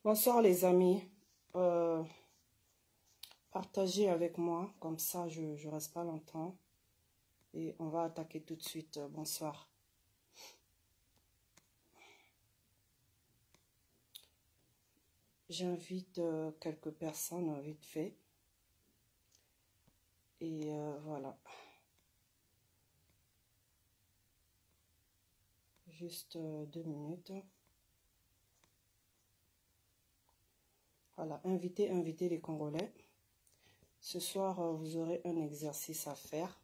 Bonsoir les amis. Partagez avec moi, comme ça je reste pas longtemps. Et on va attaquer tout de suite. Bonsoir. J'invite quelques personnes vite fait. Et voilà. Juste 2 minutes. Voilà, invitez les Congolais. Ce soir, vous aurez un exercice à faire.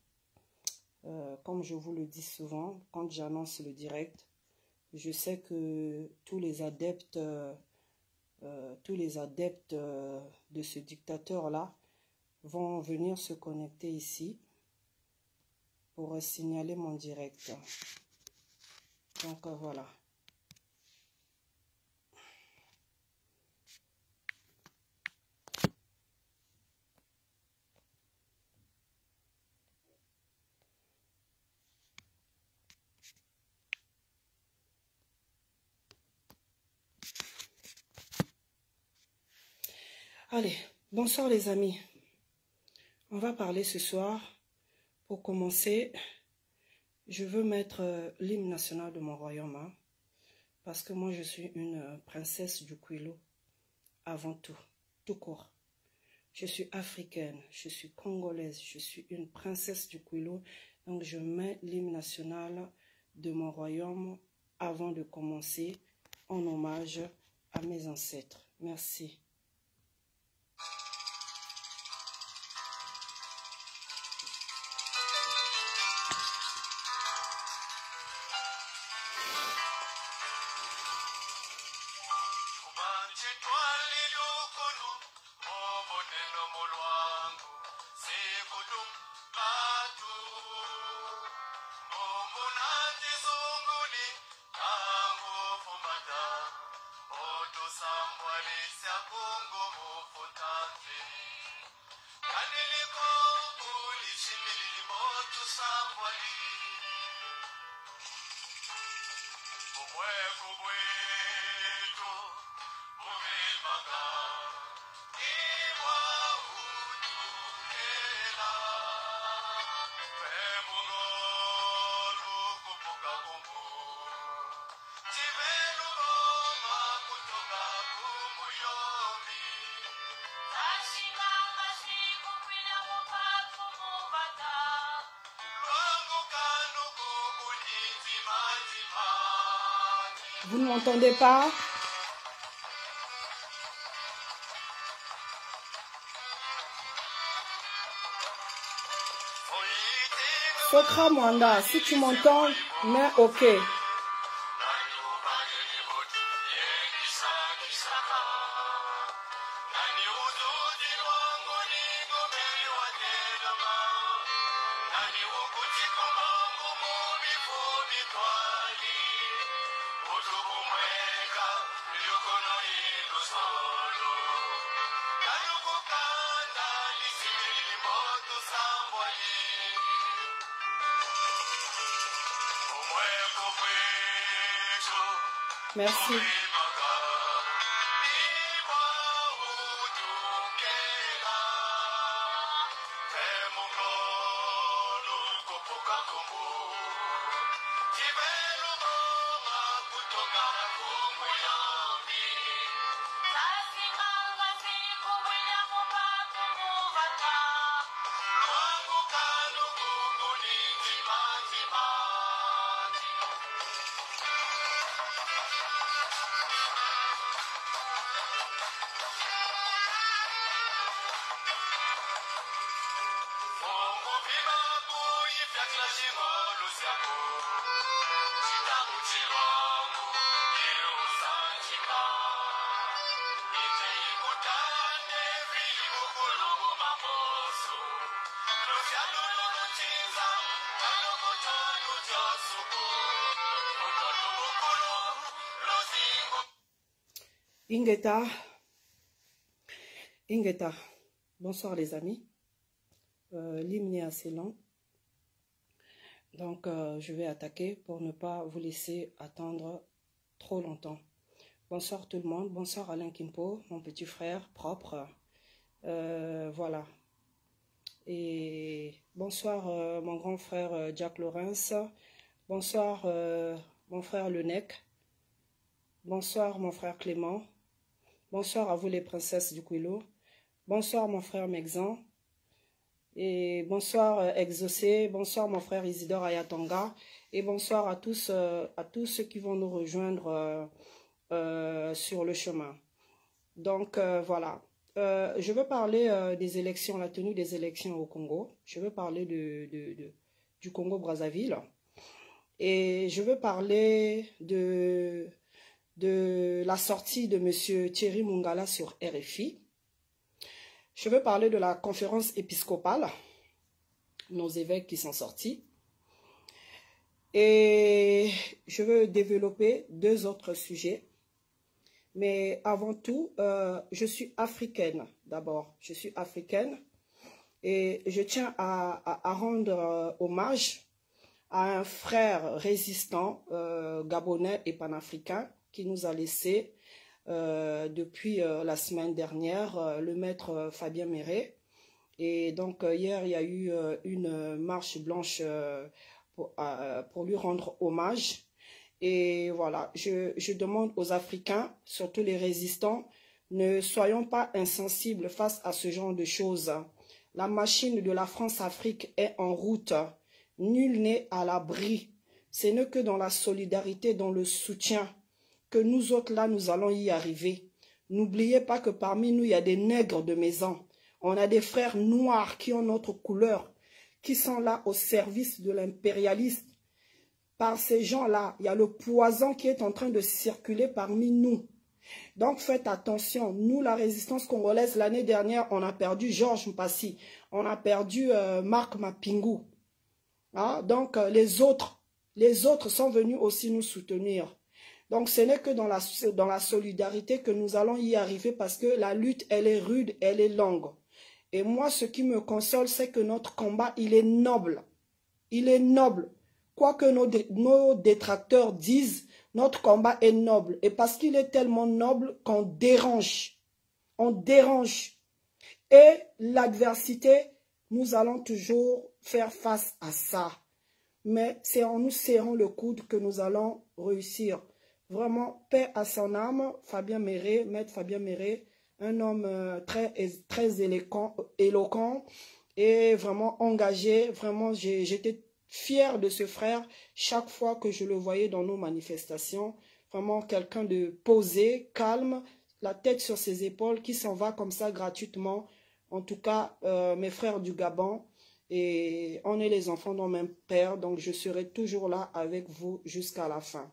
Comme je vous le dis souvent, quand j'annonce le direct, je sais que tous les adeptes de ce dictateur-là vont venir se connecter ici pour signaler mon direct. Donc voilà. Allez, bonsoir les amis. On va parler ce soir. Pour commencer, je veux mettre l'hymne national de mon royaume, hein, parce que moi je suis une princesse du Kouilou avant tout court. Je suis africaine, je suis congolaise, je suis une princesse du Kouilou, donc je mets l'hymne national de mon royaume avant de commencer en hommage à mes ancêtres. Merci. Vous ne m'entendez pas? Sokra Mwanda, si tu m'entends, mets OK. Merci. Ingeta, bonsoir les amis. L'hymne est assez long, donc je vais attaquer pour ne pas vous laisser attendre trop longtemps. Bonsoir tout le monde. Bonsoir Alain Kimpo, mon petit frère propre. Voilà. Et bonsoir mon grand frère Jack Lawrence. Bonsoir mon frère Lenec. Bonsoir mon frère Clément. Bonsoir à vous les princesses du Quilo. Bonsoir mon frère Mexan. Et bonsoir Exaucé. Bonsoir mon frère Isidore Ayatonga. Et bonsoir à tous ceux qui vont nous rejoindre sur le chemin. Donc voilà. Je veux parler des élections, la tenue des élections au Congo. Je veux parler du Congo-Brazzaville. Et je veux parler de la sortie de M. Thierry Mungala sur RFI. Je veux parler de la conférence épiscopale, nos évêques qui sont sortis. Et je veux développer 2 autres sujets. Mais avant tout, je suis africaine d'abord. Je suis africaine et je tiens à rendre hommage à un frère résistant gabonais et panafricain qui nous a laissé depuis la semaine dernière, le maître Fabien Méré. Et donc hier, il y a eu une marche blanche pour lui rendre hommage. Et voilà, je demande aux Africains, surtout les résistants, ne soyons pas insensibles face à ce genre de choses. La machine de la France-Afrique est en route. Nul n'est à l'abri. Ce n'est que dans la solidarité, dans le soutien, que nous autres là, nous allons y arriver. N'oubliez pas que parmi nous, il y a des nègres de maison. On a des frères noirs qui ont notre couleur, qui sont là au service de l'impérialisme. Par ces gens-là, il y a le poison qui est en train de circuler parmi nous. Donc faites attention. Nous, la résistance congolaise, l'année dernière, on a perdu Georges Mpassi. On a perdu Marc Mapingou. Hein? Donc les autres sont venus aussi nous soutenir. Donc ce n'est que dans la solidarité que nous allons y arriver parce que la lutte, elle est rude, elle est longue. Et moi, ce qui me console, c'est que notre combat, il est noble. Il est noble. Quoi que nos détracteurs disent, notre combat est noble. Et parce qu'il est tellement noble qu'on dérange. On dérange. Et l'adversité, nous allons toujours faire face à ça. Mais c'est en nous serrant le coude que nous allons réussir. Vraiment, paix à son âme, Fabien Méré, maître Fabien Méré, un homme très éloquent et vraiment engagé. Vraiment, j'étais fier de ce frère chaque fois que je le voyais dans nos manifestations. Vraiment quelqu'un de posé, calme, la tête sur ses épaules, qui s'en va comme ça gratuitement. En tout cas, mes frères du Gabon, et on est les enfants d'un même père, donc je serai toujours là avec vous jusqu'à la fin.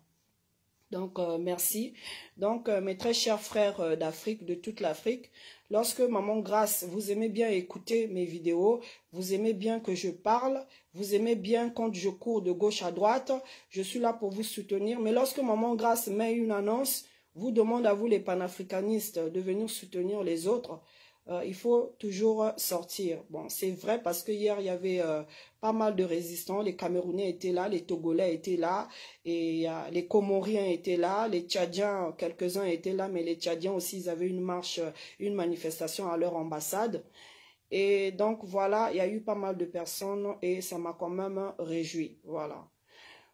Donc, merci. Donc, mes très chers frères d'Afrique, de toute l'Afrique, lorsque Maman Grâce, vous aimez bien écouter mes vidéos, vous aimez bien que je parle, vous aimez bien quand je cours de gauche à droite, je suis là pour vous soutenir. Mais lorsque Maman Grâce met une annonce, vous demande à vous les panafricanistes de venir soutenir les autres, il faut toujours sortir. Bon, c'est vrai parce que hier, il y avait pas mal de résistants. Les Camerounais étaient là, les Togolais étaient là, et les Comoriens étaient là, les Tchadiens, quelques-uns étaient là, mais les Tchadiens aussi, ils avaient une marche, une manifestation à leur ambassade. Et donc, voilà, il y a eu pas mal de personnes et ça m'a quand même réjoui. Voilà.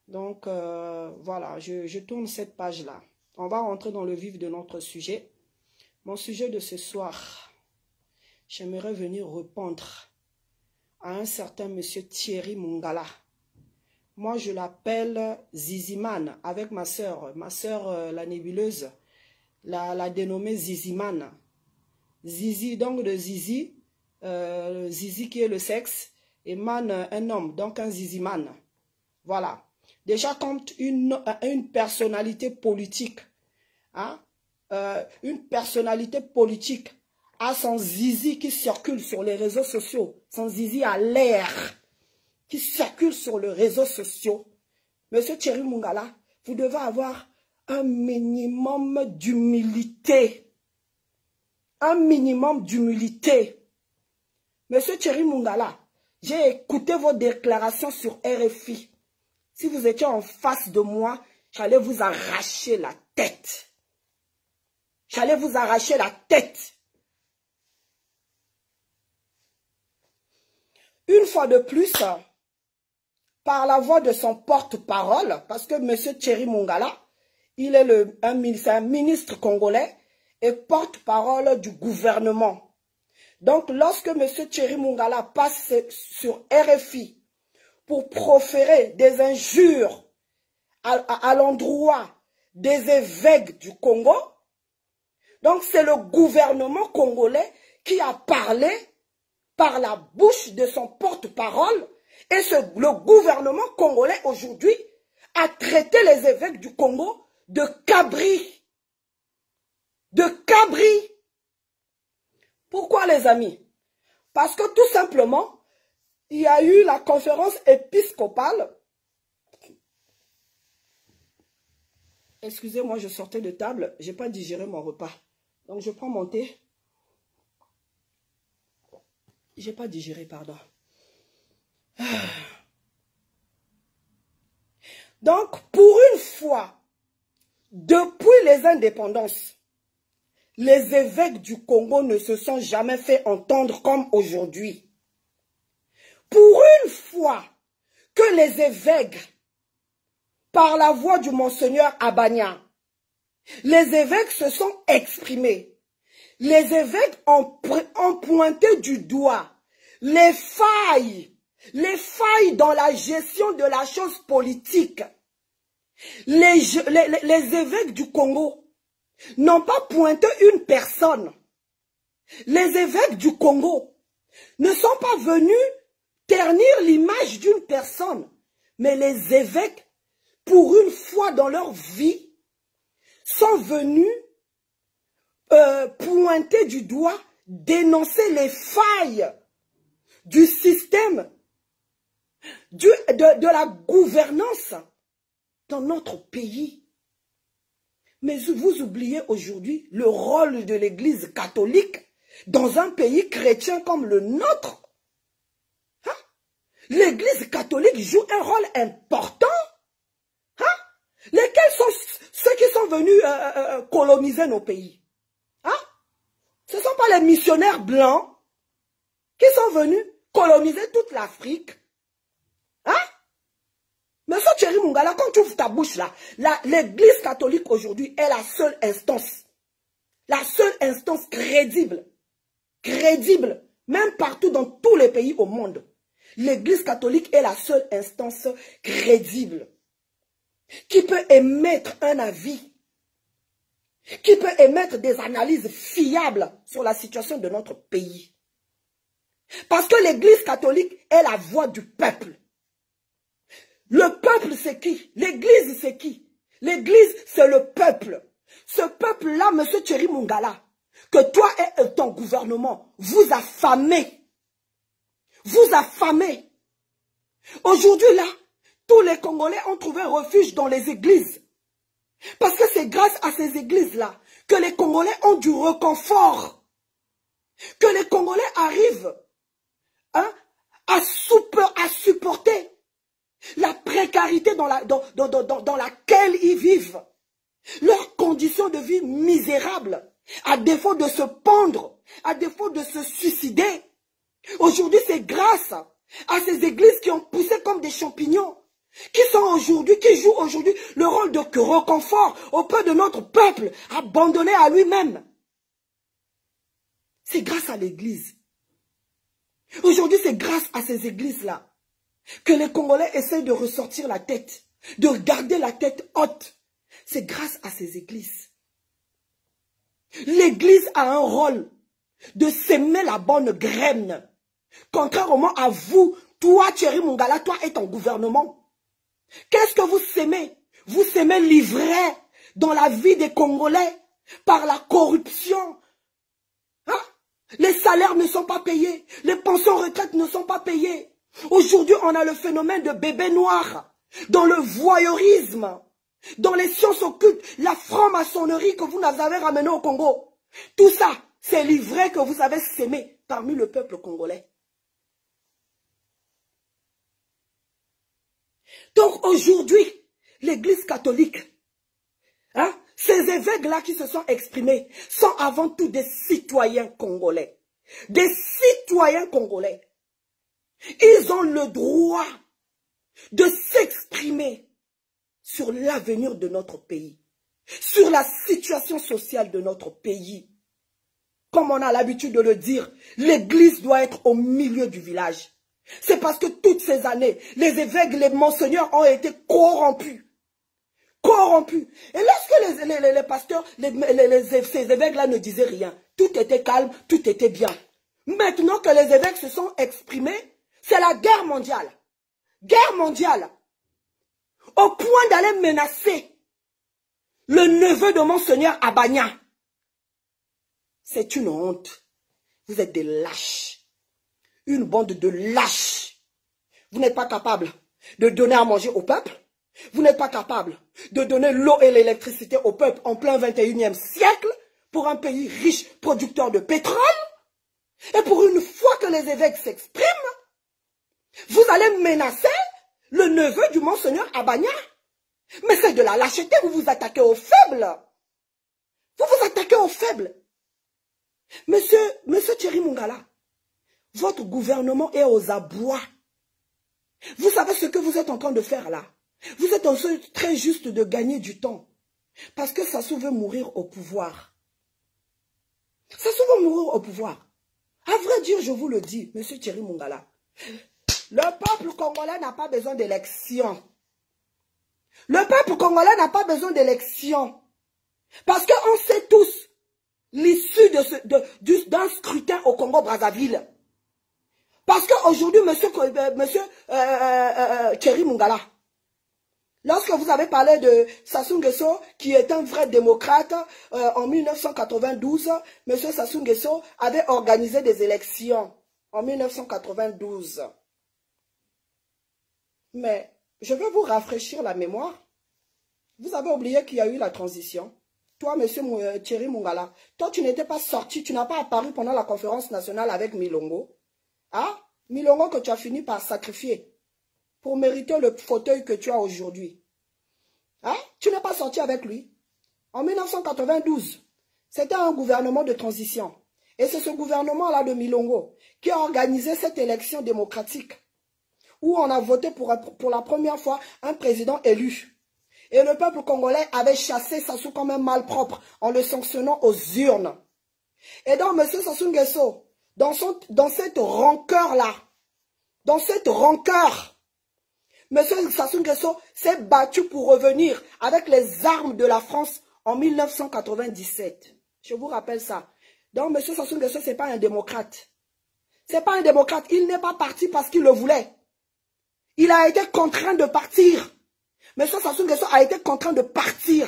Donc, voilà, je tourne cette page-là. On va rentrer dans le vif de notre sujet. Mon sujet de ce soir, j'aimerais venir répondre à un certain monsieur Thierry Mungala. Moi, je l'appelle Ziziman, avec ma sœur la nébuleuse, la dénommée Ziziman. Zizi, donc de Zizi, Zizi qui est le sexe, et man, un homme, donc un Ziziman. Voilà. Déjà, quand une personnalité politique, hein, une personnalité politique a son zizi qui circule sur les réseaux sociaux, son zizi à l'air, qui circule sur les réseaux sociaux, monsieur Thierry Mungala, vous devez avoir un minimum d'humilité. Un minimum d'humilité. Monsieur Thierry Mungala, j'ai écouté vos déclarations sur RFI. Si vous étiez en face de moi, j'allais vous arracher la tête. J'allais vous arracher la tête. Une fois de plus, par la voix de son porte-parole, parce que M. Thierry Mongala, il est un ministre congolais et porte-parole du gouvernement. Donc, lorsque M. Thierry Mongala passe sur RFI pour proférer des injures à l'endroit des évêques du Congo, donc c'est le gouvernement congolais qui a parlé par la bouche de son porte-parole et le gouvernement congolais aujourd'hui a traité les évêques du Congo de cabris. De cabris. Pourquoi les amis? Parce que tout simplement, il y a eu la conférence épiscopale. Excusez-moi, je sortais de table, je n'ai pas digéré mon repas. Donc je prends mon thé. Je n'ai pas digéré, pardon. Donc, pour une fois, depuis les indépendances, les évêques du Congo ne se sont jamais fait entendre comme aujourd'hui. Pour une fois que les évêques, par la voix du monseigneur Abania, les évêques se sont exprimés. Les évêques ont pointé du doigt les failles dans la gestion de la chose politique. Les évêques du Congo n'ont pas pointé une personne. Les évêques du Congo ne sont pas venus ternir l'image d'une personne, mais les évêques, pour une fois dans leur vie, sont venus pointer du doigt, dénoncer les failles du système, de la gouvernance dans notre pays. Mais vous oubliez aujourd'hui le rôle de l'Église catholique dans un pays chrétien comme le nôtre. Hein? L'Église catholique joue un rôle important. Hein? Lesquels sont ceux qui sont venus coloniser nos pays? Hein? Ce ne sont pas les missionnaires blancs qui sont venus coloniser toute l'Afrique. Hein? Mais ça, Thierry Mongala, quand tu ouvres ta bouche là, l'Église catholique aujourd'hui est la seule instance crédible, même partout dans tous les pays au monde. L'Église catholique est la seule instance crédible qui peut émettre un avis, qui peut émettre des analyses fiables sur la situation de notre pays. Parce que l'Église catholique est la voix du peuple. Le peuple, c'est qui? L'Église, c'est qui? L'Église, c'est le peuple. Ce peuple-là, M. Thierry Mongala, que toi et ton gouvernement vous affamez. Vous affamez. Aujourd'hui, là, tous les Congolais ont trouvé refuge dans les églises. Parce que c'est grâce à ces églises-là que les Congolais ont du réconfort. Que les Congolais arrivent à supporter la précarité dans laquelle ils vivent. Leurs conditions de vie misérables, à défaut de se pendre, à défaut de se suicider. Aujourd'hui, c'est grâce à ces églises qui ont poussé comme des champignons, qui jouent aujourd'hui le rôle de réconfort auprès de notre peuple, abandonné à lui-même. C'est grâce à l'église. Aujourd'hui, c'est grâce à ces églises-là que les Congolais essaient de ressortir la tête, de garder la tête haute. C'est grâce à ces églises. L'église a un rôle de s'aimer la bonne graine. Contrairement à vous, toi Thierry Mongala, toi et ton gouvernement. Qu'est-ce que vous s'aimez? Vous s'aimez livrer dans la vie des Congolais par la corruption. Hein? Les salaires ne sont pas payés. Les pensions retraites ne sont pas payées. Aujourd'hui, on a le phénomène de bébés noirs, dans le voyeurisme, dans les sciences occultes, la franc-maçonnerie que vous nous avez ramenée au Congo. Tout ça, c'est l'ivraie que vous avez sémé parmi le peuple congolais. Donc aujourd'hui, l'Église catholique Ces évêques-là qui se sont exprimés sont avant tout des citoyens congolais. Des citoyens congolais. Ils ont le droit de s'exprimer sur l'avenir de notre pays, sur la situation sociale de notre pays. Comme on a l'habitude de le dire, l'église doit être au milieu du village. C'est parce que toutes ces années, les évêques, les monseigneurs ont été corrompus. Corrompus. Et lorsque les pasteurs, ces évêques-là ne disaient rien, tout était calme, tout était bien. Maintenant que les évêques se sont exprimés, c'est la guerre mondiale. Guerre mondiale. Au point d'aller menacer le neveu de Monseigneur Abagna. C'est une honte. Vous êtes des lâches. Une bande de lâches. Vous n'êtes pas capable de donner à manger au peuple. Vous n'êtes pas capable de donner l'eau et l'électricité au peuple en plein 21e siècle pour un pays riche, producteur de pétrole. Et pour une fois que les évêques s'expriment, vous allez menacer le neveu du Monseigneur Abagna. Mais c'est de la lâcheté, vous vous attaquez aux faibles. Vous vous attaquez aux faibles. Monsieur Thierry Mungala, votre gouvernement est aux abois. Vous savez ce que vous êtes en train de faire là? Vous êtes en train très juste de gagner du temps. Parce que Sassou veut mourir au pouvoir. Sassou veut mourir au pouvoir. À vrai dire, je vous le dis, monsieur Thierry Mungala, le peuple congolais n'a pas besoin d'élection. Le peuple congolais n'a pas besoin d'élection. Parce qu'on sait tous l'issue d'un scrutin au Congo-Brazzaville. Parce qu'aujourd'hui, monsieur Thierry Mungala, lorsque vous avez parlé de Sassou Nguesso, qui est un vrai démocrate, en 1992, monsieur Sassou Nguesso avait organisé des élections en 1992. Mais je vais vous rafraîchir la mémoire. Vous avez oublié qu'il y a eu la transition. Toi, monsieur Thierry Mungala, toi, tu n'étais pas sorti, tu n'as pas apparu pendant la conférence nationale avec Milongo. Hein? Milongo que tu as fini par sacrifier pour mériter le fauteuil que tu as aujourd'hui. Hein? Tu n'es pas sorti avec lui. En 1992, c'était un gouvernement de transition. Et c'est ce gouvernement-là de Milongo qui a organisé cette élection démocratique où on a voté pour la première fois un président élu. Et le peuple congolais avait chassé Sassou comme un malpropre en le sanctionnant aux urnes. Et donc, M. Sassou Nguesso, dans cette rancœur-là, dans cette rancœur, M. Sassou Nguesso s'est battu pour revenir avec les armes de la France en 1997. Je vous rappelle ça. Donc, M. Sassou Nguesso, ce n'est pas un démocrate. Ce n'est pas un démocrate. Il n'est pas parti parce qu'il le voulait. Il a été contraint de partir. M. Sassou Nguesso a été contraint de partir.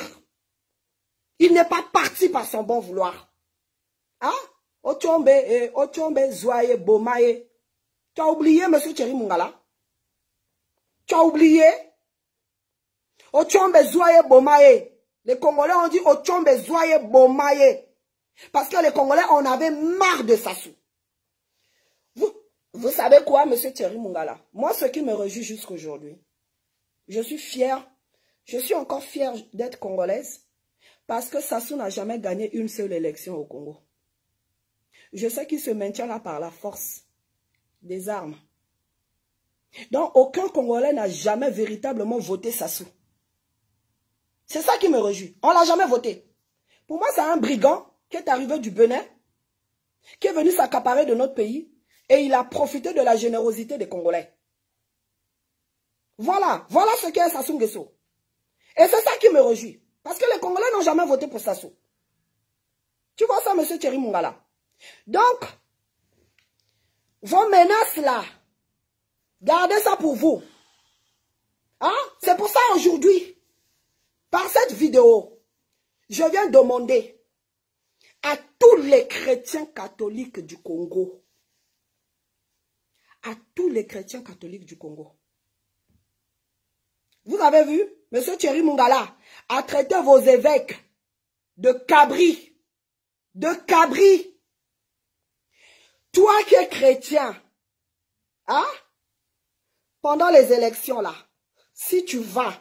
Il n'est pas parti par son bon vouloir. Hein? Otiombe, Zouaye, Bomaye. Tu as oublié, M. Thierry Mungala? Tu as oublié? Otiombe, Zouaye, Bomaye. Les Congolais ont dit Otiombe, Zouaye, Bomaye. Parce que les Congolais en avaient marre de Sassou. Vous savez quoi, M. Thierry Mungala? Moi, ce qui me réjouit jusqu'aujourd'hui, je suis fière, je suis encore fière d'être congolaise parce que Sassou n'a jamais gagné une seule élection au Congo. Je sais qu'il se maintient là par la force des armes. Donc, aucun Congolais n'a jamais véritablement voté Sassou. C'est ça qui me réjouit. On ne l'a jamais voté. Pour moi, c'est un brigand qui est arrivé du Bénin, qui est venu s'accaparer de notre pays et il a profité de la générosité des Congolais. Voilà ce qu'est Sassou Nguesso. Et c'est ça qui me réjouit. Parce que les Congolais n'ont jamais voté pour Sassou. Tu vois ça, M. Thierry Mungala? Donc, vos menaces là, gardez ça pour vous. Hein? C'est pour ça aujourd'hui, par cette vidéo, je viens demander à tous les chrétiens catholiques du Congo, vous avez vu, M. Thierry Mungala a traité vos évêques de cabris. De cabris. Toi qui es chrétien, hein? Pendant les élections là, si tu vas,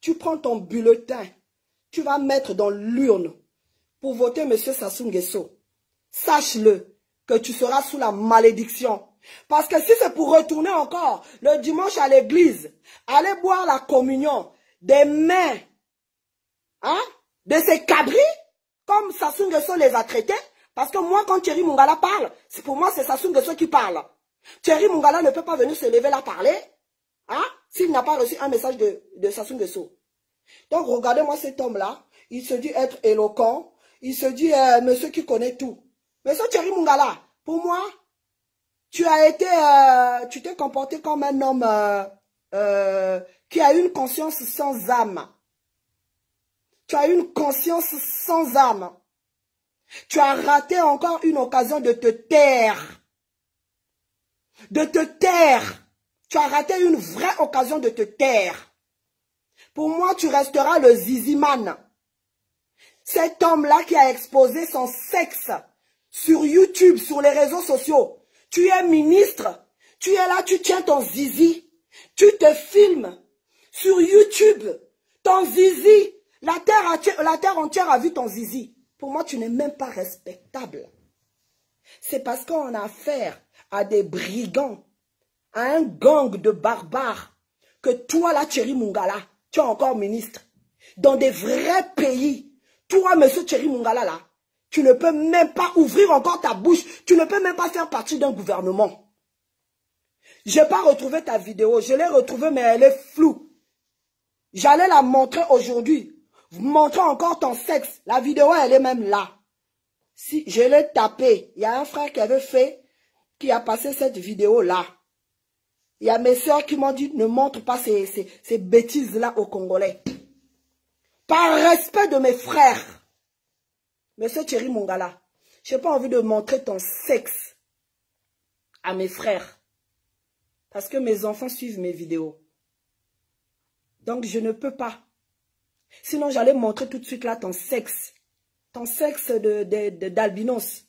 tu prends ton bulletin, tu vas mettre dans l'urne pour voter M. Sassou Nguesso, sache-le que tu seras sous la malédiction. Parce que si c'est pour retourner encore le dimanche à l'église, aller boire la communion des mains de ces cabris, comme Sassou Nguesso les a traités, parce que moi, quand Thierry Mungala parle, pour moi, c'est Sassou Nguesso qui parle. Thierry Mungala ne peut pas venir se lever là parler, s'il n'a pas reçu un message de Sassou Nguesso. Donc, regardez-moi cet homme-là, il se dit être éloquent, il se dit monsieur qui connaît tout. Monsieur Thierry Mungala, pour moi, tu t'es comporté comme un homme qui a une conscience sans âme. Tu as une conscience sans âme. Tu as raté encore une occasion de te taire. De te taire. Tu as raté une vraie occasion de te taire. Pour moi, tu resteras le ziziman. Cet homme-là qui a exposé son sexe sur YouTube, sur les réseaux sociaux. Tu es ministre. Tu es là, tu tiens ton zizi. Tu te filmes sur YouTube. Ton zizi. La terre entière a vu ton zizi. Pour moi, tu n'es même pas respectable. C'est parce qu'on a affaire à des brigands, à un gang de barbares, que toi, là, Thierry Mungala, tu es encore ministre. Dans des vrais pays, toi, monsieur Thierry Mungala, là, tu ne peux même pas ouvrir encore ta bouche. Tu ne peux même pas faire partie d'un gouvernement. Je n'ai pas retrouvé ta vidéo. Je l'ai retrouvée, mais elle est floue. J'allais la montrer aujourd'hui. Montrer encore ton sexe. La vidéo, elle est même là. Si je l'ai tapé, il y a un frère qui avait fait, qui a passé cette vidéo-là. Il y a mes soeurs qui m'ont dit, ne montre pas ces bêtises-là aux Congolais. Par respect de mes frères. Monsieur Thierry Mungala, je n'ai pas envie de montrer ton sexe à mes frères. Parce que mes enfants suivent mes vidéos. Donc je ne peux pas. Sinon, j'allais montrer tout de suite là ton sexe. Ton sexe d'albinos.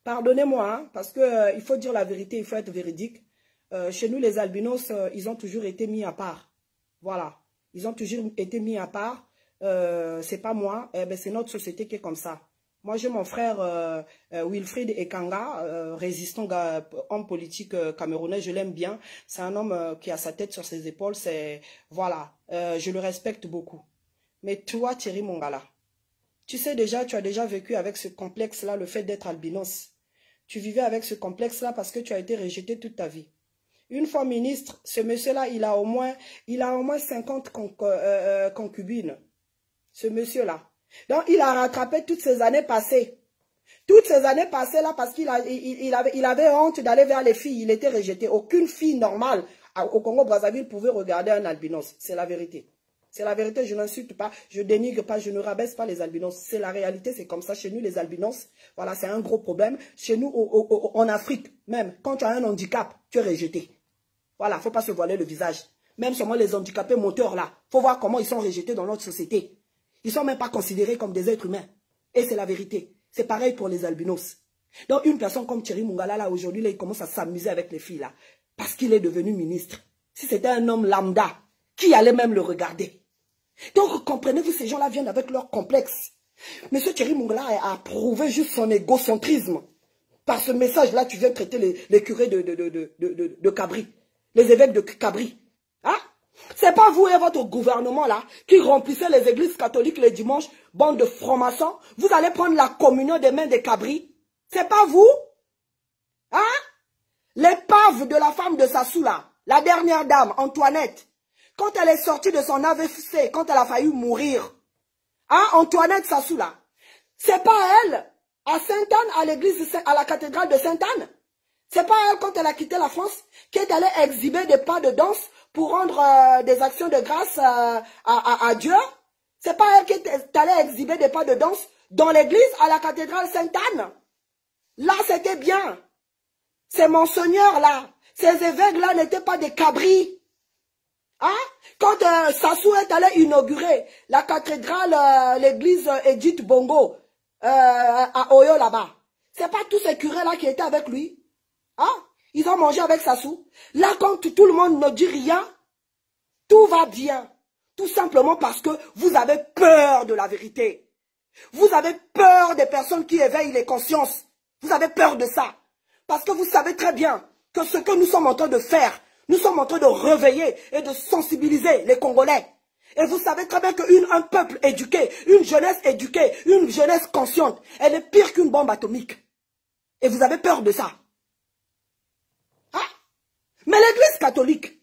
Pardonnez-moi, hein, parce que il faut dire la vérité, il faut être véridique. Chez nous, les albinos, ils ont toujours été mis à part. Voilà. Ils ont toujours été mis à part. C'est pas moi, c'est notre société qui est comme ça. Moi, j'ai mon frère Wilfried Ekanga, résistant, homme politique camerounais, je l'aime bien. C'est un homme qui a sa tête sur ses épaules, voilà, je le respecte beaucoup. Mais toi, Thierry Mungala, tu sais déjà, tu as déjà vécu avec ce complexe-là, le fait d'être albinos. Tu vivais avec ce complexe-là parce que tu as été rejeté toute ta vie. Une fois ministre, ce monsieur-là, il a au moins 50 concubines. Ce monsieur-là. Donc, il a rattrapé toutes ces années passées. Toutes ces années passées là, parce qu'il avait honte d'aller vers les filles. Il était rejeté. Aucune fille normale au Congo-Brazzaville pouvait regarder un albinos. C'est la vérité. C'est la vérité, je n'insulte pas, je dénigre pas, je ne rabaisse pas les albinos. C'est la réalité, c'est comme ça. Chez nous, les albinos, voilà, c'est un gros problème. Chez nous, en Afrique, même, quand tu as un handicap, tu es rejeté. Voilà, il ne faut pas se voiler le visage. Même seulement les handicapés moteurs là, il faut voir comment ils sont rejetés dans notre société. Ils ne sont même pas considérés comme des êtres humains. Et c'est la vérité. C'est pareil pour les albinos. Donc une personne comme Thierry Mungala, là, aujourd'hui, il commence à s'amuser avec les filles, là. Parce qu'il est devenu ministre. Si c'était un homme lambda, qui allait même le regarder? Donc, comprenez-vous, ces gens-là viennent avec leur complexe. Monsieur Thierry Mungala a prouvé juste son égocentrisme. Par ce message-là, tu viens traiter les curés de Cabri. Les évêques de Cabri. Hein? C'est pas vous et votre gouvernement là qui remplissez les églises catholiques les dimanches, bande de francs-maçons. Vous allez prendre la communion des mains des cabris. C'est pas vous? Hein? L'épave de la femme de Sassou là, la dernière dame, Antoinette, quand elle est sortie de son AVC, quand elle a failli mourir, hein, Antoinette Sassou là, c'est pas elle, à Sainte-Anne, à l'église, à la cathédrale de Sainte-Anne. C'est pas elle, quand elle a quitté la France, qui est allée exhiber des pas de danse pour rendre des actions de grâce à Dieu. C'est pas elle qui est allée exhiber des pas de danse dans l'église, à la cathédrale Sainte-Anne. Là, c'était bien. Ces monseigneurs là, ces évêques là n'étaient pas des cabris. Hein? Quand Sassou est allé inaugurer la cathédrale, l'église Edith Bongo, à Oyo là-bas, c'est pas tous ces curés là qui étaient avec lui. Hein? Ils ont mangé avec Sassou. Là, quand tout le monde ne dit rien, tout va bien. Tout simplement parce que vous avez peur de la vérité. Vous avez peur des personnes qui éveillent les consciences. Vous avez peur de ça. Parce que vous savez très bien que ce que nous sommes en train de faire, nous sommes en train de réveiller et de sensibiliser les Congolais. Et vous savez très bien qu'un peuple éduqué, une jeunesse éduquée, une jeunesse consciente, elle est pire qu'une bombe atomique. Et vous avez peur de ça. Hein? Mais l'Église catholique,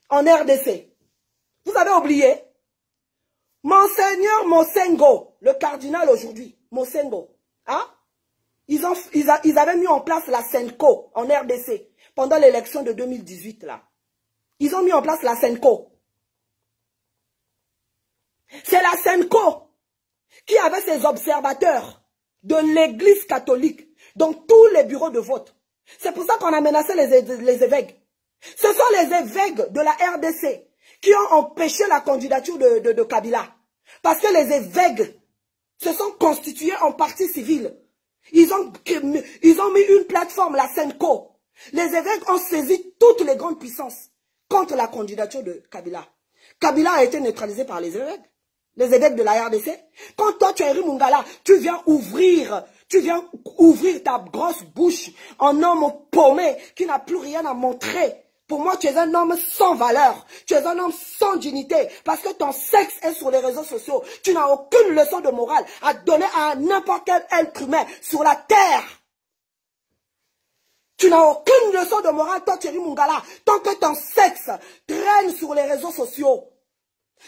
en RDC, vous avez oublié, Monseigneur Mosengo, le cardinal aujourd'hui, Mosengo, hein? Ils avaient mis en place la Senco en RDC pendant l'élection de 2018 là. Ils ont mis en place la Senco. C'est la Senco qui avait ses observateurs de l'Église catholique dans tous les bureaux de vote. C'est pour ça qu'on a menacé les évêques. Ce sont les évêques de la RDC qui ont empêché la candidature de Kabila. Parce que les évêques se sont constitués en parti civil. Ils ont mis une plateforme, la Senco. Les évêques ont saisi toutes les grandes puissances contre la candidature de Kabila. Kabila a été neutralisé par les évêques de la RDC. Quand toi, tu es Rimungala, tu viens ouvrir ta grosse bouche en homme paumé qui n'a plus rien à montrer. Pour moi, tu es un homme sans valeur. Tu es un homme sans dignité. Parce que ton sexe est sur les réseaux sociaux. Tu n'as aucune leçon de morale à donner à n'importe quel être humain sur la terre. Tu n'as aucune leçon de morale, toi, Thierry Mungala, tant que ton sexe traîne sur les réseaux sociaux.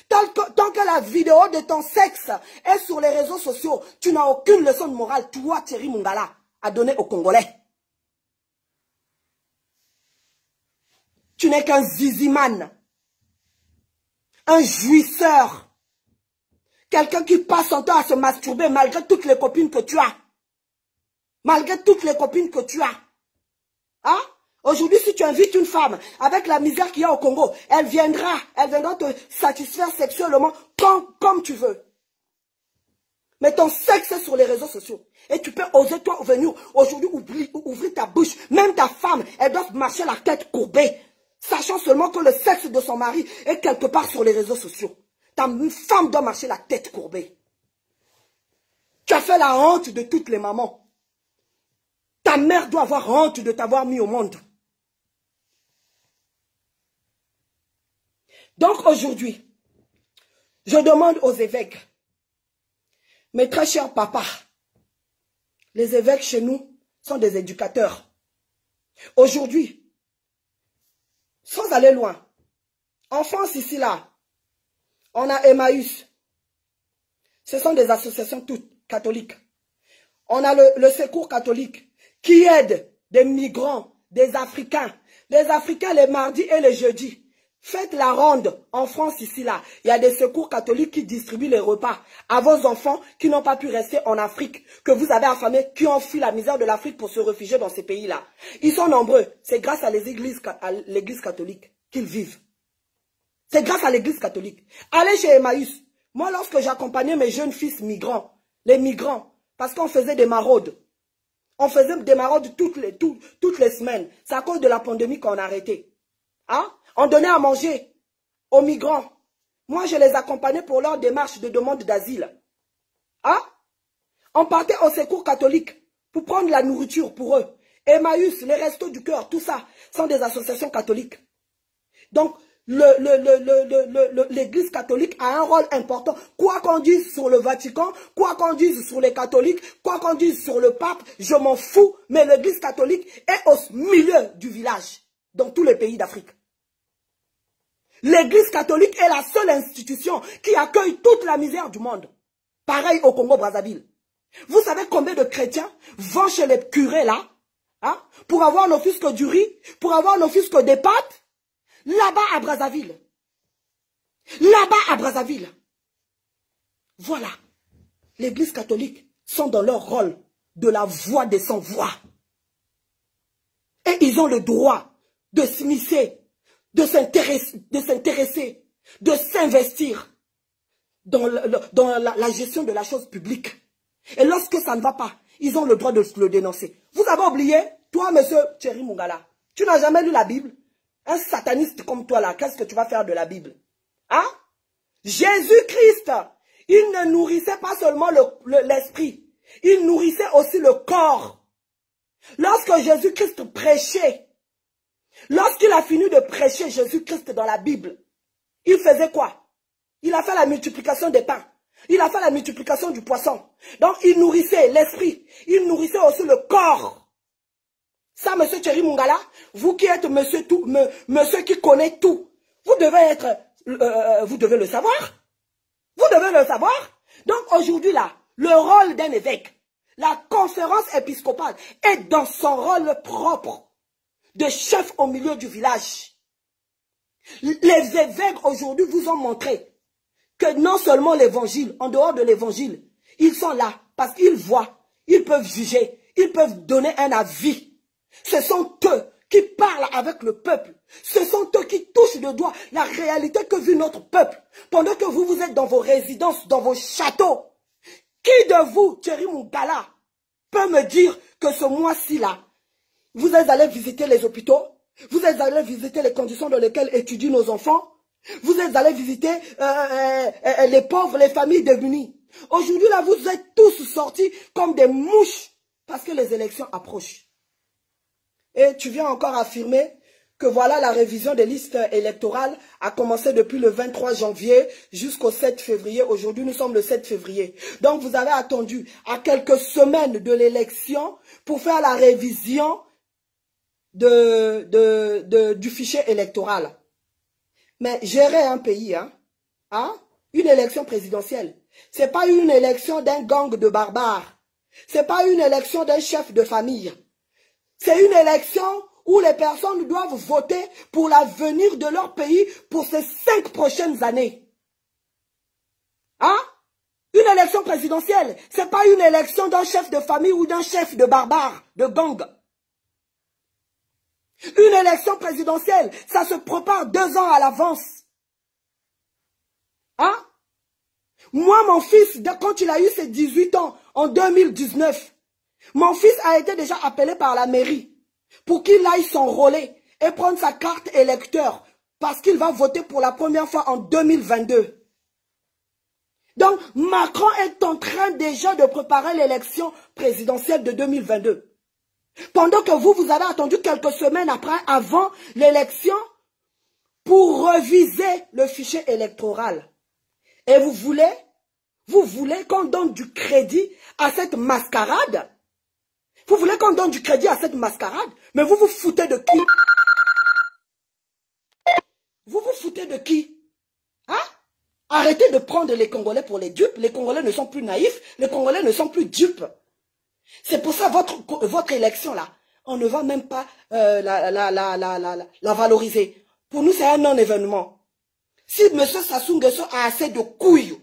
Tant que la vidéo de ton sexe est sur les réseaux sociaux, tu n'as aucune leçon de morale, toi, Thierry Mungala, à donner aux Congolais. Tu n'es qu'un ziziman, un jouisseur, quelqu'un qui passe son temps à se masturber malgré toutes les copines que tu as. Malgré toutes les copines que tu as. Hein? Aujourd'hui, si tu invites une femme avec la misère qu'il y a au Congo, elle viendra te satisfaire sexuellement comme tu veux. Mais ton sexe est sur les réseaux sociaux. Et tu peux oser, toi, venir aujourd'hui ouvrir ta bouche. Même ta femme, elle doit marcher la tête courbée. Sachant seulement que le sexe de son mari est quelque part sur les réseaux sociaux. Ta femme doit marcher la tête courbée. Tu as fait la honte de toutes les mamans. Ta mère doit avoir honte de t'avoir mis au monde. Donc aujourd'hui, je demande aux évêques, mes très chers papas, les évêques chez nous sont des éducateurs. Aujourd'hui, sans aller loin, en France ici là, on a Emmaüs. Ce sont des associations toutes catholiques. On a le Secours catholique qui aide des migrants, des Africains. Les Africains les mardis et les jeudis. Faites la ronde en France ici là. Il y a des secours catholiques qui distribuent les repas à vos enfants qui n'ont pas pu rester en Afrique, que vous avez affamés, qui ont fui la misère de l'Afrique pour se réfugier dans ces pays-là. Ils sont nombreux. C'est grâce à l'Église catholique qu'ils vivent. C'est grâce à l'Église catholique. Allez chez Emmaüs. Moi, lorsque j'accompagnais mes jeunes fils migrants, les migrants, parce qu'on faisait des maraudes. On faisait des maraudes toutes les semaines. C'est à cause de la pandémie qu'on a arrêté. Hein? On donnait à manger aux migrants. Moi, je les accompagnais pour leur démarche de demande d'asile. Hein? On partait au secours catholique pour prendre la nourriture pour eux. Emmaüs, les Restos du Cœur, tout ça, sont des associations catholiques. Donc, l'Église catholique a un rôle important. Quoi qu'on dise sur le Vatican, quoi qu'on dise sur les catholiques, quoi qu'on dise sur le pape, je m'en fous, mais l'Église catholique est au milieu du village, dans tous les pays d'Afrique. L'Église catholique est la seule institution qui accueille toute la misère du monde. Pareil au Congo-Brazzaville. Vous savez combien de chrétiens vont chez les curés là, hein, pour avoir l'offusque du riz, pour avoir l'offusque des pâtes, là-bas à Brazzaville. Là-bas à Brazzaville. Voilà. L'Église catholique sont dans leur rôle de la voix des sans-voix. Et ils ont le droit de s'immiscer, de s'intéresser, de s'investir dans la gestion de la chose publique. Et lorsque ça ne va pas, ils ont le droit de le dénoncer. Vous avez oublié, toi, monsieur Thierry Mungala, tu n'as jamais lu la Bible? Un sataniste comme toi là, qu'est-ce que tu vas faire de la Bible? Hein? Jésus-Christ, il ne nourrissait pas seulement l'esprit, il nourrissait aussi le corps. Lorsque Jésus-Christ prêchait, lorsqu'il a fini de prêcher Jésus-Christ dans la Bible, il faisait quoi? Il a fait la multiplication des pains. Il a fait la multiplication du poisson. Donc, il nourrissait l'esprit. Il nourrissait aussi le corps. Ça, monsieur Thierry Mungala, vous qui êtes monsieur qui connaît tout, vous devez le savoir. Vous devez le savoir. Donc, aujourd'hui, là, le rôle d'un évêque, la conférence épiscopale est dans son rôle propre de chef au milieu du village. Les évêques aujourd'hui vous ont montré que non seulement l'évangile, en dehors de l'évangile, ils sont là parce qu'ils voient, ils peuvent juger, ils peuvent donner un avis. Ce sont eux qui parlent avec le peuple. Ce sont eux qui touchent de doigt la réalité que vit notre peuple. Pendant que vous êtes dans vos résidences, dans vos châteaux. Qui de vous, Thierry Mungala, peut me dire que ce mois-ci là, vous êtes allé visiter les hôpitaux, vous êtes allé visiter les conditions dans lesquelles étudient nos enfants, vous êtes allé visiter les pauvres, les familles démunies. Aujourd'hui là, vous êtes tous sortis comme des mouches parce que les élections approchent. Et tu viens encore affirmer que voilà la révision des listes électorales a commencé depuis le 23 janvier jusqu'au 7 février. Aujourd'hui, nous sommes le 7 février. Donc, vous avez attendu à quelques semaines de l'élection pour faire la révision du fichier électoral. Mais gérer un pays, une élection présidentielle, c'est pas une élection d'un gang de barbares. C'est pas une élection d'un chef de famille. C'est une élection où les personnes doivent voter pour l'avenir de leur pays pour ces 5 prochaines années. Une élection présidentielle, ce n'est pas une élection d'un chef de famille ou d'un chef de barbare, de gang. Une élection présidentielle, ça se prépare 2 ans à l'avance. Moi, mon fils, quand il a eu ses 18 ans, en 2019, mon fils a été déjà appelé par la mairie pour qu'il aille s'enrôler et prendre sa carte électeur parce qu'il va voter pour la première fois en 2022. Donc, Macron est en train déjà de préparer l'élection présidentielle de 2022. Pendant que vous avez attendu quelques semaines avant l'élection pour reviser le fichier électoral. Et vous voulez qu'on donne du crédit à cette mascarade? Vous voulez qu'on donne du crédit à cette mascarade? Mais vous vous foutez de qui? Vous vous foutez de qui? Arrêtez de prendre les Congolais pour les dupes. Les Congolais ne sont plus naïfs. Les Congolais ne sont plus dupes. C'est pour ça votre élection là, on ne va même pas la valoriser. Pour nous, c'est un non-événement. Si M. Sassou Nguesso a assez de couilles,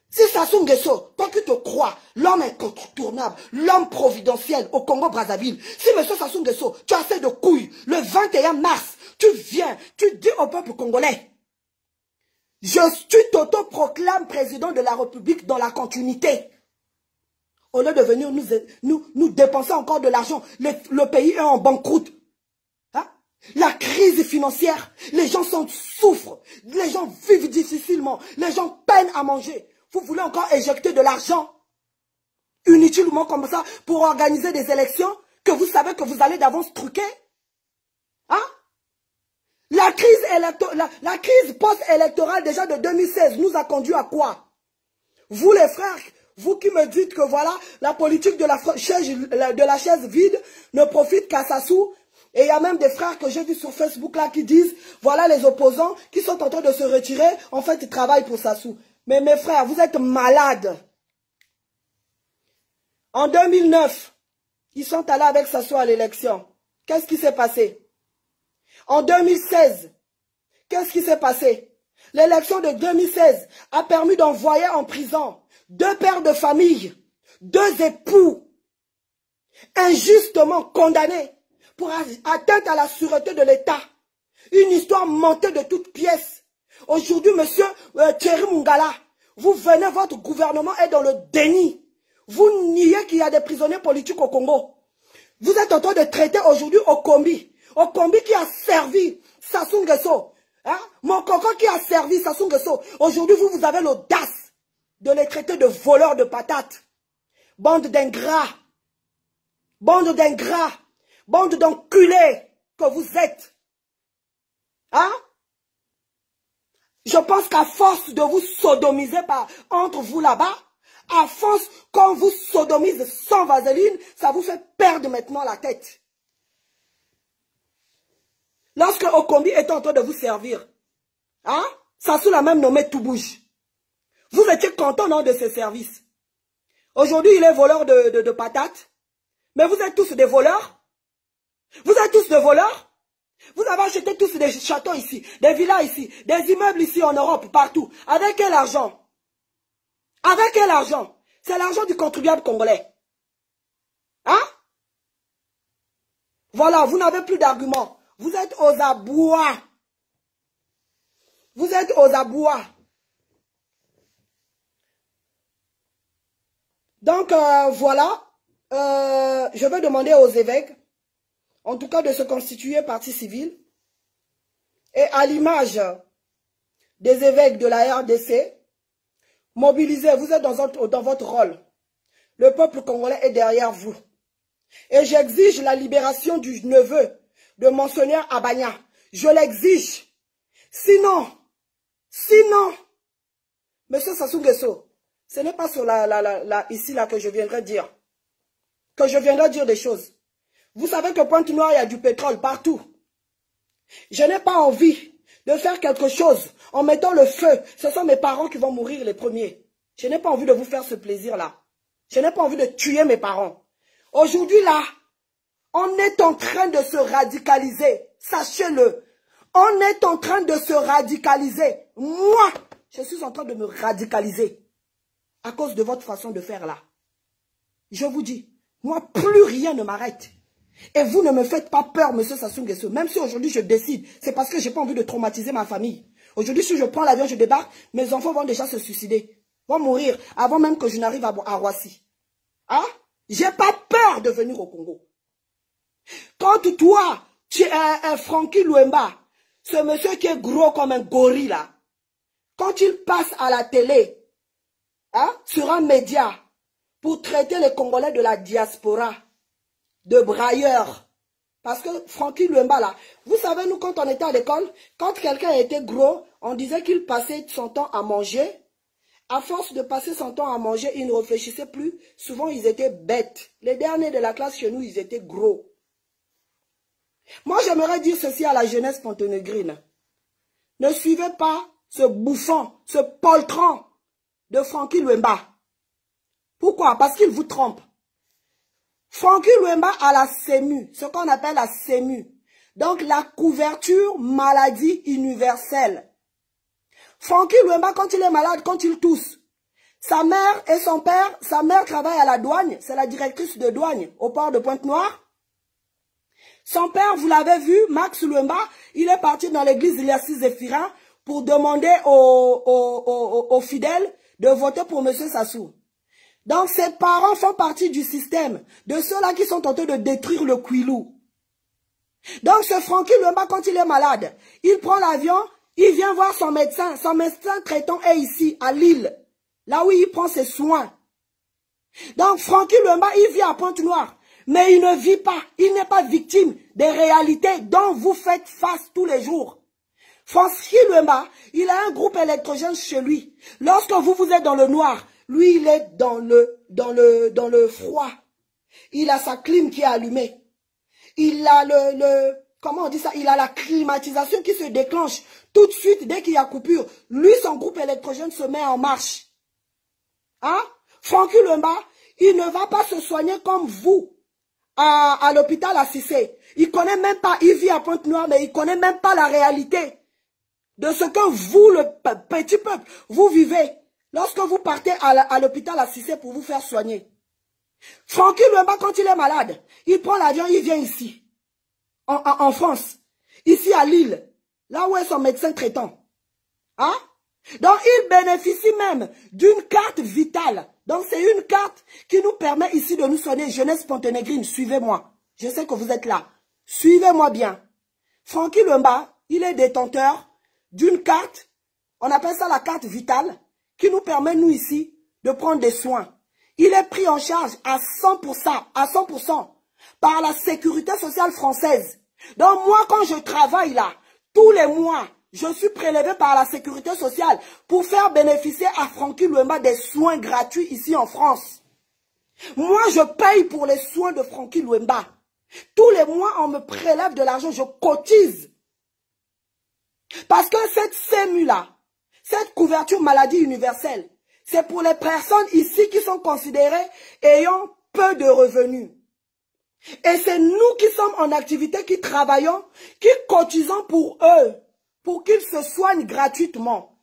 si Sassou Nguesso, toi qui te crois, l'homme incontournable, l'homme providentiel au Congo-Brazzaville, si M. Sassou Nguesso, tu as assez de couilles, le 21 mars, tu viens, tu dis au peuple congolais, tu t'auto-proclames président de la République dans la continuité. Au lieu de venir nous dépenser encore de l'argent, le pays est en banqueroute. La crise financière, les gens souffrent, les gens vivent difficilement, les gens peinent à manger. Vous voulez encore éjecter de l'argent inutilement comme ça pour organiser des élections que vous savez que vous allez d'avance truquer? La crise post-électorale déjà de 2016 nous a conduit à quoi? Vous les frères, vous qui me dites que voilà, la politique de la chaise vide ne profite qu'à Sassou. Et il y a même des frères que j'ai vus sur Facebook là qui disent, voilà les opposants qui sont en train de se retirer, en fait ils travaillent pour Sassou. Mais mes frères, vous êtes malades. En 2009, ils sont allés avec Sassou à l'élection. Qu'est-ce qui s'est passé? En 2016, qu'est-ce qui s'est passé? L'élection de 2016 a permis d'envoyer en prison 2 pères de famille, 2 époux, injustement condamnés pour atteinte à la sûreté de l'État. Une histoire montée de toutes pièces. Aujourd'hui, monsieur Thierry Mungala, vous venez, votre gouvernement est dans le déni. Vous niez qu'il y a des prisonniers politiques au Congo. Vous êtes en train de traiter aujourd'hui Okombi. Okombi qui a servi Sassou Nguesso, Hein? Mon coco qui a servi Sassou Nguesso. Aujourd'hui, vous avez l'audace de les traiter de voleurs de patates. Bande d'ingrats. Bande d'ingrats. Bande d'enculés que vous êtes. Hein? Je pense qu'à force de vous sodomiser entre vous là-bas, à force qu'on vous sodomise sans vaseline, ça vous fait perdre maintenant la tête. Lorsque Okombi est en train de vous servir, hein, Sassou l'a même nommé tout bouge. Vous étiez content non, de ce service. Aujourd'hui, il est voleur de patates. Mais vous êtes tous des voleurs. Vous êtes tous des voleurs. Vous avez acheté tous des châteaux ici, des villas ici, des immeubles ici en Europe, partout. Avec quel argent? Avec quel argent? C'est l'argent du contribuable congolais. Hein? Voilà, vous n'avez plus d'arguments. Vous êtes aux abois. Vous êtes aux abois. Donc, voilà. Je vais demander aux évêques, en tout cas de se constituer partie civile. Et à l'image des évêques de la RDC, mobilisez, vous êtes dans votre rôle. Le peuple congolais est derrière vous. Et j'exige la libération du neveu de Monseigneur Abagna. Je l'exige. Sinon, Monsieur Sassou Nguesso, ce n'est pas sur ici là que je viendrai dire. Que je viendrai dire des choses. Vous savez que Pointe-Noire, il y a du pétrole partout. Je n'ai pas envie de faire quelque chose en mettant le feu. Ce sont mes parents qui vont mourir les premiers. Je n'ai pas envie de vous faire ce plaisir-là. Je n'ai pas envie de tuer mes parents. Aujourd'hui, là, on est en train de se radicaliser. Sachez-le. On est en train de se radicaliser. Moi, je suis en train de me radicaliser à cause de votre façon de faire là. Je vous dis, moi, plus rien ne m'arrête. Et vous ne me faites pas peur, monsieur Sassou Nguesso. Même si aujourd'hui je décide, c'est parce que je n'ai pas envie de traumatiser ma famille. Aujourd'hui, si je prends l'avion, je débarque, mes enfants vont déjà se suicider. Vont mourir avant même que je n'arrive à Roissy. Hein? J'ai pas peur de venir au Congo. Quand toi, tu es un Francky Luemba, ce monsieur qui est gros comme un gorille là, quand il passe à la télé, hein, sur un média, pour traiter les Congolais de la diaspora, de brailleurs. Parce que Francky Luemba là, vous savez nous quand on était à l'école, quand quelqu'un était gros, on disait qu'il passait son temps à manger. À force de passer son temps à manger, ils ne réfléchissaient plus. Souvent ils étaient bêtes. Les derniers de la classe chez nous, ils étaient gros. Moi j'aimerais dire ceci à la jeunesse ponténégrine. Ne suivez pas ce bouffon, ce poltron de Francky Luemba. Pourquoi? Parce qu'il vous trompe. Francky Luemba a la CEMU, ce qu'on appelle la CEMU. Donc la couverture maladie universelle. Francky Luemba, quand il est malade, quand il tousse, sa mère et son père, sa mère travaille à la douane, c'est la directrice de douane au port de Pointe-Noire. Son père, vous l'avez vu, Max Luemba, il est parti dans l'église Eliassi Zéphirin pour demander aux fidèles de voter pour M. Sassou. Donc ses parents font partie du système, de ceux-là qui sont en train de détruire le Kouilou. Donc ce Francky Luemba, quand il est malade, il prend l'avion, il vient voir son médecin traitant est ici, à Lille, là où il prend ses soins. Donc Francky Luemba, il vit à Pointe-Noire, mais il ne vit pas, il n'est pas victime des réalités dont vous faites face tous les jours. Francky Luemba, il a un groupe électrogène chez lui. Lorsque vous êtes dans le noir, lui, il est dans le froid. Il a sa clim qui est allumée. Il a comment on dit ça? Il a la climatisation qui se déclenche tout de suite dès qu'il y a coupure. Lui, son groupe électrogène se met en marche. Hein? Francky Luemba, il ne va pas se soigner comme vous à l'hôpital à Cissé. Il connaît même pas, il vit à Pointe-Noire, mais il connaît même pas la réalité de ce que vous, le petit peuple, vous vivez. Lorsque vous partez à l'hôpital à Cissé pour vous faire soigner. Francky Luemba, quand il est malade, il prend l'avion, il vient ici, en France, ici à Lille, là où est son médecin traitant. Hein? Donc, il bénéficie même d'une carte vitale. Donc, c'est une carte qui nous permet ici de nous soigner. Jeunesse ponténégrine, suivez-moi. Je sais que vous êtes là. Suivez-moi bien. Francky Luemba, il est détenteur d'une carte, on appelle ça la carte vitale, qui nous permet, nous ici, de prendre des soins. Il est pris en charge à 100%, par la sécurité sociale française. Donc moi, quand je travaille là, tous les mois, je suis prélevé par la sécurité sociale pour faire bénéficier à Francky Luemba des soins gratuits ici en France. Moi, je paye pour les soins de Francky Luemba. Tous les mois, on me prélève de l'argent, je cotise. Parce que cette CMU-là, cette couverture maladie universelle, c'est pour les personnes ici qui sont considérées ayant peu de revenus. Et c'est nous qui sommes en activité, qui travaillons, qui cotisons pour eux, pour qu'ils se soignent gratuitement.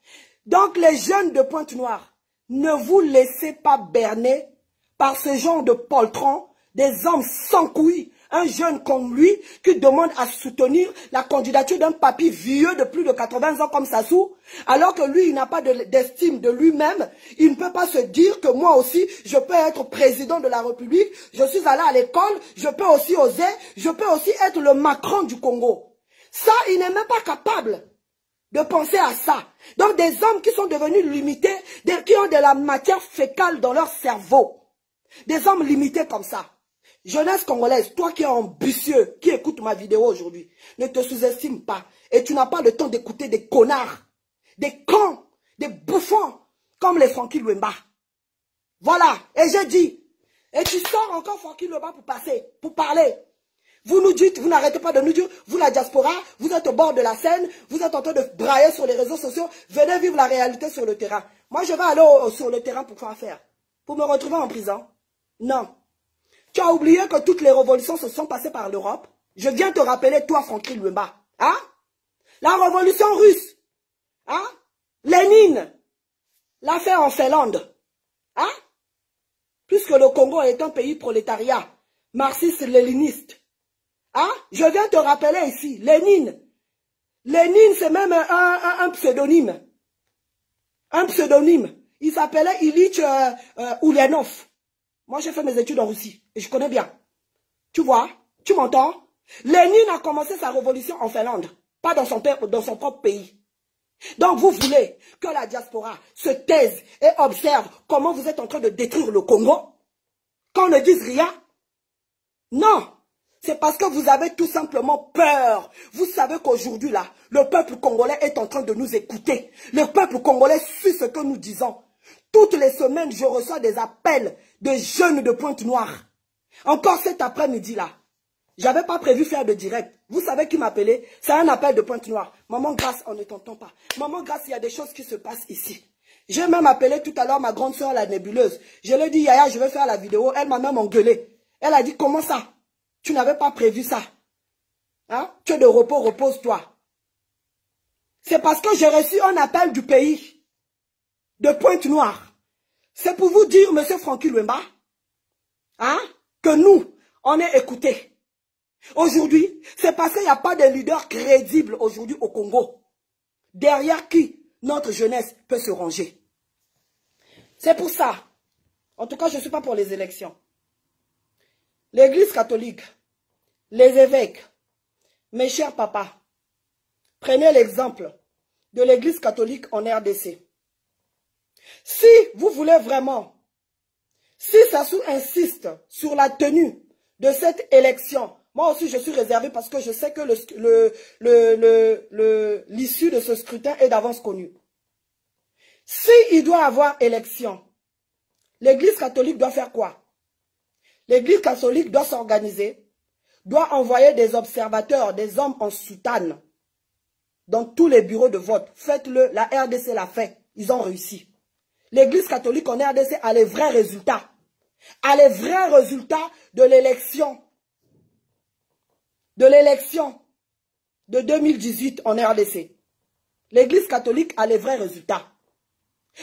Donc les jeunes de Pointe-Noire, ne vous laissez pas berner par ce genre de poltrons, des hommes sans couilles. Un jeune comme lui qui demande à soutenir la candidature d'un papy vieux de plus de 80 ans comme Sassou, alors que lui, il n'a pas d'estime de lui-même. Il ne peut pas se dire que moi aussi, je peux être président de la République, je suis allé à l'école, je peux aussi oser, je peux aussi être le Macron du Congo. Ça, il n'est même pas capable de penser à ça. Donc des hommes qui sont devenus limités, qui ont de la matière fécale dans leur cerveau. Des hommes limités comme ça. Jeunesse congolaise, toi qui es ambitieux, qui écoute ma vidéo aujourd'hui, ne te sous-estime pas. Et tu n'as pas le temps d'écouter des connards, des cons, des bouffons, comme les Francky Luemba. Voilà, et j'ai dit, et tu sors encore Francky Luemba pour passer, pour parler. Vous nous dites, vous n'arrêtez pas de nous dire, vous la diaspora, vous êtes au bord de la Seine, vous êtes en train de brailler sur les réseaux sociaux, venez vivre la réalité sur le terrain. Moi, je vais aller sur le terrain pour quoi faire? Pour me retrouver en prison? Non. Tu as oublié que toutes les révolutions se sont passées par l'Europe? Je viens te rappeler, toi, Francky Luemba. Hein? La révolution russe. Hein? Lénine l'a fait en Finlande. Hein? Puisque le Congo est un pays prolétariat, marxiste-léniniste. Hein? Je viens te rappeler ici, Lénine. Lénine, c'est même un pseudonyme. Un pseudonyme. Il s'appelait Ilyich Ulyanov. Moi, j'ai fait mes études en Russie et je connais bien. Tu vois? Tu m'entends? Lénine a commencé sa révolution en Finlande, pas dans son propre pays. Donc, vous voulez que la diaspora se taise et observe comment vous êtes en train de détruire le Congo? Qu'on ne dise rien? Non! C'est parce que vous avez tout simplement peur. Vous savez qu'aujourd'hui, là, le peuple congolais est en train de nous écouter. Le peuple congolais suit ce que nous disons. Toutes les semaines, je reçois des appels de jeunes de Pointe-Noire. Encore cet après-midi-là, j'avais pas prévu faire de direct. Vous savez qui m'appelait? C'est un appel de Pointe-Noire. Maman Grâce, on ne t'entend pas. Maman Grâce, il y a des choses qui se passent ici. J'ai même appelé tout à l'heure ma grande soeur, la nébuleuse. Je lui ai dit, Yaya, je vais faire la vidéo. Elle m'a même engueulé. Elle a dit, comment ça? Tu n'avais pas prévu ça. Hein? Tu es de repos, repose-toi. C'est parce que j'ai reçu un appel du pays de Pointe-Noire. C'est pour vous dire, monsieur Francky Luemba, hein, que nous, on est écoutés. Aujourd'hui, c'est parce qu'il n'y a pas de leader crédible aujourd'hui au Congo, derrière qui notre jeunesse peut se ranger. C'est pour ça, en tout cas, je ne suis pas pour les élections. L'Église catholique, les évêques, mes chers papas, prenez l'exemple de l'Église catholique en RDC. Si vous voulez vraiment, si Sassou insiste sur la tenue de cette élection, moi aussi je suis réservé parce que je sais que l'issue de ce scrutin est d'avance connue. Si il doit avoir élection, l'Église catholique doit faire quoi? L'Église catholique doit s'organiser, doit envoyer des observateurs, des hommes en soutane dans tous les bureaux de vote. Faites-le, la RDC l'a fait, ils ont réussi. L'Église catholique en RDC a les vrais résultats. A les vrais résultats de l'élection. De 2018 en RDC. L'Église catholique a les vrais résultats.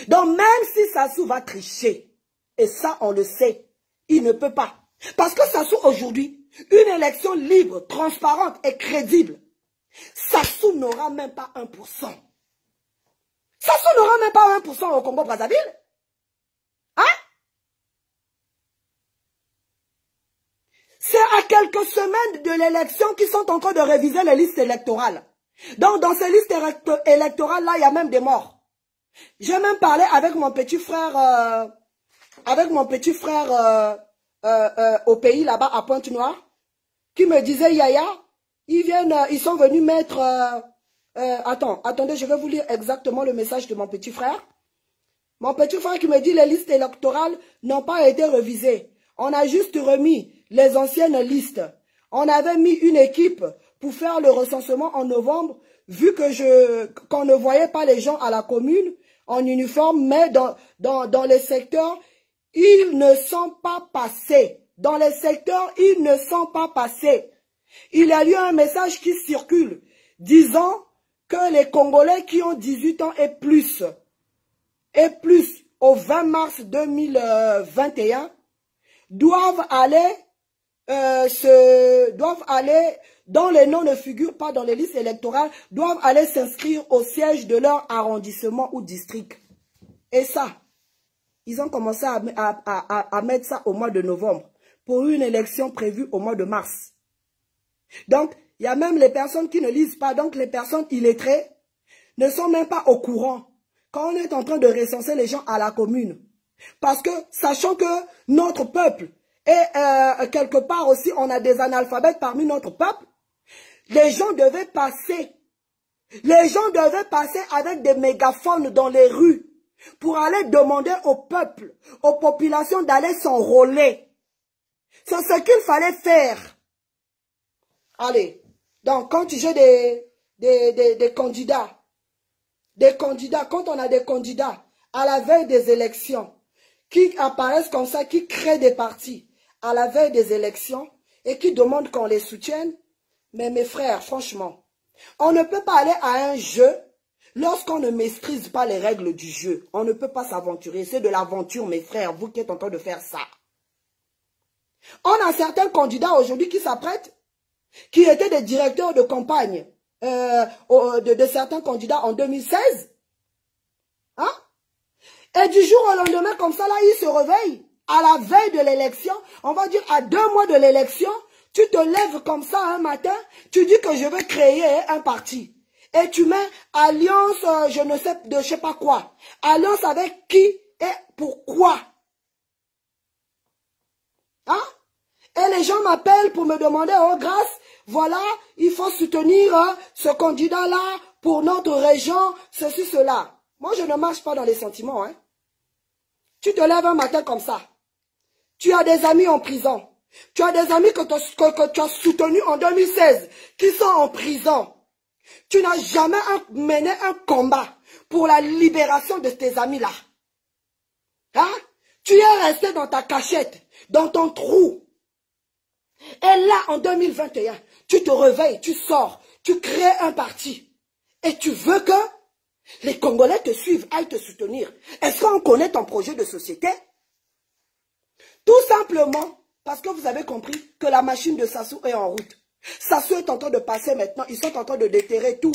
Donc même si Sassou va tricher, et ça on le sait, il ne peut pas. Parce que Sassou aujourd'hui, une élection libre, transparente et crédible, Sassou n'aura même pas 1%. Sassou n'aura même pas 1% au Congo-Brazzaville. Hein? C'est à quelques semaines de l'élection qu'ils sont en train de réviser les listes électorales. Donc, dans ces listes électorales-là, il y a même des morts. J'ai même parlé avec mon petit frère, au pays là-bas, à Pointe-Noire, qui me disait, Yaya, ils sont venus mettre... attendez, je vais vous lire exactement le message de mon petit frère. Mon petit frère qui me dit, les listes électorales n'ont pas été révisées. On a juste remis les anciennes listes. On avait mis une équipe pour faire le recensement en novembre, vu que qu'on ne voyait pas les gens à la commune en uniforme, mais dans les secteurs, ils ne sont pas passés. Dans les secteurs, ils ne sont pas passés. Il y a eu un message qui circule, disant que les Congolais qui ont 18 ans et plus, au 20 mars 2021, doivent aller, dont les noms ne figurent pas dans les listes électorales, doivent aller s'inscrire au siège de leur arrondissement ou district. Et ça, ils ont commencé à mettre ça au mois de novembre, pour une élection prévue au mois de mars. Donc, il y a même les personnes qui ne lisent pas, donc les personnes illettrées ne sont même pas au courant quand on est en train de recenser les gens à la commune. Parce que, sachant que notre peuple, et quelque part aussi on a des analphabètes parmi notre peuple, les gens devaient passer. Les gens devaient passer avec des mégaphones dans les rues pour aller demander au peuple, aux populations d'aller s'enrôler. C'est ce qu'il fallait faire. Allez, donc quand j'ai des candidats, quand on a des candidats à la veille des élections, qui apparaissent comme ça, qui créent des partis à la veille des élections et qui demandent qu'on les soutienne, mais mes frères, franchement, on ne peut pas aller à un jeu lorsqu'on ne maîtrise pas les règles du jeu. On ne peut pas s'aventurer. C'est de l'aventure, mes frères, vous qui êtes en train de faire ça. On a certains candidats aujourd'hui qui s'apprêtent, qui étaient des directeurs de campagne de certains candidats en 2016. Hein? Et du jour au lendemain, comme ça, là, ils se réveillent. À la veille de l'élection, on va dire à 2 mois de l'élection, tu te lèves comme ça un matin, tu dis que je veux créer un parti. Et tu mets alliance, je sais pas quoi. Alliance avec qui et pourquoi? Hein? Et les gens m'appellent pour me demander, oh grâce, voilà, il faut soutenir ce candidat-là pour notre région, ceci, cela. Moi, je ne marche pas dans les sentiments. Hein. Tu te lèves un matin comme ça. Tu as des amis en prison. Tu as des amis que tu as soutenus en 2016 qui sont en prison. Tu n'as jamais mené un combat pour la libération de tes amis-là. Hein? Tu es resté dans ta cachette, dans ton trou. Et là, en 2021, tu te réveilles, tu sors, tu crées un parti. Et tu veux que les Congolais te suivent, aillent te soutenir. Est-ce qu'on connaît ton projet de société? Tout simplement parce que vous avez compris que la machine de Sassou est en route. Sassou est en train de passer maintenant, ils sont en train de déterrer tout.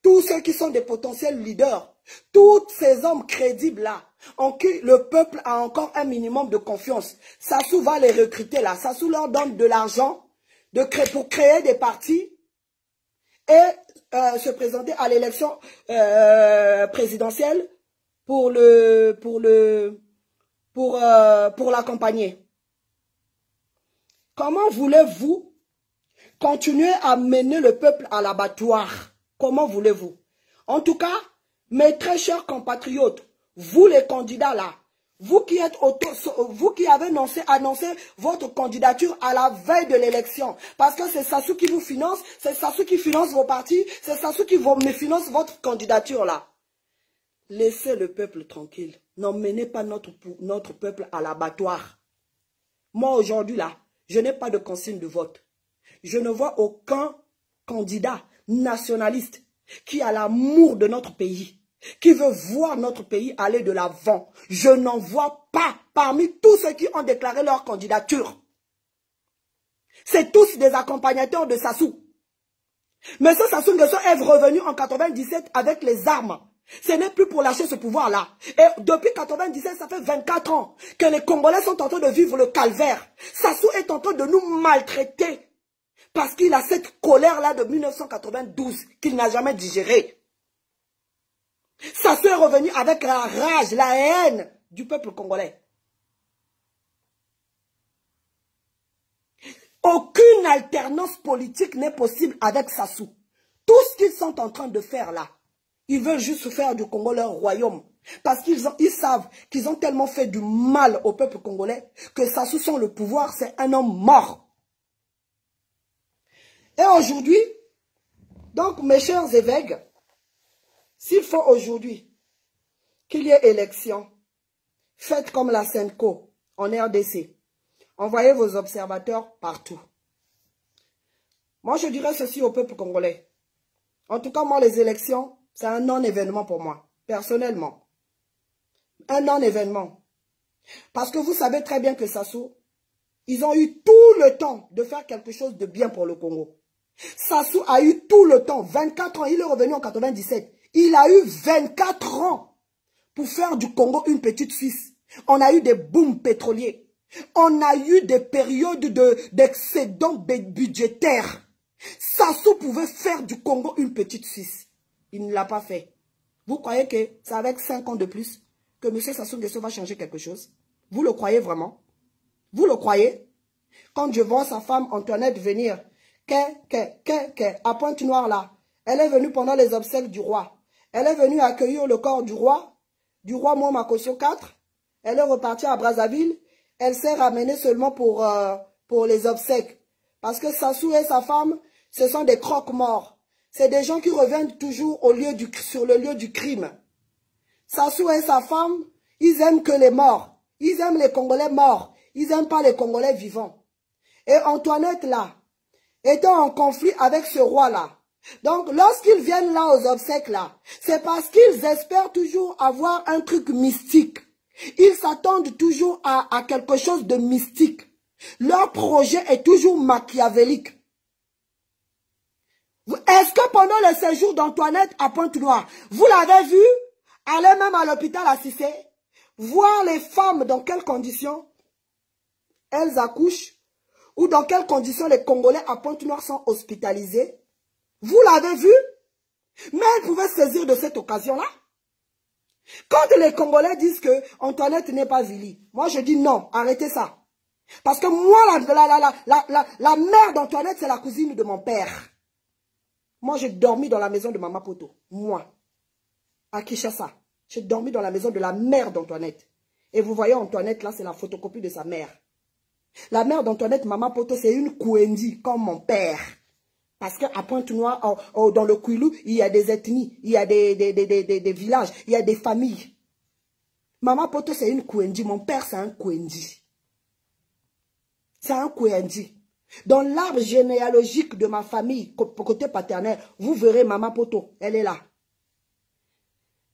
Tous ceux qui sont des potentiels leaders, tous ces hommes crédibles-là, en qui le peuple a encore un minimum de confiance. Sassou va les recruter là. Sassou leur donne de l'argent pour créer des partis et se présenter à l'élection présidentielle pour l'accompagner. Comment voulez-vous continuer à mener le peuple à l'abattoir? Comment voulez-vous? En tout cas, mes très chers compatriotes, vous les candidats là, vous qui avez annoncé votre candidature à la veille de l'élection, parce que c'est Sassou qui vous finance, c'est Sassou qui finance vos partis, c'est Sassou qui me finance votre candidature là. Laissez le peuple tranquille. N'emmenez pas notre peuple à l'abattoir. Moi aujourd'hui là, je n'ai pas de consigne de vote. Je ne vois aucun candidat nationaliste qui a l'amour de notre pays, qui veut voir notre pays aller de l'avant. Je n'en vois pas parmi tous ceux qui ont déclaré leur candidature. C'est tous des accompagnateurs de Sassou. Monsieur Sassou Nguesso est revenu en 97 avec les armes. Ce n'est plus pour lâcher ce pouvoir-là. Et depuis 97, ça fait 24 ans que les Congolais sont en train de vivre le calvaire. Sassou est en train de nous maltraiter. Parce qu'il a cette colère-là de 1992 qu'il n'a jamais digérée. Sassou est revenu avec la rage, la haine du peuple congolais. Aucune alternance politique n'est possible avec Sassou. Tout ce qu'ils sont en train de faire là, ils veulent juste faire du Congo leur royaume. Parce qu'ils savent qu'ils ont tellement fait du mal au peuple congolais que Sassou sans le pouvoir, c'est un homme mort. Et aujourd'hui, donc mes chers évêques, s'il faut aujourd'hui qu'il y ait élection, faites comme la Senco en RDC. Envoyez vos observateurs partout. Moi, je dirais ceci au peuple congolais. En tout cas, moi, les élections, c'est un non-événement pour moi, personnellement. Un non-événement. Parce que vous savez très bien que Sassou, ils ont eu tout le temps de faire quelque chose de bien pour le Congo. Sassou a eu tout le temps, 24 ans, il est revenu en 97. Il a eu 24 ans pour faire du Congo une petite Suisse. On a eu des booms pétroliers. On a eu des périodes d'excédents budgétaires. Sassou pouvait faire du Congo une petite Suisse. Il ne l'a pas fait. Vous croyez que c'est avec 5 ans de plus que M. Sassou Nguesso va changer quelque chose? Vous le croyez vraiment? Vous le croyez? Quand je vois sa femme Antoinette venir, à Pointe-Noire là, elle est venue pendant les obsèques du roi. Elle est venue accueillir le corps du roi Mwamba Kosso IV. Elle est repartie à Brazzaville. Elle s'est ramenée seulement pour les obsèques. Parce que Sassou et sa femme, ce sont des croque-morts. C'est des gens qui reviennent toujours sur le lieu du crime. Sassou et sa femme, ils aiment que les morts. Ils aiment les Congolais morts. Ils n'aiment pas les Congolais vivants. Et Antoinette là, étant en conflit avec ce roi-là. Donc, lorsqu'ils viennent là aux obsèques là, c'est parce qu'ils espèrent toujours avoir un truc mystique. Ils s'attendent toujours à quelque chose de mystique. Leur projet est toujours machiavélique. Est-ce que pendant le séjour d'Antoinette à Pointe-Noire, vous l'avez vu aller même à l'hôpital à Cissé, voir les femmes dans quelles conditions elles accouchent, ou dans quelles conditions les Congolais à Pointe-Noire sont hospitalisés? Vous l'avez vu? Mais elle pouvait saisir de cette occasion-là. Quand les Congolais disent que Antoinette n'est pas Vili, moi je dis non, arrêtez ça. Parce que moi, la mère d'Antoinette, c'est la cousine de mon père. Moi, j'ai dormi dans la maison de Mama Poto. Moi, à Kinshasa, j'ai dormi dans la maison de la mère d'Antoinette. Et vous voyez, Antoinette, là, c'est la photocopie de sa mère. La mère d'Antoinette, Mama Poto, c'est une Kouendi, comme mon père. Parce qu'à Pointe-Noire, dans le Kouilou, il y a des ethnies, il y a des villages, il y a des familles. Mama Poto, c'est une Kouendi. Mon père, c'est un Kouendi. C'est un Kouendi. Dans l'arbre généalogique de ma famille, côté paternel, vous verrez Mama Poto, elle est là.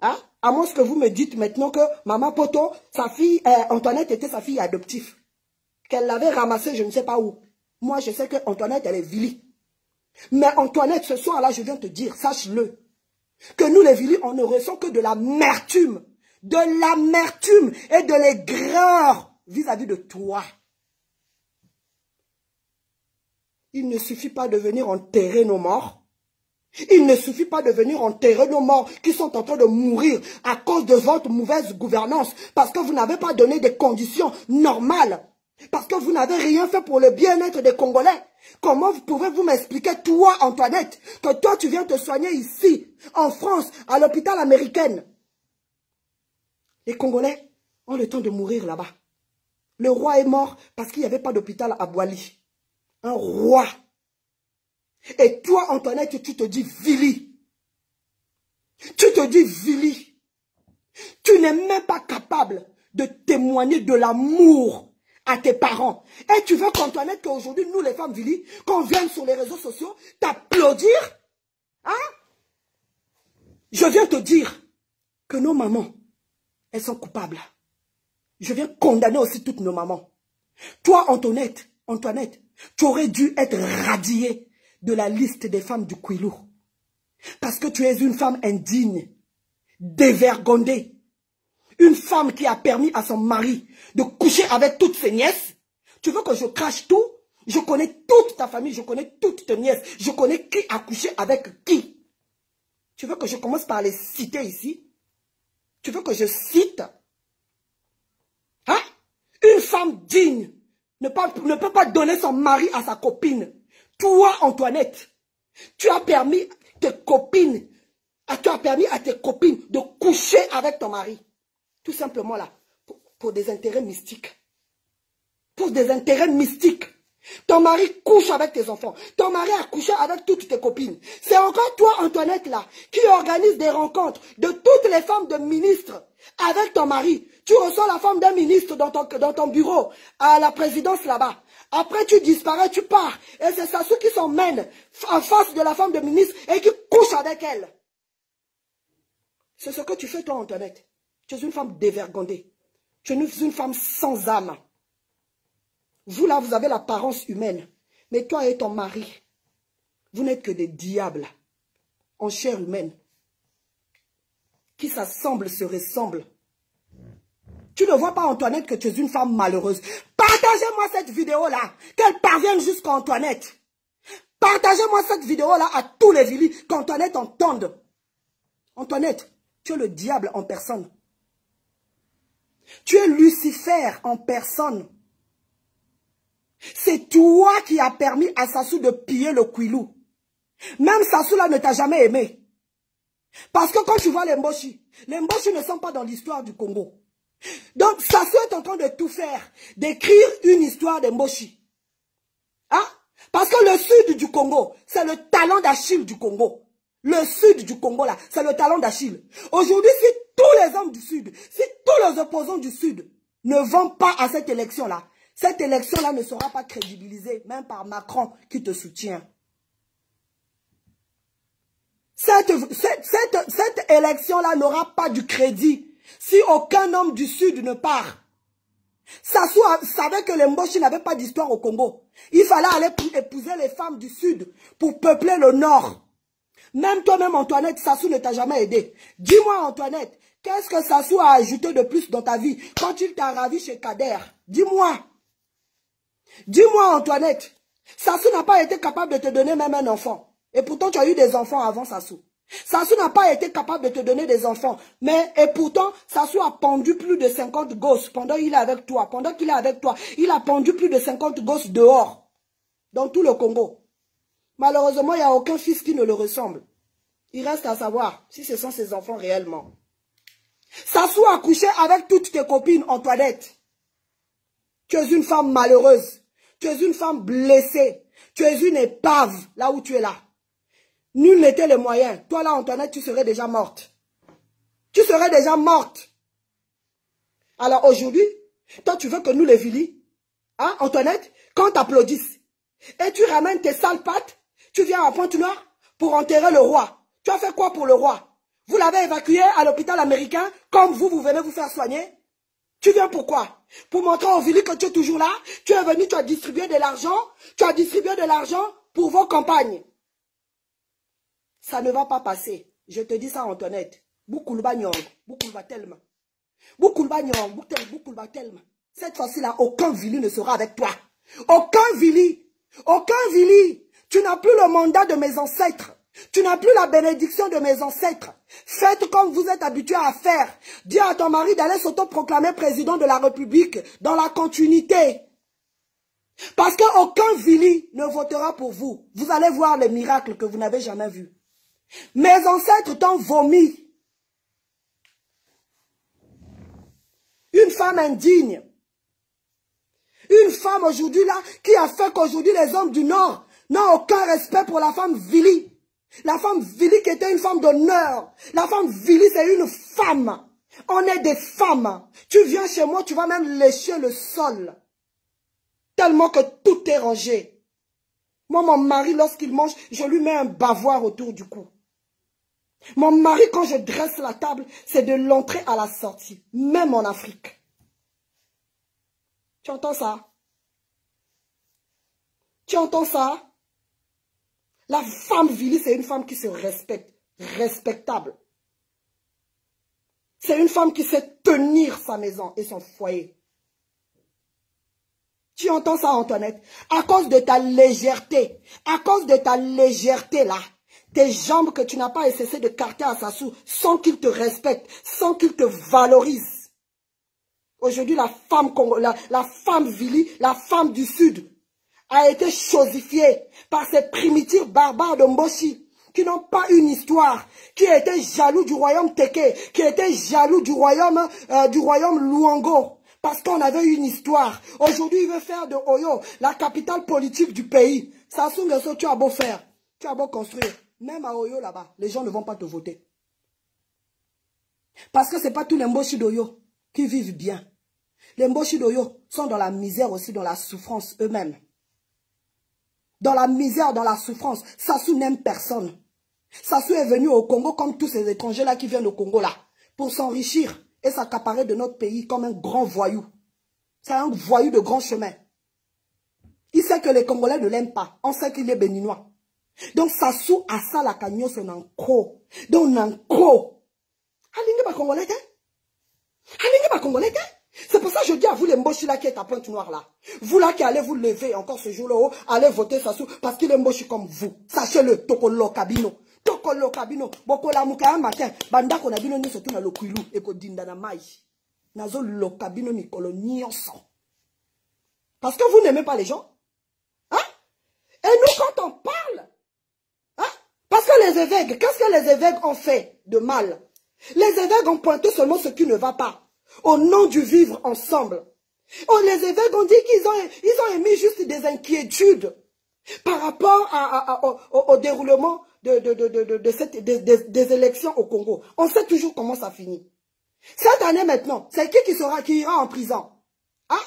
Hein? À moins que vous me dites maintenant que Mama Poto, sa fille, Antoinette était sa fille adoptive. Qu'elle l'avait ramassée, je ne sais pas où. Moi, je sais que Antoinette, elle est Vili. Mais Antoinette, ce soir-là, je viens te dire, sache-le, que nous, les Vili, on ne ressent que de l'amertume et de l'aigreur vis-à-vis de toi. Il ne suffit pas de venir enterrer nos morts. Il ne suffit pas de venir enterrer nos morts qui sont en train de mourir à cause de votre mauvaise gouvernance. Parce que vous n'avez pas donné des conditions normales. Parce que vous n'avez rien fait pour le bien-être des Congolais. Comment pouvez-vous m'expliquer, toi, Antoinette, que toi, tu viens te soigner ici, en France, à l'hôpital américain? Les Congolais ont le temps de mourir là-bas. Le roi est mort parce qu'il n'y avait pas d'hôpital à Boali. Un roi. Et toi, Antoinette, tu te dis Vili. Tu te dis Vili. Tu n'es même pas capable de témoigner de l'amour à tes parents. Et tu veux qu'Antoinette, qu'aujourd'hui, nous les femmes Vili, qu'on vienne sur les réseaux sociaux, t'applaudir? Hein? Je viens te dire que nos mamans, elles sont coupables. Je viens condamner aussi toutes nos mamans. Toi, Antoinette, tu aurais dû être radiée de la liste des femmes du Kouilou. Parce que tu es une femme indigne, dévergondée. Une femme qui a permis à son mari de coucher avec toutes ses nièces. Tu veux que je crache tout? Je connais toute ta famille, je connais toutes tes nièces, je connais qui a couché avec qui. Tu veux que je commence par les citer ici? Tu veux que je cite? Hein? Une femme digne ne peut pas donner son mari à sa copine. Toi, Antoinette, tu as permis à tes copines de coucher avec ton mari. Tout simplement là, pour des intérêts mystiques. Pour des intérêts mystiques. Ton mari couche avec tes enfants. Ton mari a couché avec toutes tes copines. C'est encore toi, Antoinette, là, qui organise des rencontres de toutes les femmes de ministres avec ton mari. Tu reçois la femme d'un ministre dans ton bureau, à la présidence là-bas. Après, tu disparais, tu pars. Et c'est Sassou qui s'emmène en face de la femme de ministre et qui couche avec elle. C'est ce que tu fais, toi, Antoinette. Tu es une femme dévergondée. Tu es une femme sans âme. Vous, là, vous avez l'apparence humaine. Mais toi et ton mari, vous n'êtes que des diables en chair humaine qui s'assemblent, se ressemblent. Tu ne vois pas, Antoinette, que tu es une femme malheureuse. Partagez-moi cette vidéo-là, qu'elle parvienne jusqu'à Antoinette. Partagez-moi cette vidéo-là à tous les Vili, qu'Antoinette entende. Antoinette, tu es le diable en personne. Tu es Lucifer en personne. C'est toi qui as permis à Sassou de piller le Kouilou. Même Sassou là ne t'a jamais aimé. Parce que quand tu vois les Mboshi ne sont pas dans l'histoire du Congo. Donc Sassou est en train de tout faire, d'écrire une histoire de Mboshi. Hein? Parce que le sud du Congo, c'est le talent d'Achille du Congo. Le sud du Congo là, c'est le talent d'Achille. Aujourd'hui, si tous les hommes du sud, si tous les opposants du sud ne vont pas à cette élection-là, cette élection-là ne sera pas crédibilisée, même par Macron qui te soutient. Cette élection-là n'aura pas du crédit si aucun homme du Sud ne part. Sassou savait que les Mboshi n'avaient pas d'histoire au Congo. Il fallait aller épouser les femmes du Sud pour peupler le Nord. Même toi-même, Antoinette, Sassou ne t'a jamais aidé. Dis-moi, Antoinette, qu'est-ce que Sassou a ajouté de plus dans ta vie quand il t'a ravi chez Kader? Dis-moi. Dis-moi, Antoinette, Sassou n'a pas été capable de te donner même un enfant. Et pourtant, tu as eu des enfants avant Sassou. Sassou n'a pas été capable de te donner des enfants. Et pourtant, Sassou a pendu plus de 50 gosses pendant qu'il est avec toi. Pendant qu'il est avec toi, il a pendu plus de 50 gosses dehors. Dans tout le Congo. Malheureusement, il n'y a aucun fils qui ne le ressemble. Il reste à savoir si ce sont ses enfants réellement. Sassou a couché avec toutes tes copines, Antoinette. Tu es une femme malheureuse. Tu es une femme blessée. Tu es une épave là où tu es là. Nul n'était le moyen. Toi là, Antoinette, tu serais déjà morte. Tu serais déjà morte. Alors aujourd'hui, toi tu veux que nous les Vili, hein, Antoinette, quand t'applaudisses, et tu ramènes tes sales pattes, tu viens à Pointe-Noire pour enterrer le roi. Tu as fait quoi pour le roi? Vous l'avez évacué à l'hôpital américain, comme vous venez vous faire soigner? Tu viens pourquoi? Pour montrer aux Vili que tu es toujours là. Tu es venu, tu as distribué de l'argent. Tu as distribué de l'argent pour vos campagnes. Ça ne va pas passer. Je te dis ça, Antoinette. Boukoulba nyong, boukoulba tellement. Boukoulba nyong, boukoulba tellement. Cette fois-ci-là, aucun Vili ne sera avec toi. Aucun Vili. Aucun Vili. Tu n'as plus le mandat de mes ancêtres. Tu n'as plus la bénédiction de mes ancêtres. Faites comme vous êtes habitués à faire. Dis à ton mari d'aller s'autoproclamer président de la République dans la continuité. Parce qu'aucun Vili ne votera pour vous. Vous allez voir les miracles que vous n'avez jamais vus. Mes ancêtres t'ont vomi. Une femme indigne. Une femme aujourd'hui là qui a fait qu'aujourd'hui les hommes du Nord n'ont aucun respect pour la femme Vili. La femme Vili qui était une femme d'honneur. La femme Vili, c'est une femme. On est des femmes. Tu viens chez moi, tu vas même lécher le sol. Tellement que tout est rangé. Moi, mon mari, lorsqu'il mange, je lui mets un bavoir autour du cou. Mon mari, quand je dresse la table, c'est de l'entrée à la sortie. Même en Afrique. Tu entends ça? Tu entends ça? La femme Vili, c'est une femme qui se respecte, respectable. C'est une femme qui sait tenir sa maison et son foyer. Tu entends ça, Antoinette? À cause de ta légèreté. À cause de ta légèreté, là. Tes jambes que tu n'as pas cessé de carter à Sassou sans qu'il te respecte, sans qu'il te valorise. Aujourd'hui, la femme Vili, la femme du Sud, a été chosifiée par ces primitifs barbares de Mboshi qui n'ont pas une histoire, qui étaient jaloux du royaume Teke, qui étaient jaloux du royaume Luango, parce qu'on avait une histoire. Aujourd'hui, il veut faire de Oyo la capitale politique du pays. Sassou Nguesso, tu as beau faire, tu as beau construire, même à Oyo là-bas, les gens ne vont pas te voter. Parce que ce n'est pas tous les Mboshi d'Oyo qui vivent bien. Les Mboshi d'Oyo sont dans la misère aussi, dans la souffrance eux-mêmes. Dans la misère, dans la souffrance. Sassou n'aime personne. Sassou est venu au Congo comme tous ces étrangers-là qui viennent au Congo là, pour s'enrichir et s'accaparer de notre pays comme un grand voyou. C'est un voyou de grand chemin. Il sait que les Congolais ne l'aiment pas. On sait qu'il est béninois. Donc Sassou a ça la cagnon, c'est un co. Donc un co. Alingue pas Congolais, Alingue pas Congolais, c'est pour ça que je dis à vous les Mboshi là qui est à Pointe Noire là. Vous là qui allez vous lever encore ce jour-là, allez voter Sassou parce qu'il est Mboshi comme vous. Sachez-le, Tokolo Kabino. Tokolo Kabino. Boko la muka un matin. Banda qu'on a dit non surtout na lokuilu et ko dinda na mai. Nazo lo Kabino ni kolonioso. Parce que vous n'aimez pas les gens. Hein? Et nous quand on parle, hein? Parce que les évêques, qu'est-ce que les évêques ont fait de mal? Les évêques ont pointé seulement ce qui ne va pas. Au nom du vivre ensemble. Oh, les évêques ont dit qu'ils ont émis juste des inquiétudes par rapport au déroulement des élections au Congo. On sait toujours comment ça finit. Cette année maintenant, c'est qui ira en prison? Hein?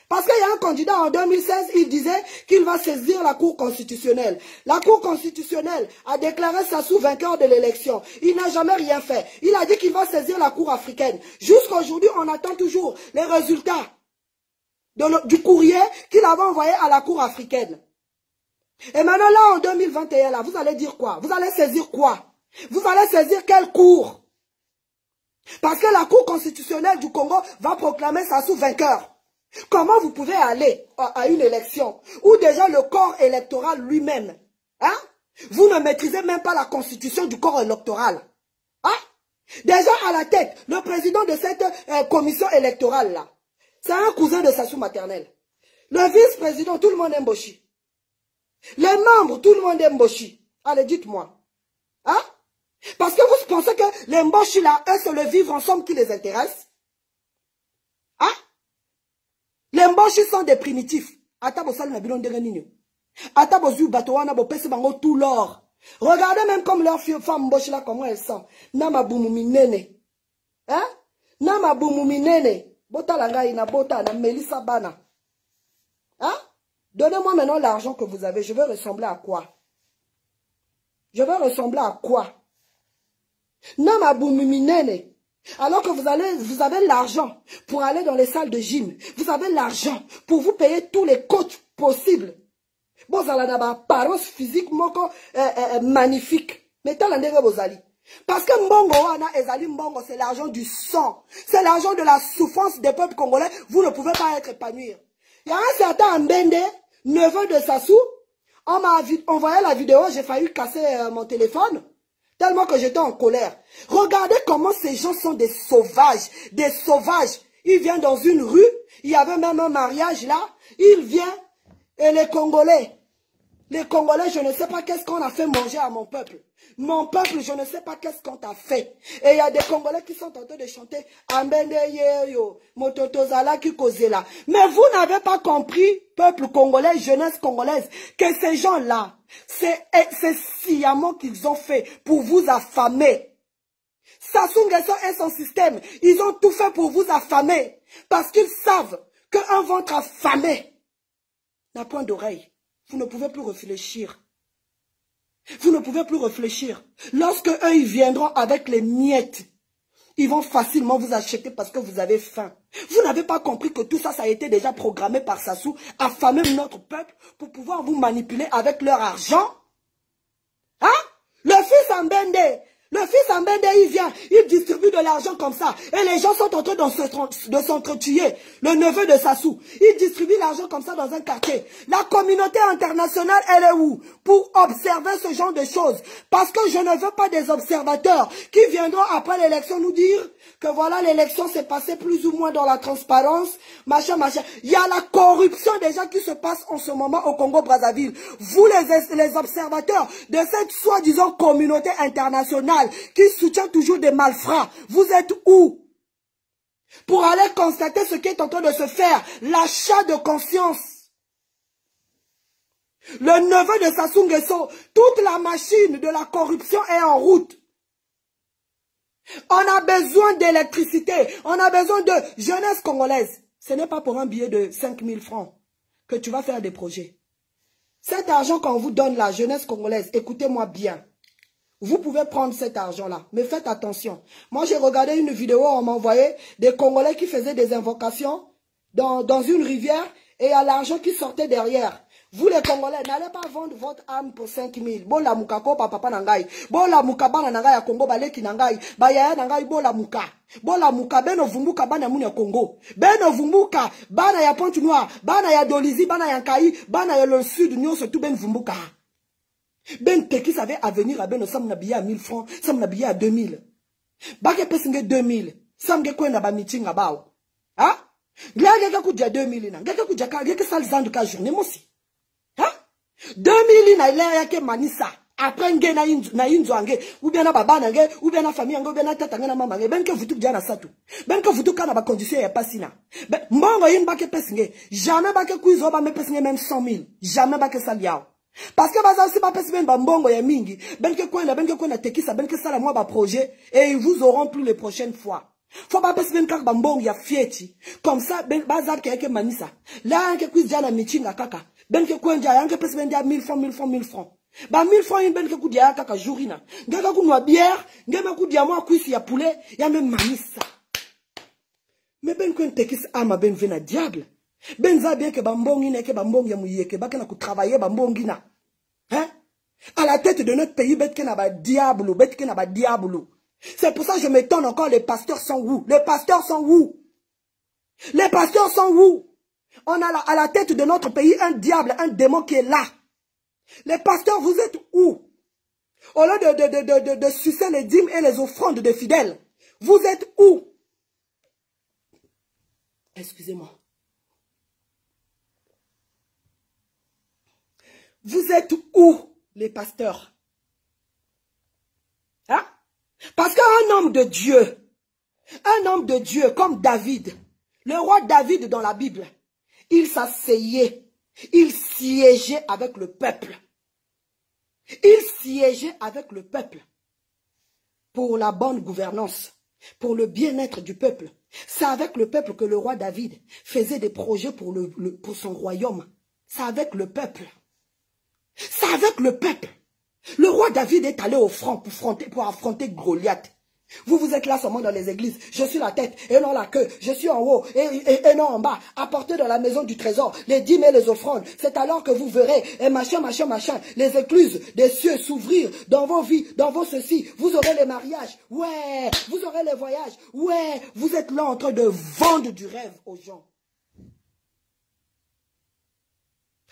Parce qu'il y a un candidat en 2016, il disait qu'il va saisir la Cour constitutionnelle. La Cour constitutionnelle a déclaré Sassou vainqueur de l'élection. Il n'a jamais rien fait. Il a dit qu'il va saisir la Cour africaine. Jusqu'à aujourd'hui, on attend toujours les résultats du courrier qu'il avait envoyé à la Cour africaine. Et maintenant là, en 2021, là, vous allez dire quoi? Vous allez saisir quoi? Vous allez saisir quelle cour? Parce que la Cour constitutionnelle du Congo va proclamer Sassou vainqueur. Comment vous pouvez aller à une élection où déjà le corps électoral lui-même, hein, vous ne maîtrisez même pas la constitution du corps électoral. Hein? Déjà à la tête, le président de cette commission électorale-là, c'est un cousin de Sassou maternel. Le vice-président, tout le monde aime Mboshi. Les membres, tout le monde aime Mboshi. Allez, dites-moi. Hein? Parce que vous pensez que les Mboshi là, eux, c'est le vivre ensemble qui les intéresse. Hein? Les Mboshi sont des primitifs. Tout l'or. Regardez même comme leurs femmes Mboshi là, comment elles sont. Namaboumouminene. Hein? Namaboumouminene. Bota langa ina bota na Melissa Bana. Hein? Donnez-moi maintenant l'argent que vous avez. Je veux ressembler à quoi? Je veux ressembler à quoi? Namaboumouminene. Alors que vous avez l'argent pour aller dans les salles de gym. Vous avez l'argent pour vous payer tous les coachs possibles. Bon, vous avez une apparence physique magnifique. Mais t'as l'endroit vous allez. Parce que Mbongo wana ezali Mbongo, c'est l'argent du sang. C'est l'argent de la souffrance des peuples congolais. Vous ne pouvez pas être épanouir. Il y a un certain Mbende, neveu de Sassou. On m'a envoyé la vidéo, j'ai failli casser mon téléphone. Tellement que j'étais en colère. Regardez comment ces gens sont des sauvages. Des sauvages. Il vient dans une rue. Il y avait même un mariage là. Il vient. Et les Congolais, je ne sais pas qu'est-ce qu'on a fait manger à mon peuple. Mon peuple, je ne sais pas qu'est-ce qu'on t'a fait. Et il y a des Congolais qui sont en train de chanter Ambende Yeyo, Mototozala Kikozela. Mais vous n'avez pas compris, peuple congolais, jeunesse congolaise, que ces gens-là, c'est sciemment qu'ils ont fait pour vous affamer. Sassou Nguesso et son système, ils ont tout fait pour vous affamer. Parce qu'ils savent qu'un ventre affamé n'a point d'oreille. Vous ne pouvez plus réfléchir. Vous ne pouvez plus réfléchir. Lorsque eux, ils viendront avec les miettes, ils vont facilement vous acheter parce que vous avez faim. Vous n'avez pas compris que tout ça, ça a été déjà programmé par Sassou, affamer notre peuple pour pouvoir vous manipuler avec leur argent? Hein? Le fils Mbende, Le fils Ambende, il vient, il distribue de l'argent comme ça. Et les gens sont en train de s'entretuer. Le neveu de Sassou, il distribue l'argent comme ça dans un quartier. La communauté internationale, elle est où? Pour observer ce genre de choses. Parce que je ne veux pas des observateurs qui viendront après l'élection nous dire que voilà, l'élection s'est passée plus ou moins dans la transparence, machin, machin. Il y a la corruption déjà qui se passe en ce moment au Congo-Brazzaville. Vous, les observateurs de cette soi-disant communauté internationale qui soutient toujours des malfrats, vous êtes où? Pour aller constater ce qui est en train de se faire, l'achat de conscience. Le neveu de Sassou Nguesso, toute la machine de la corruption est en route. On a besoin d'électricité, on a besoin de jeunesse congolaise. Ce n'est pas pour un billet de 5 000 francs que tu vas faire des projets. Cet argent qu'on vous donne, la jeunesse congolaise, écoutez-moi bien. Vous pouvez prendre cet argent-là, mais faites attention. Moi, j'ai regardé une vidéo, on m'a envoyé des Congolais qui faisaient des invocations dans une rivière et il y a l'argent qui sortait derrière. Vous les Congolais, n'allez pas vendre votre âme pour 5 000. Bon la muka ko papa nangai. Bon la muka bana nangai ya Congo baleki nangai. Bayaya nangai bon la muka. Bon la muka beno vumbuka bana muni ya Congo. Beno vumbuka bana ya Pointe-Noire, bana ya Dolizy, bana ya Nkai, bana ya le sud nyonso tout ben vumbuka. Ben teki savait à venir à ben sam nabiya à 1000 francs, sam nabiya à 2000. Bake pesinge 2000. Sam ge kwenda ba meeting abao. Ha? Ngeke ka kudia 2000 na. Ngeke kudia ka ngeke sal zandu ka journée mosi. 2000 na ile yake manisa après nge na inzo ange ou bien na baba nange ou bien na famille ange ou bien na tata na mama nge ben ke vutu dia na satu ben ke vutu kana ba condition ya pasina ben mbongo yimba ke pesinge jamais ba ke kuizo ba me pesinge même 100 000 jamais ba ke saliao parce que baza si ba pesinge ba mbongo ya mingi ben ke kwenda tekisa ben ke sala moi ba projet et ils vous auront plus les prochaines fois. Faut pas pesinge kaka ba mbongo ya fieti comme ça ben baza ke manisa là ke kuizo dia na michinga kaka ben ke kwenja yanke pesi ben dia 1000 francs. Ba 1000 francs in ben ke kudia kaka jourina. Ngaka kunwa bière, ngema kudia moi kuisi ya poulet, ya même manisa. Mais ben kwen tekis ama ben vena diable. Ben za bien que bambongi ne ke bambongi ya muyeke ba kana ku travailler bambongi na. Hein? À la tête de notre pays bet ke na ba diable, bet ke na ba diable. C'est pour ça que je m'étonne encore les pasteurs sont où? Les pasteurs sont où? Les pasteurs sont où? On a à la tête de notre pays un diable, un démon qui est là. Les pasteurs, vous êtes où? Au lieu de sucer les dîmes et les offrandes des fidèles, vous êtes où? Excusez-moi. Vous êtes où, les pasteurs? Hein? Parce qu'un homme de Dieu comme David, le roi David dans la Bible, il s'asseyait, il siégeait avec le peuple. Il siégeait avec le peuple pour la bonne gouvernance, pour le bien-être du peuple. C'est avec le peuple que le roi David faisait des projets pour son royaume. C'est avec le peuple. C'est avec le peuple. Le roi David est allé au front pour affronter Goliath. Vous êtes là seulement dans les églises. Je suis la tête et non la queue. Je suis en haut et non en bas. Apportez dans la maison du trésor les dîmes et les offrandes. C'est alors que vous verrez et machin, les écluses des cieux s'ouvrir dans vos vies, dans vos ceci. Vous aurez les mariages. Ouais. Vous aurez les voyages. Ouais. Vous êtes là en train de vendre du rêve aux gens.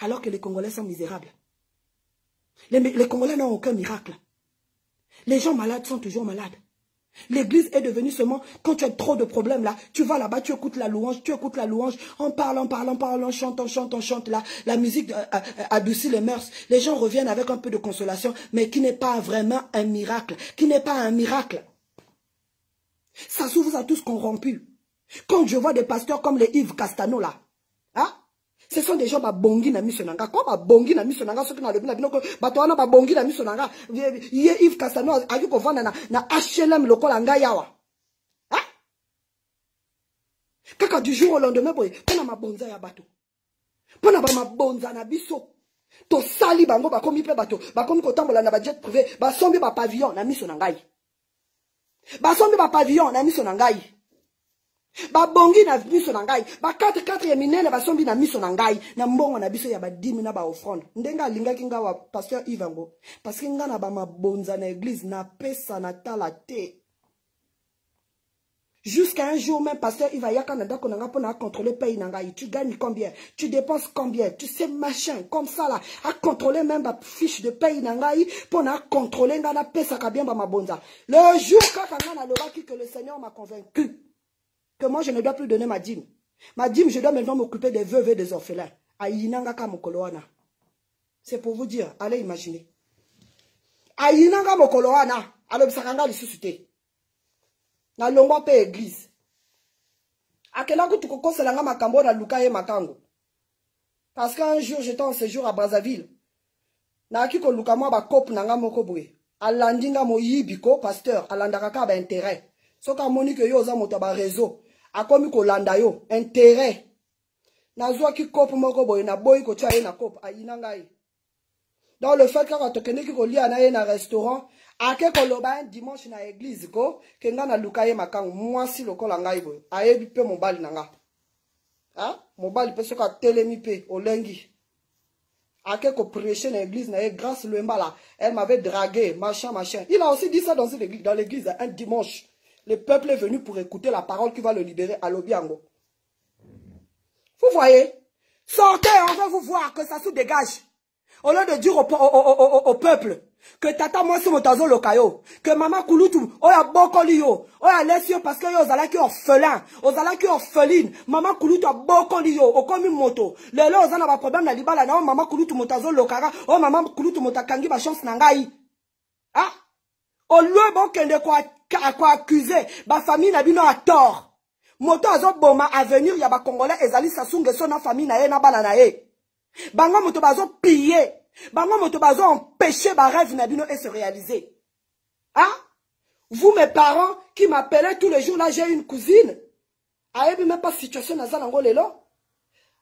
Alors que les Congolais sont misérables. Les Congolais n'ont aucun miracle. Les gens malades sont toujours malades. L'église est devenue seulement, quand tu as trop de problèmes là, tu vas là-bas, tu écoutes la louange, on parle, on chante, la musique adoucit les mœurs. Les gens reviennent avec un peu de consolation, mais qui n'est pas vraiment un miracle, Ça vous a tous corrompus. Quand je vois des pasteurs comme les Yves Castano là, hein? Ce sont des gens qui bongi na misonanga. Comme bongi na misonanga, ceux qui n'ont pas binoko, batoana ba bongi na misonanga. Yves Castano a vu qu'on vend na HLM lokola nga yawa. Hein? Kaka du jour au lendemain, boy, pona ma bonza ya bato. Pona ba ma bonza na biso. To sali bango ba komi pe bato, ba komi kotambola na ba jet privé, ba sombi ba pavillon na misonangai. Ba sombi ba pavillon na misonangai. Ba bongi na miso na ngai, ba 4 ya minene ba sombi na miso na ngai, na mbongo na biso ya ba 10 na ba offrande. Ndenga linga kinga wa pasteur Ivango, parce que nga na ba mabonza na église na pesa na tala te. Jusqu'à un jour même pasteur Iva yaka na dako na nga pour na contrôler pays na ngai, tu gagnes combien, tu dépenses combien, tu sais machin comme ça là, à contrôler même ba fiche de pays na ngai pour na contrôler nga na pesa ka bien ba mabonza. Le jour quand nga na lobaki que le Seigneur m'a convaincu que moi, je ne dois plus donner ma dîme. Ma dîme, je dois maintenant m'occuper des veuves et des orphelins. Aïnanga kamokoloana. C'est pour vous dire, allez imaginer. Aïnanga mokoloana. Alors, ça le suscité. Na longwa pe église. Akela ku tukoko selanga makambo na luka ye makango. Parce qu'un jour, j'étais en séjour à Brazzaville. Na akiko luka moi ba kop nanga moko boye. Alandinga mo yibiko, pasteur. Alandaka ka ba intérêt. Soka monique yo za moto ba réseau. A komi ko landa yo, intérêt. Na zwa ki kop moko boy na boy ko tia ye na kop ayina ngai. Dans le fait ka tokene ki ko lia na ye na restaurant, ake ko loba dimanche na église ko, ke nga na luka ye makangu mwasi lokola ngai boy. Ayebi pe mobali na nga. Hein? Mobali pe soka telemi pe olengi. Ake ko prêcher na église na ye grâce le mbala, elle m'avait dragué, machin machin. Il a aussi dit ça dans l'église un dimanche. Le peuple est venu pour écouter la parole qui va le libérer à l'Obiango. Vous voyez? Sortez, on va vous voir, que ça se dégage. Au lieu de dire au peuple que tata moi c'est mon tazo lokayo, que maman kulutu, oya bokoli yo, oya laisse yo parce que yo zala ki orphelin, ozala ki orpheline, maman kulutu a bokoli yo, okomi moto. Le lo ozana ba problème na libala na maman kulutu motazo lokara, oh maman kulutu motakangi ba chance nangai. Ah? Au lieu bon kende quoi accuser, ba famille na bino a tort. Moto azo boma à venir ya ba congolais ezali sasunge so na famille na ye na bala na ye. Bango moto bazo piller, bango moto bazo empêcher ba rêve na bino et se réaliser. Hein? Vous mes parents qui m'appelaient tous les jours là, j'ai une cousine. Ayebi même pas situation na zanango lelo.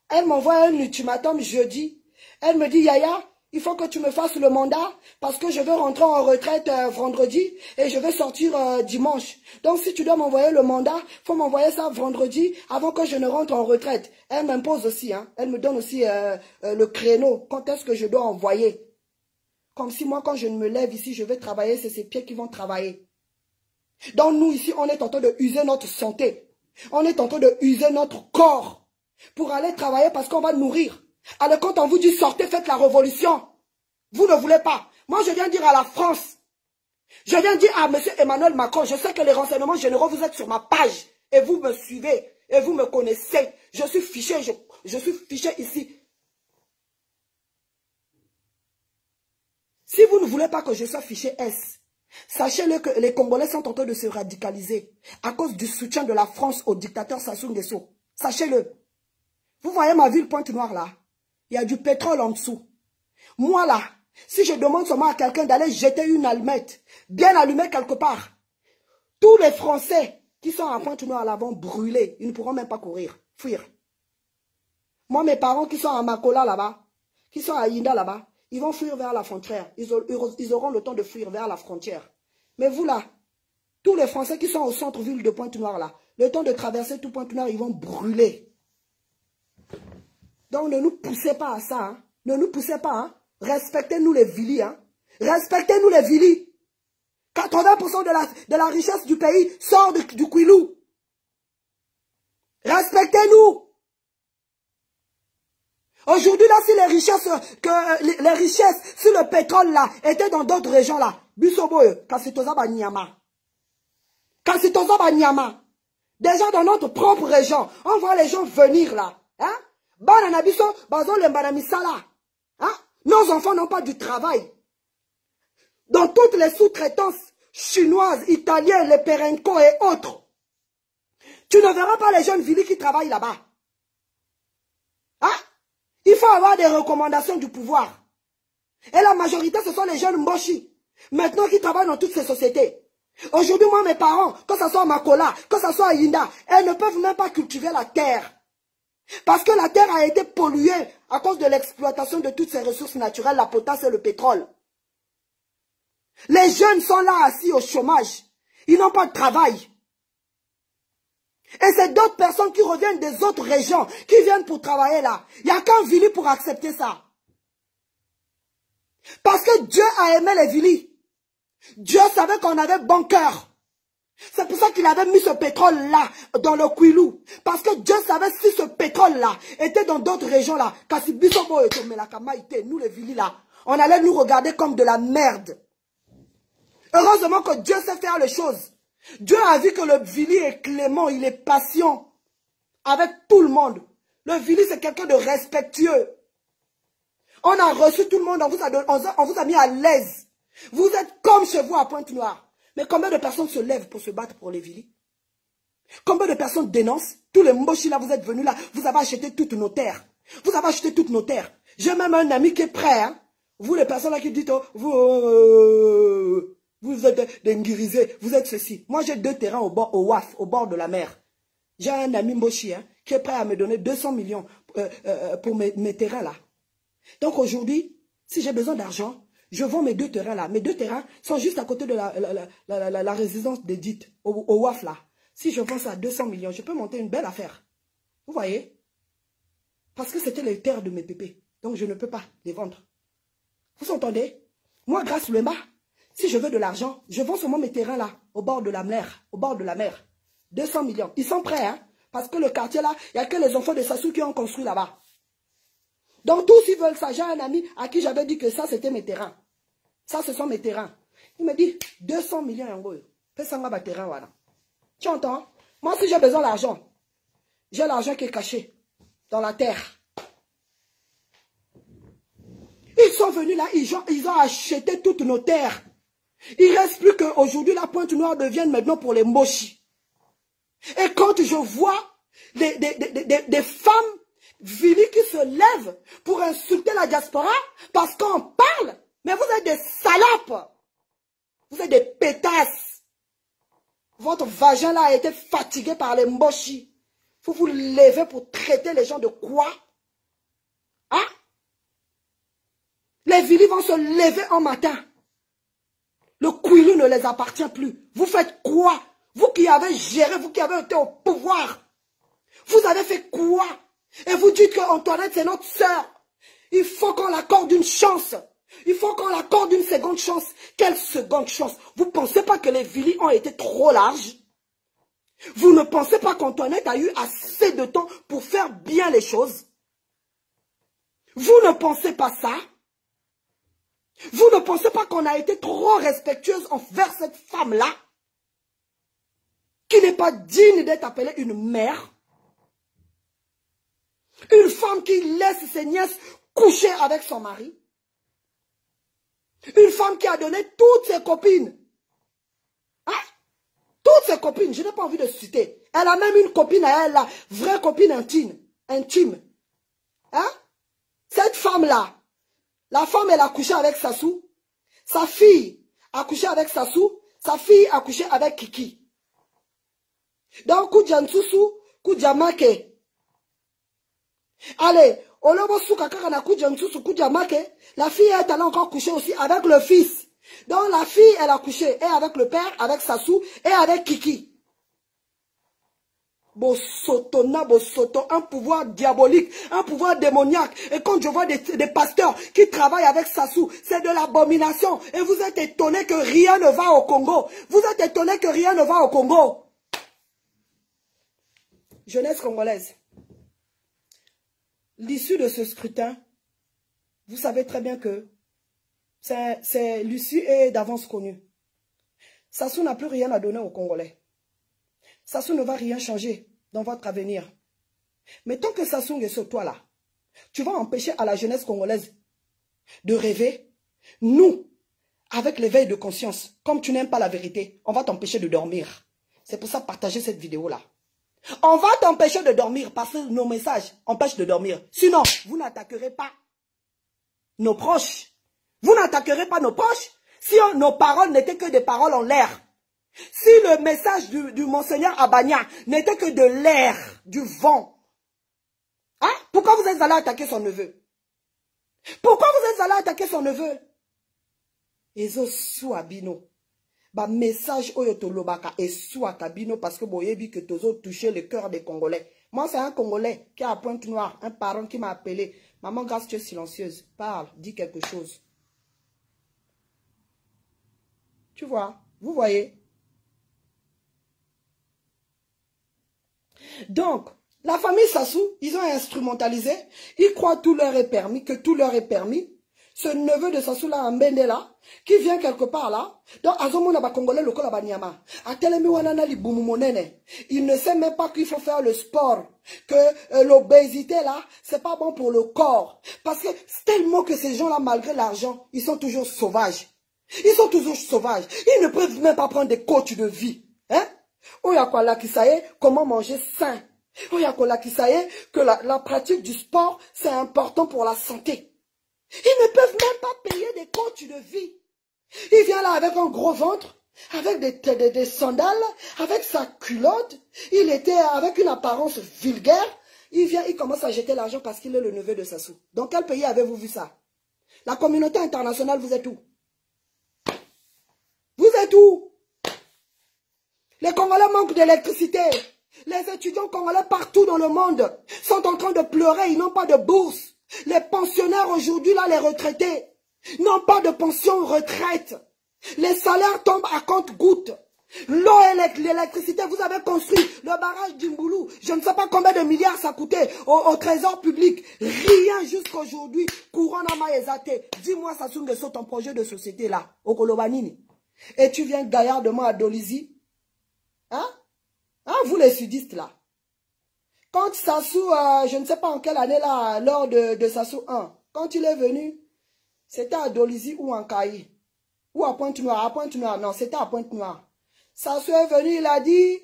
Elle m'envoie un ultimatum jeudi. Elle me dit Yaya, il faut que tu me fasses le mandat parce que je veux rentrer en retraite vendredi et je veux sortir dimanche. Donc si tu dois m'envoyer le mandat, il faut m'envoyer ça vendredi avant que je ne rentre en retraite. Elle m'impose aussi, hein, elle me donne aussi le créneau. Quand est-ce que je dois envoyer? Comme si moi quand je me lève ici, je vais travailler, c'est ses pieds qui vont travailler. Donc nous ici, on est en train de user notre santé. On est en train de user notre corps pour aller travailler parce qu'on va nourrir. Alors quand on vous dit sortez, faites la révolution, vous ne voulez pas. Moi je viens dire à la France, je viens dire à M. Emmanuel Macron, je sais que les renseignements généraux, vous êtes sur ma page et vous me suivez et vous me connaissez. Je suis fiché, je suis fiché ici. Si vous ne voulez pas que je sois fiché S, sachez-le que les Congolais sont en train de se radicaliser à cause du soutien de la France au dictateur Sassou Nguesso. Sachez-le. Vous voyez ma ville Pointe-Noire là? Il y a du pétrole en dessous. Moi là, si je demande seulement à quelqu'un d'aller jeter une allumette, bien allumée quelque part, tous les Français qui sont à Pointe-Noire là vont brûler. Ils ne pourront même pas courir, fuir. Moi, mes parents qui sont à Makola là-bas, qui sont à Yinda là-bas, ils vont fuir vers la frontière. Ils auront le temps de fuir vers la frontière. Mais vous là, tous les Français qui sont au centre-ville de Pointe-Noire là, le temps de traverser tout Pointe-Noire, ils vont brûler. Donc ne nous poussez pas à ça. Hein. Ne nous poussez pas. Hein. Respectez-nous les vilis. Hein. Respectez-nous les vilis. 80% de la richesse du pays sort du Kouilou. Respectez-nous. Aujourd'hui, là, si les richesses sur le pétrole, là, étaient dans d'autres régions, là, Bussoboye, Kassitoza Banyama. Kassitoza Banyama. Déjà dans notre propre région, on voit les gens venir, là. Hein? Hein? Nos enfants n'ont pas du travail. Dans toutes les sous-traitances chinoises, italiennes, les Perenco et autres, tu ne verras pas les jeunes villes qui travaillent là-bas. Hein? Il faut avoir des recommandations du pouvoir. Et la majorité, ce sont les jeunes Mboshi. Maintenant qui travaillent dans toutes ces sociétés. Aujourd'hui, moi, mes parents, que ce soit à Makola, que ce soit à Yinda, elles ne peuvent même pas cultiver la terre. Parce que la terre a été polluée à cause de l'exploitation de toutes ces ressources naturelles, la potasse et le pétrole. Les jeunes sont là assis au chômage. Ils n'ont pas de travail. Et c'est d'autres personnes qui reviennent des autres régions, qui viennent pour travailler là. Il n'y a qu'un Vili pour accepter ça. Parce que Dieu a aimé les Vili. Dieu savait qu'on avait bon cœur. C'est pour ça qu'il avait mis ce pétrole-là dans le Kouilou. Parce que Dieu savait si ce pétrole-là était dans d'autres régions-là. Nous les Vili là, on allait nous regarder comme de la merde. Heureusement que Dieu sait faire les choses. Dieu a vu que le Vili est clément, il est patient avec tout le monde. Le Vili, c'est quelqu'un de respectueux. On a reçu tout le monde, on vous a mis à l'aise. Vous êtes comme chez vous à Pointe-Noire. Mais combien de personnes se lèvent pour se battre pour les Vili? Combien de personnes dénoncent? Tous les Mboshi là, vous êtes venus là, vous avez acheté toutes nos terres. Vous avez acheté toutes nos terres. J'ai même un ami qui est prêt. Hein? Vous les personnes là qui dites, vous êtes des Nguirisés, vous êtes ceci. Moi j'ai 2 terrains au WAF, au bord de la mer. J'ai un ami Mboshi hein, qui est prêt à me donner 200 millions pour mes terrains là. Donc aujourd'hui, si j'ai besoin d'argent, je vends mes 2 terrains là. Mes 2 terrains sont juste à côté de la résidence d'Edith, au WAF là. Si je vends ça à 200 millions, je peux monter une belle affaire. Vous voyez? Parce que c'était les terres de mes pépés. Donc je ne peux pas les vendre. Vous entendez? Moi, grâce Lema, si je veux de l'argent, je vends seulement mes terrains là, au bord de la mer. Au bord de la mer. 200 millions. Ils sont prêts, hein? Parce que le quartier là, il n'y a que les enfants de Sassou qui ont construit là-bas. Donc tous ils veulent ça. J'ai un ami à qui j'avais dit que ça c'était mes terrains. Ça ce sont mes terrains. Il me dit 200 millions en gros. Fais ça ma terrain voilà. Tu entends? Moi si j'ai besoin d'argent, j'ai l'argent qui est caché dans la terre. Ils sont venus là, ils ont acheté toutes nos terres. Il ne reste plus qu'aujourd'hui la Pointe-Noire devienne maintenant pour les Mboshi. Et quand je vois des femmes Vili qui se lèvent pour insulter la diaspora parce qu'on parle, mais vous êtes des salopes. Vous êtes des pétasses. Votre vagin là a été fatigué par les Mboshi. Vous vous levez pour traiter les gens de quoi? Hein? Les Vili vont se lever en matin. Le Kouilou ne les appartient plus. Vous faites quoi? Vous qui avez géré, vous qui avez été au pouvoir. Vous avez fait quoi? Et vous dites qu'Antoinette c'est notre sœur. Il faut qu'on l'accorde une chance. Il faut qu'on l'accorde une seconde chance. Quelle seconde chance? Vous ne pensez pas que les Vili ont été trop larges? Vous ne pensez pas qu'Antoinette a eu assez de temps pour faire bien les choses? Vous ne pensez pas ça? Vous ne pensez pas qu'on a été trop respectueuse envers cette femme-là? Qui n'est pas digne d'être appelée une mère? Une femme qui laisse ses nièces coucher avec son mari? Une femme qui a donné toutes ses copines? Hein? Toutes ses copines, je n'ai pas envie de citer. Elle a même une copine à elle, la vraie copine intime. Hein? Cette femme-là, la femme, elle a couché avec Sassou. Sa fille a couché avec Sassou. Sa fille a couché avec Kiki. Donc, Koudjansusu, Koudjamake. Allez, la fille est allée encore coucher aussi avec le fils. Donc, la fille, elle a couché et avec le père, avec Sassou et avec Kiki. Bosotona, Bosoto, un pouvoir diabolique, un pouvoir démoniaque. Et quand je vois des pasteurs qui travaillent avec Sassou, c'est de l'abomination. Et vous êtes étonnés que rien ne va au Congo. Vous êtes étonnés que rien ne va au Congo. Jeunesse congolaise. L'issue de ce scrutin, vous savez très bien que l'issue est d'avance connue. Sassou n'a plus rien à donner aux Congolais. Sassou ne va rien changer dans votre avenir. Mais tant que Sassou est sur toi là, tu vas empêcher à la jeunesse congolaise de rêver. Nous, avec l'éveil de conscience, comme tu n'aimes pas la vérité, on va t'empêcher de dormir. C'est pour ça partagez cette vidéo là. On va t'empêcher de dormir parce que nos messages empêchent de dormir. Sinon, vous n'attaquerez pas nos proches. Vous n'attaquerez pas nos proches si nos paroles n'étaient que des paroles en l'air. Si le message du monseigneur Abagna n'était que de l'air, du vent. Hein? Pourquoi vous êtes allé attaquer son neveu? Pourquoi vous êtes allé attaquer son neveu? Ezo Souabino. Ba message oyoto lobaka et soit kabino parce que boyebi que tozo touché le cœur des Congolais. Moi, c'est un Congolais qui a à Pointe-Noire, un parent qui m'a appelé. Maman, grâce, tu es silencieuse. Parle, dis quelque chose. Tu vois, vous voyez. Donc, la famille Sassou, ils ont instrumentalisé. Ils croient tout leur est permis, que tout leur est permis. Ce neveu de Sassou là, Mbende là, qui vient quelque part là. Donc, Azomona ba Congolais le kola banyama. Atelemi wanana li bumumonene. Il ne sait même pas qu'il faut faire le sport. Que l'obésité là, c'est pas bon pour le corps. Parce que c'est tellement que ces gens là, malgré l'argent, ils sont toujours sauvages. Ils sont toujours sauvages. Ils ne peuvent même pas prendre des coachs de vie. Hein? Oyakola Kisaye, comment manger sain. Oyakola Kisaye, que la pratique du sport, c'est important pour la santé. Ils ne peuvent même pas payer des coachs de vie. Il vient là avec un gros ventre, avec des sandales, avec sa culotte. Il était avec une apparence vulgaire. Il vient, il commence à jeter l'argent parce qu'il est le neveu de Sassou. Dans quel pays avez-vous vu ça? La communauté internationale, vous êtes où? Vous êtes où? Les Congolais manquent d'électricité. Les étudiants congolais partout dans le monde sont en train de pleurer. Ils n'ont pas de bourse. Les pensionnaires aujourd'hui, là, les retraités, n'ont pas de pension retraite. Les salaires tombent à compte-gouttes. L'eau et l'électricité, vous avez construit le barrage d'Imboulou. Je ne sais pas combien de milliards ça coûtait au trésor public. Rien jusqu'à aujourd'hui. Couronne Maezate. Dis-moi, Sassou Nguesso, ton projet de société là, au Kolobanini. Et tu viens gaillardement à Dolizy. Hein? Hein, vous les sudistes là. Quand Sassou, je ne sais pas en quelle année là, lors de Sassou 1, quand il est venu, c'était à Dolizy ou en Kaï. Ou à Pointe-Noire. À Pointe-Noire, non, c'était à Pointe-Noire. Sassou est venu, il a dit,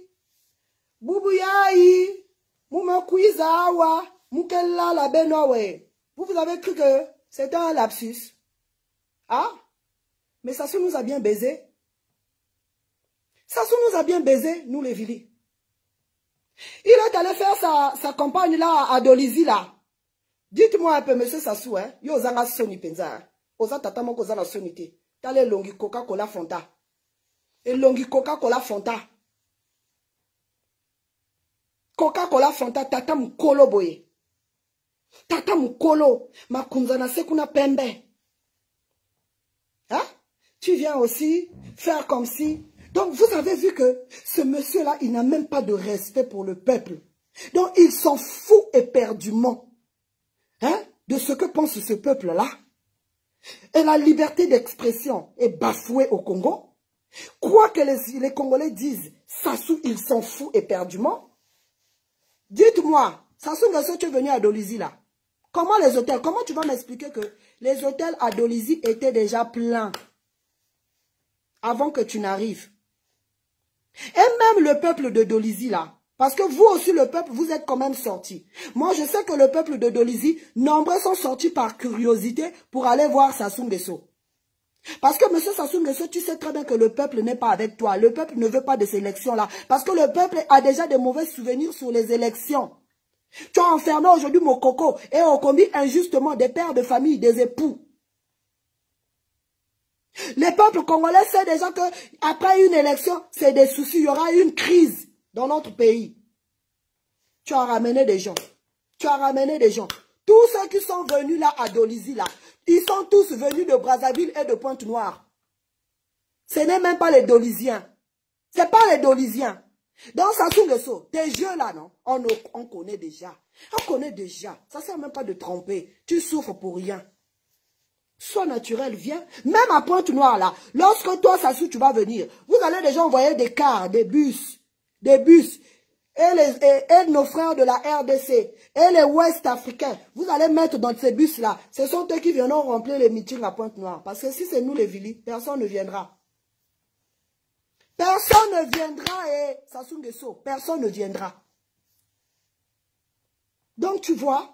Boubouyaï, Moumekouizawa, Moukella la Benowe. Vous avez cru que c'était un lapsus. Ah? Mais Sassou nous a bien baisé. Sassou nous a bien baisé, nous les Vili. Il est allé faire sa campagne là à Dolizy là. Dites-moi un peu, monsieur Sassou, hein. Yo zanga soni penza. Oza tata moko zanga sonité. Tale longi Coca-Cola Fanta. Et longi Coca-Cola Fanta. Coca-Cola Fanta tata mukolo boye. Tata mukolo. Makunzana sekuna pembe. Hein? Tu viens aussi faire comme si. Donc vous avez vu que ce monsieur-là, il n'a même pas de respect pour le peuple. Donc il s'en fout éperdument, hein, de ce que pense ce peuple-là. Et la liberté d'expression est bafouée au Congo. Quoi que les Congolais disent, Sassou, il s'en fout éperdument. Dites-moi, Sassou Nguesso, tu es venu à Dolizy là. Comment les hôtels, comment tu vas m'expliquer que les hôtels à Dolizy étaient déjà pleins avant que tu n'arrives? Et même le peuple de Dolizy là, parce que vous aussi le peuple, vous êtes quand même sortis. Moi je sais que le peuple de Dolizy, nombreux sont sortis par curiosité pour aller voir Sassou Nguesso. Parce que monsieur Sassou Nguesso, tu sais très bien que le peuple n'est pas avec toi. Le peuple ne veut pas de ces élections là. Parce que le peuple a déjà de mauvais souvenirs sur les élections. Tu as enfermé aujourd'hui Mokoko et on commis injustement des pères de famille, des époux. Les peuples congolais savent déjà qu'après une élection, c'est des soucis, il y aura une crise dans notre pays. Tu as ramené des gens. Tu as ramené des gens. Tous ceux qui sont venus là à Dolizy, là, ils sont tous venus de Brazzaville et de Pointe-Noire. Ce n'est même pas les Doliziens. Ce n'est pas les Doliziens. Dans Sassou Nguesso, tes jeux là, non, on connaît déjà. On connaît déjà. Ça ne sert même pas de tromper. Tu souffres pour rien. Sois naturel, viens. Même à Pointe-Noire, là, lorsque toi, Sassou, tu vas venir, vous allez déjà envoyer des cars, des bus. Et nos frères de la RDC, et les Ouest africains, vous allez mettre dans ces bus-là. Ce sont eux qui viendront remplir les meetings à Pointe-Noire. Parce que si c'est nous les Vili, personne ne viendra. Personne ne viendra, et Sassou Nguesso, personne ne viendra. Donc, tu vois,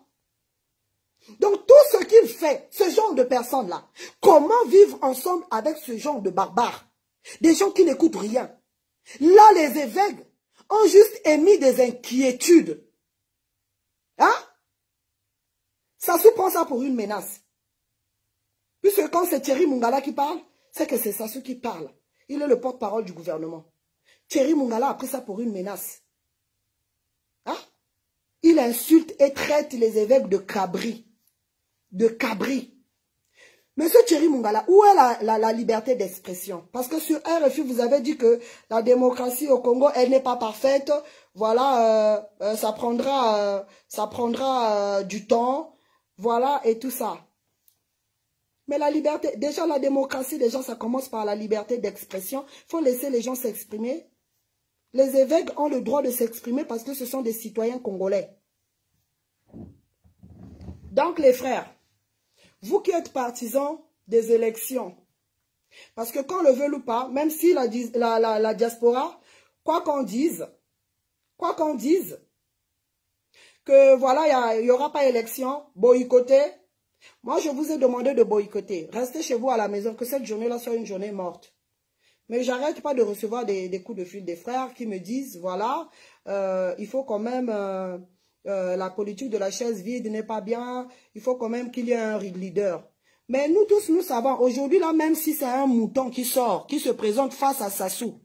donc tout ce qu'il fait, ce genre de personnes-là, comment vivre ensemble avec ce genre de barbares? Des gens qui n'écoutent rien. Là, les évêques ont juste émis des inquiétudes. Hein? Sassou prend ça pour une menace. Puisque quand c'est Thierry Mungala qui parle, c'est que c'est Sassou qui parle. Il est le porte-parole du gouvernement. Thierry Mungala a pris ça pour une menace. Hein? Il insulte et traite les évêques de cabri. De cabri. Monsieur Thierry Mungala, où est la liberté d'expression? Parce que sur RFI, vous avez dit que la démocratie au Congo, elle n'est pas parfaite. Voilà, ça prendra du temps. Voilà, et tout ça. Mais la liberté, déjà la démocratie, déjà ça commence par la liberté d'expression. Il faut laisser les gens s'exprimer. Les évêques ont le droit de s'exprimer parce que ce sont des citoyens congolais. Donc les frères, vous qui êtes partisans des élections, parce que qu'on le veut ou pas, même si la diaspora, quoi qu'on dise, que voilà, il n'y aura pas élection, boycotter, moi je vous ai demandé de boycotter. Restez chez vous à la maison, que cette journée-là soit une journée morte. Mais j'arrête pas de recevoir des coups de fil des frères qui me disent, voilà, il faut quand même... la politique de la chaise vide n'est pas bien. Il faut quand même qu'il y ait un leader. Mais nous tous, nous savons, aujourd'hui là, même si c'est un mouton qui sort, qui se présente face à Sassou,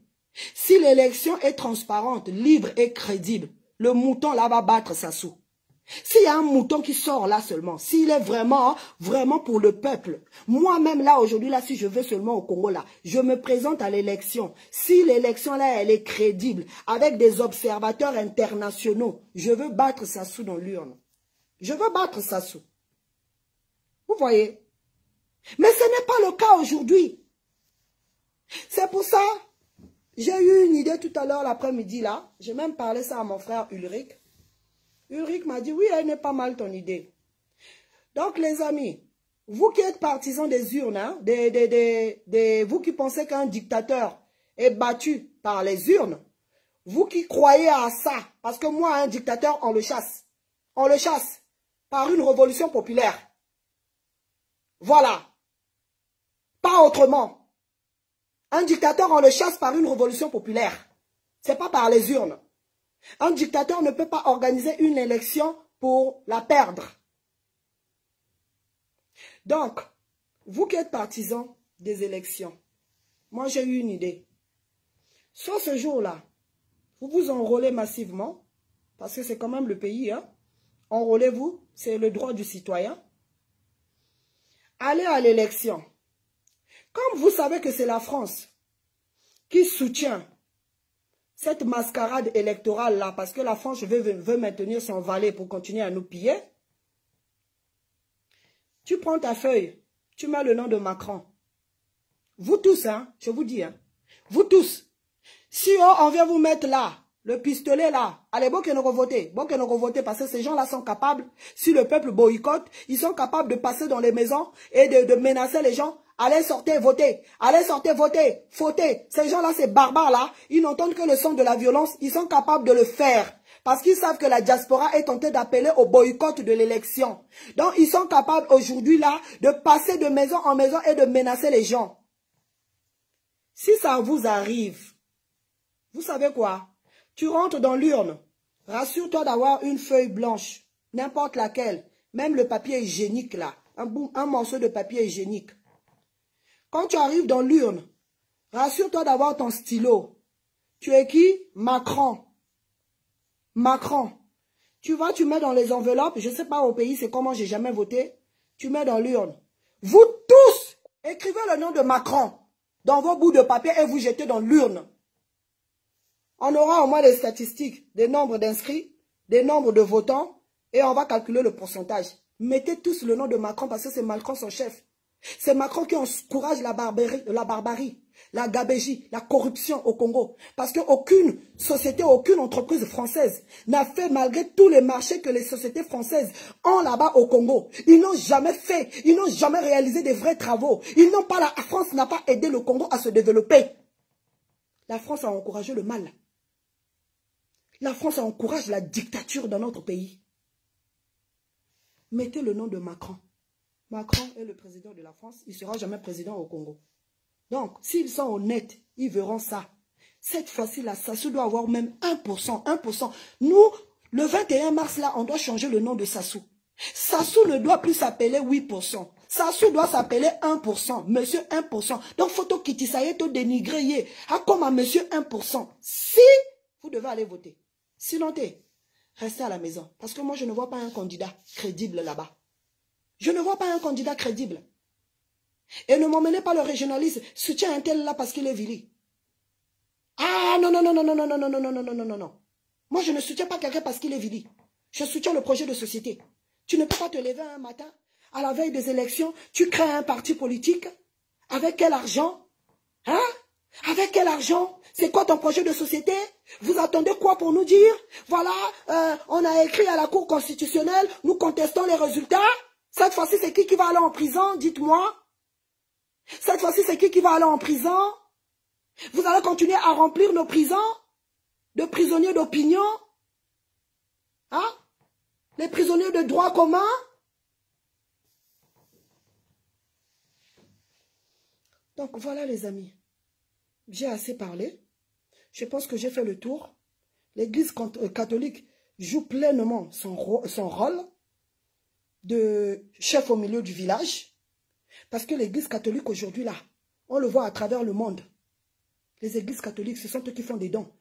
si l'élection est transparente, libre et crédible, le mouton là va battre Sassou. S'il y a un mouton qui sort là seulement, s'il est vraiment pour le peuple, moi-même là aujourd'hui là, si je veux seulement au Congo là, je me présente à l'élection. Si l'élection là, elle est crédible, avec des observateurs internationaux, je veux battre Sassou dans l'urne. Je veux battre Sassou. Vous voyez? Mais ce n'est pas le cas aujourd'hui. C'est pour ça, j'ai eu une idée tout à l'heure l'après-midi là, j'ai même parlé ça à mon frère Ulrich. Ulrich m'a dit, oui, elle n'est pas mal ton idée. Donc, les amis, vous qui êtes partisans des urnes, hein, vous qui pensez qu'un dictateur est battu par les urnes, vous qui croyez à ça, parce que moi, un dictateur, on le chasse. On le chasse par une révolution populaire. Voilà. Pas autrement. Un dictateur, on le chasse par une révolution populaire. C'est pas par les urnes. Un dictateur ne peut pas organiser une élection pour la perdre. Donc, vous qui êtes partisans des élections, moi j'ai eu une idée. Sur ce jour-là, vous vous enrôlez massivement, parce que c'est quand même le pays, hein. Enrôlez-vous, c'est le droit du citoyen. Allez à l'élection. Comme vous savez que c'est la France qui soutient cette mascarade électorale-là, parce que la France veut maintenir son valet pour continuer à nous piller, tu prends ta feuille, tu mets le nom de Macron. Vous tous, hein, je vous dis, hein, vous tous, si on vient vous mettre là, le pistolet là, allez, bon que nous revotez, parce que ces gens-là sont capables, si le peuple boycotte, ils sont capables de passer dans les maisons et de menacer les gens. Allez, sortez, votez. Allez, sortez, votez. Fautez. Ces gens-là, ces barbares-là, ils n'entendent que le son de la violence. Ils sont capables de le faire. Parce qu'ils savent que la diaspora est tentée d'appeler au boycott de l'élection. Donc, ils sont capables aujourd'hui, là, de passer de maison en maison et de menacer les gens. Si ça vous arrive, vous savez quoi? Tu rentres dans l'urne. Rassure-toi d'avoir une feuille blanche. N'importe laquelle. Même le papier hygiénique, là. Un morceau de papier hygiénique. Quand tu arrives dans l'urne, rassure-toi d'avoir ton stylo. Tu es qui? Macron. Macron. Tu vas, tu mets dans les enveloppes. Je ne sais pas au pays, c'est comment, j'ai jamais voté. Tu mets dans l'urne. Vous tous, écrivez le nom de Macron dans vos bouts de papier et vous jetez dans l'urne. On aura au moins des statistiques, des nombres d'inscrits, des nombres de votants et on va calculer le pourcentage. Mettez tous le nom de Macron parce que c'est Macron son chef. C'est Macron qui encourage la barbarie, la gabégie, la corruption au Congo. Parce qu'aucune société, aucune entreprise française n'a fait, malgré tous les marchés que les sociétés françaises ont là-bas au Congo. Ils n'ont jamais fait, ils n'ont jamais réalisé des vrais travaux. La France n'a pas aidé le Congo à se développer. La France a encouragé le mal. La France encourage la dictature dans notre pays. Mettez le nom de Macron. Macron est le président de la France, il ne sera jamais président au Congo. Donc, s'ils sont honnêtes, ils verront ça. Cette fois-ci, là, Sassou doit avoir même 1%, 1%. Nous, le 21 mars, là, on doit changer le nom de Sassou. Sassou ne doit plus s'appeler 8%. Sassou doit s'appeler 1%. Monsieur 1%. Donc, photo Kitisaye, to dénigrer. Comme à monsieur 1%. Si vous devez aller voter. Sinon, restez à la maison. Parce que moi, je ne vois pas un candidat crédible là-bas. Je ne vois pas un candidat crédible. Et ne m'emmenez pas le régionalisme. Soutiens un tel là parce qu'il est vili. Ah non, non, non, non, non, non, non, non, non, non, non, non, non, non. Moi, je ne soutiens pas quelqu'un parce qu'il est vili. Je soutiens le projet de société. Tu ne peux pas te lever un matin, à la veille des élections, tu crées un parti politique. Avec quel argent? Hein? Avec quel argent? C'est quoi ton projet de société? Vous attendez quoi pour nous dire? Voilà, on a écrit à la Cour constitutionnelle, nous contestons les résultats. Cette fois-ci, c'est qui va aller en prison? Dites-moi. Cette fois-ci, c'est qui va aller en prison? Vous allez continuer à remplir nos prisons de prisonniers d'opinion? Hein? Les prisonniers de droit commun? Donc voilà les amis. J'ai assez parlé. Je pense que j'ai fait le tour. L'Église catholique joue pleinement son rôle de chef au milieu du village. Parce que l'Église catholique aujourd'hui là, on le voit à travers le monde. Les églises catholiques, ce sont eux qui font des dons.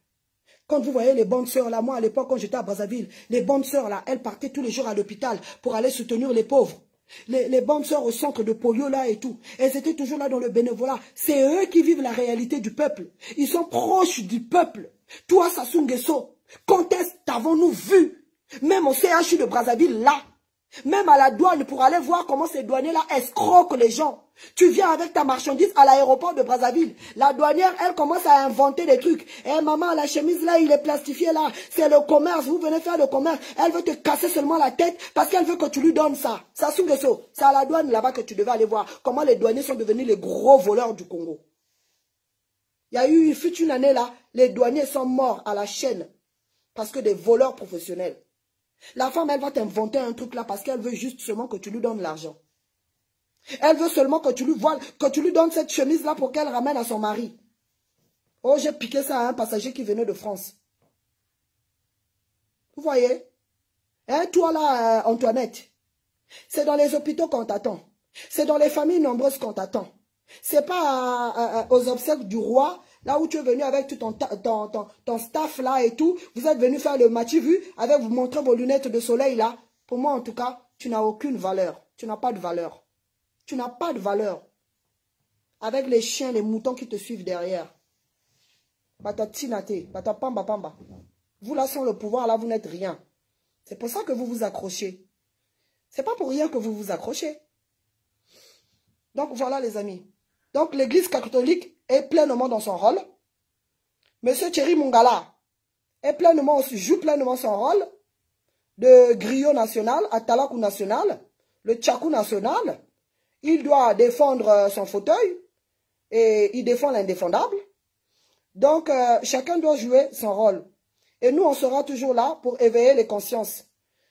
Quand vous voyez les bonnes sœurs là, moi à l'époque quand j'étais à Brazzaville, les bonnes sœurs là, elles partaient tous les jours à l'hôpital pour aller soutenir les pauvres. Les bonnes sœurs au centre de polio là et tout, elles étaient toujours là dans le bénévolat. C'est eux qui vivent la réalité du peuple. Ils sont proches du peuple. Toi Sassou Nguesso, quand est-ce t'avons-nous vu? Même au CHU de Brazzaville là, même à la douane pour aller voir comment ces douaniers-là escroquent les gens. Tu viens avec ta marchandise à l'aéroport de Brazzaville. La douanière, elle commence à inventer des trucs. Eh maman, la chemise là, il est plastifié là. C'est le commerce, vous venez faire le commerce. Elle veut te casser seulement la tête parce qu'elle veut que tu lui donnes ça. Sassou Nguesso, c'est à la douane là-bas que tu devais aller voir comment les douaniers sont devenus les gros voleurs du Congo. Il fut une année là, les douaniers sont morts à la chaîne parce que des voleurs professionnels. La femme, elle va t'inventer un truc là parce qu'elle veut juste seulement que tu lui donnes l'argent. Elle veut seulement que tu lui donnes cette chemise là pour qu'elle ramène à son mari. Oh, j'ai piqué ça à un passager qui venait de France. Vous voyez? Hein, toi là, Antoinette, c'est dans les hôpitaux qu'on t'attend. C'est dans les familles nombreuses qu'on t'attend. C'est pas aux obsèques du roi, là où tu es venu avec tout ton staff là et tout. Vous êtes venu faire le match vu, avec vous montrer vos lunettes de soleil là. Pour moi en tout cas, tu n'as aucune valeur. Tu n'as pas de valeur. Tu n'as pas de valeur. Avec les chiens, les moutons qui te suivent derrière. Batatinate, batapamba pamba. Vous là sans le pouvoir, là vous n'êtes rien. C'est pour ça que vous vous accrochez. C'est pas pour rien que vous vous accrochez. Donc voilà les amis. Donc l'église catholique est pleinement dans son rôle. Monsieur Thierry Mongala joue pleinement son rôle de griot national, Atalakou national, le Tchakou national. Il doit défendre son fauteuil et il défend l'indéfendable. Donc chacun doit jouer son rôle. Et nous on sera toujours là pour éveiller les consciences.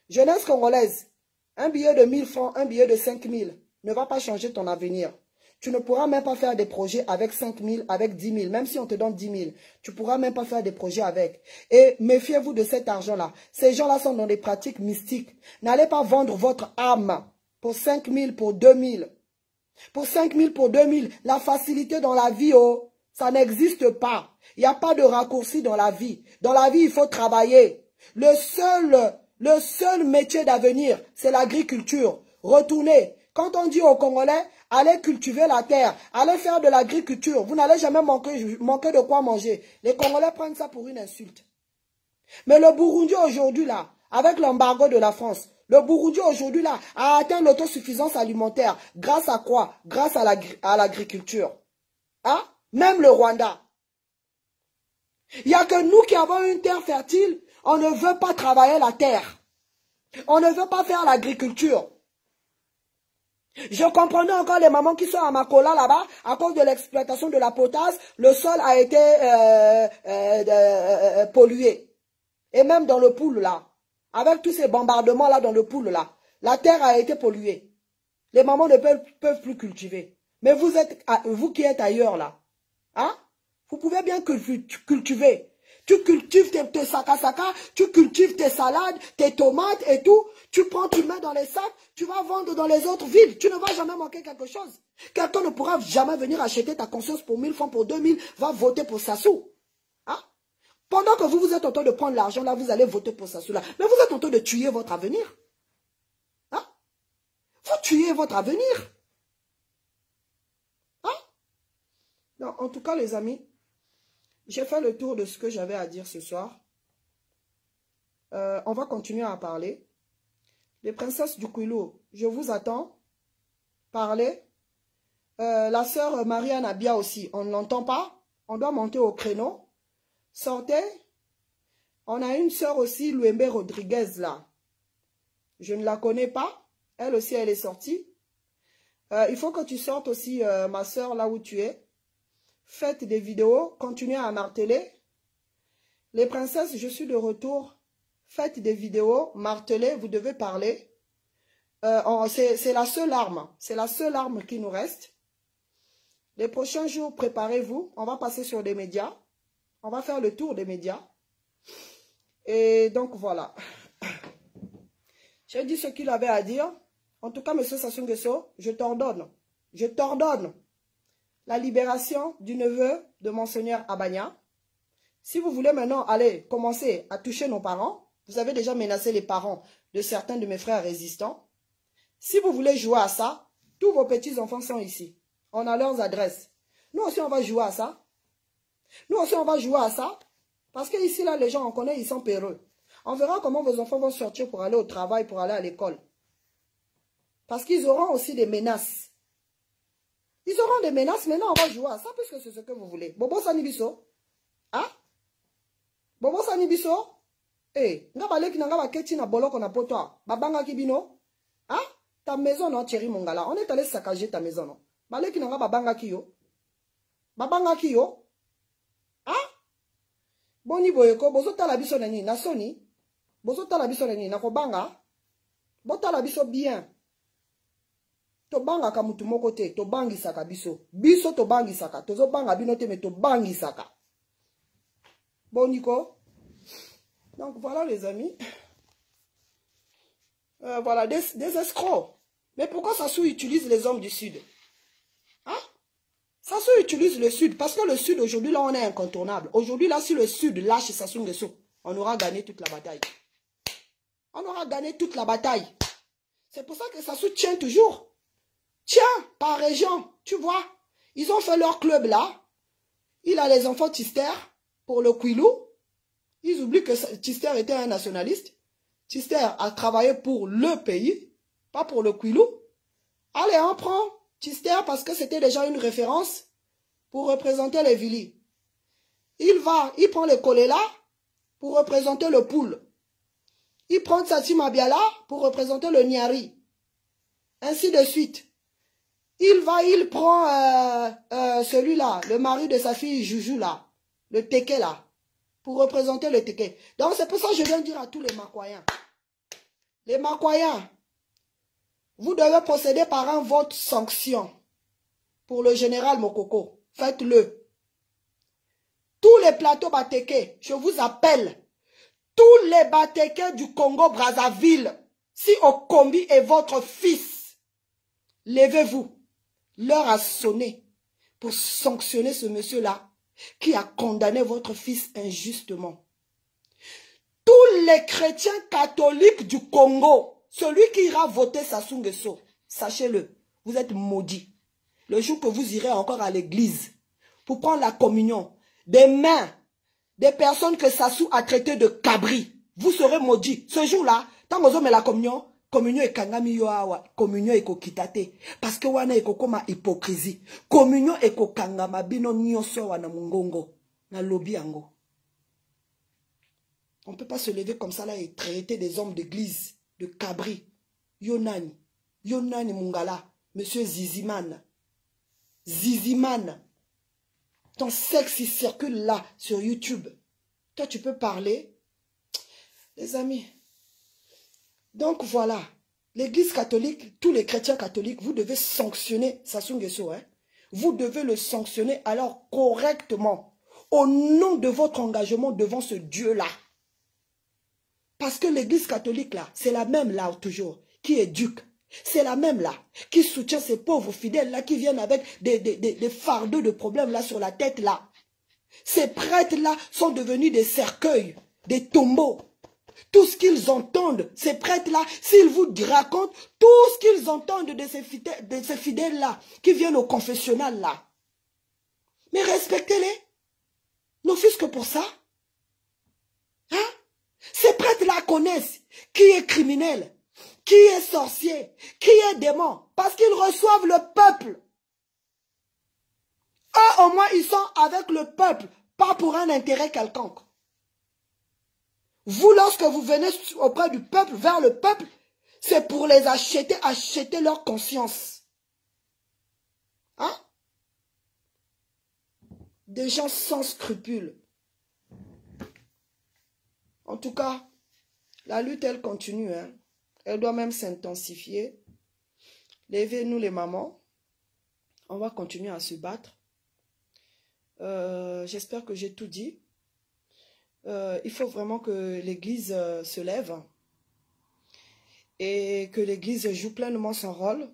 Jeunesse congolaise, un billet de 1000 francs, un billet de 5000 ne va pas changer ton avenir. Tu ne pourras même pas faire des projets avec 5 000, avec 10 000. Même si on te donne 10 000, tu ne pourras même pas faire des projets avec. Et méfiez-vous de cet argent-là. Ces gens-là sont dans des pratiques mystiques. N'allez pas vendre votre âme pour 5 000, pour 2 000. Pour 5 000, pour 2 000. La facilité dans la vie, oh, ça n'existe pas. Il n'y a pas de raccourci dans la vie. Dans la vie, il faut travailler. Le seul métier d'avenir, c'est l'agriculture. Retournez. Quand on dit aux Congolais, allez cultiver la terre, allez faire de l'agriculture, vous n'allez jamais manquer de quoi manger. Les Congolais prennent ça pour une insulte. Mais le Burundi aujourd'hui là, avec l'embargo de la France, le Burundi aujourd'hui là a atteint l'autosuffisance alimentaire. Grâce à quoi? Grâce à l'agriculture. Hein? Même le Rwanda. Il n'y a que nous qui avons une terre fertile, on ne veut pas travailler la terre. On ne veut pas faire l'agriculture. Je comprenais encore les mamans qui sont à Makola là-bas, à cause de l'exploitation de la potasse, le sol a été pollué. Et même dans le Poul là, avec tous ces bombardements là dans le Poul là, la terre a été polluée. Les mamans ne peuvent plus cultiver. Mais vous qui êtes ailleurs là, hein? Vous pouvez bien cultiver. tu cultives tes saka, tu cultives tes salades, tes tomates et tout. Tu prends, tu mets dans les sacs, tu vas vendre dans les autres villes. Tu ne vas jamais manquer quelque chose. Quelqu'un ne pourra jamais venir acheter ta conscience pour 1000 francs, pour 2000, va voter pour Sassou. Hein? Pendant que vous êtes en train de prendre l'argent, là, vous allez voter pour Sassou, là. Mais vous êtes en train de tuer votre avenir. Hein? Vous tuez votre avenir. Hein? Non, en tout cas, les amis, j'ai fait le tour de ce que j'avais à dire ce soir. On va continuer à parler. Les princesses du Kouilou, je vous attends. Parlez. La sœur Marianne Abia aussi, on ne l'entend pas. On doit monter au créneau. Sortez. On a une sœur aussi, Louembe Rodriguez, là. Je ne la connais pas. Elle aussi, elle est sortie. Il faut que tu sortes aussi, ma sœur, là où tu es. Faites des vidéos. Continuez à marteler. Les princesses, je suis de retour. Faites des vidéos. Martelez, vous devez parler. C'est la seule arme. C'est la seule arme qui nous reste. Les prochains jours, préparez-vous. On va passer sur des médias. On va faire le tour des médias. Et donc, voilà. J'ai dit ce qu'il avait à dire. En tout cas, M. Sassou Nguesso, je t'ordonne. Je t'ordonne la libération du neveu de Monseigneur Abagna. Si vous voulez maintenant aller commencer à toucher nos parents, vous avez déjà menacé les parents de certains de mes frères résistants. Si vous voulez jouer à ça, tous vos petits-enfants sont ici. On a leurs adresses. Nous aussi, on va jouer à ça. Nous aussi, on va jouer à ça. Parce que ici, là, les gens, on connaît, ils sont péreux. On verra comment vos enfants vont sortir pour aller au travail, pour aller à l'école. Parce qu'ils auront aussi des menaces. Ils auront des menaces. Maintenant, on va jouer à ça, puisque c'est ce que vous voulez. Bobo Sanibiso. Hein? Bobo Sanibiso. Eh, nga baleki na nga baketi na boloko na poto. Babanga kibino. Hein? Ta maison, non, Thierry Mongala. On est allé saccager ta maison, non? Baleki na nga babanga kiyo. Babanga kiyo. Hein? Boni boyeko, bozo tala biso na nini, na soni. Bozo tala biso na nini, na kobanga. Botala biso bien. Tobanga ka mutu moko te, tobangi saka biso. Biso tobangi saka. Tozo banga bino te, mais tobangi saka. Boniko. Donc voilà les amis. Voilà, des escrocs. Mais pourquoi Sassou utilise les hommes du Sud? Hein? Sassou utilise le Sud. Parce que le Sud, aujourd'hui, là, on est incontournable. Aujourd'hui, là, si le Sud lâche Sassou Nguesso, on aura gagné toute la bataille. On aura gagné toute la bataille. C'est pour ça que Sassou tient toujours. Tiens, par région, tu vois. Ils ont fait leur club là. Il a les enfants Tister pour le Kouilou. Ils oublient que Tister était un nationaliste. Tister a travaillé pour le pays, pas pour le Kouilou. Allez, on prend Tister parce que c'était déjà une référence pour représenter les Vili. Il prend les Kolela pour représenter le Poul. Il prend Tsatsi Mabiala pour représenter le Niari. Ainsi de suite. Il prend celui-là, le mari de sa fille Joujou là, le Teke là, pour représenter le Teke. Donc c'est pour ça que je viens dire à tous les Makoyens. Les Makoyens, vous devez procéder par un vote sanction pour le général Mokoko. Faites-le. Tous les plateaux Bateke, je vous appelle. Tous les Bateke du Congo-Brazzaville, si Okombi est votre fils, levez-vous. L'heure a sonné pour sanctionner ce monsieur-là qui a condamné votre fils injustement. Tous les chrétiens catholiques du Congo, celui qui ira voter Sassou Nguesso, sachez-le, vous êtes maudits. Le jour que vous irez encore à l'église pour prendre la communion des mains des personnes que Sassou a traitées de cabris, vous serez maudits. Ce jour-là, tant que vous avez la communion est kangami yo awa, communion est kitate. Parce que wana eko koma hypocrisie. Communion est kangama bino nyonso wana mungongo. Na lobi yango. On ne peut pas se lever comme ça là et traiter des hommes d'église de cabri. Yonani. Yonani Mungala. Monsieur Ziziman. Ziziman. Ton sexe il circule là sur YouTube. Toi tu peux parler. Les amis. Donc voilà, l'église catholique, tous les chrétiens catholiques, vous devez sanctionner Sassou Nguesso. Hein? Vous devez le sanctionner alors correctement. au nom de votre engagement devant ce Dieu-là. Parce que l'église catholique là, c'est la même là toujours, qui éduque. C'est la même là, qui soutient ces pauvres fidèles là, qui viennent avec des fardeaux de problèmes là sur la tête là. Ces prêtres là sont devenus des cercueils, des tombeaux. Tout ce qu'ils entendent, ces prêtres-là, s'ils vous racontent tout ce qu'ils entendent de ces fidèles-là, qui viennent au confessionnal-là. Mais respectez-les. N'offusent que pour ça. Hein? Ces prêtres-là connaissent qui est criminel, qui est sorcier, qui est démon, parce qu'ils reçoivent le peuple. Eux, au moins, ils sont avec le peuple, pas pour un intérêt quelconque. Vous, lorsque vous venez auprès du peuple, vers le peuple, c'est pour les acheter leur conscience. Hein? Des gens sans scrupules. En tout cas, la lutte, elle continue. Hein? Elle doit même s'intensifier. Levez-nous les mamans. On va continuer à se battre. J'espère que j'ai tout dit. Il faut vraiment que l'Église se lève et que l'Église joue pleinement son rôle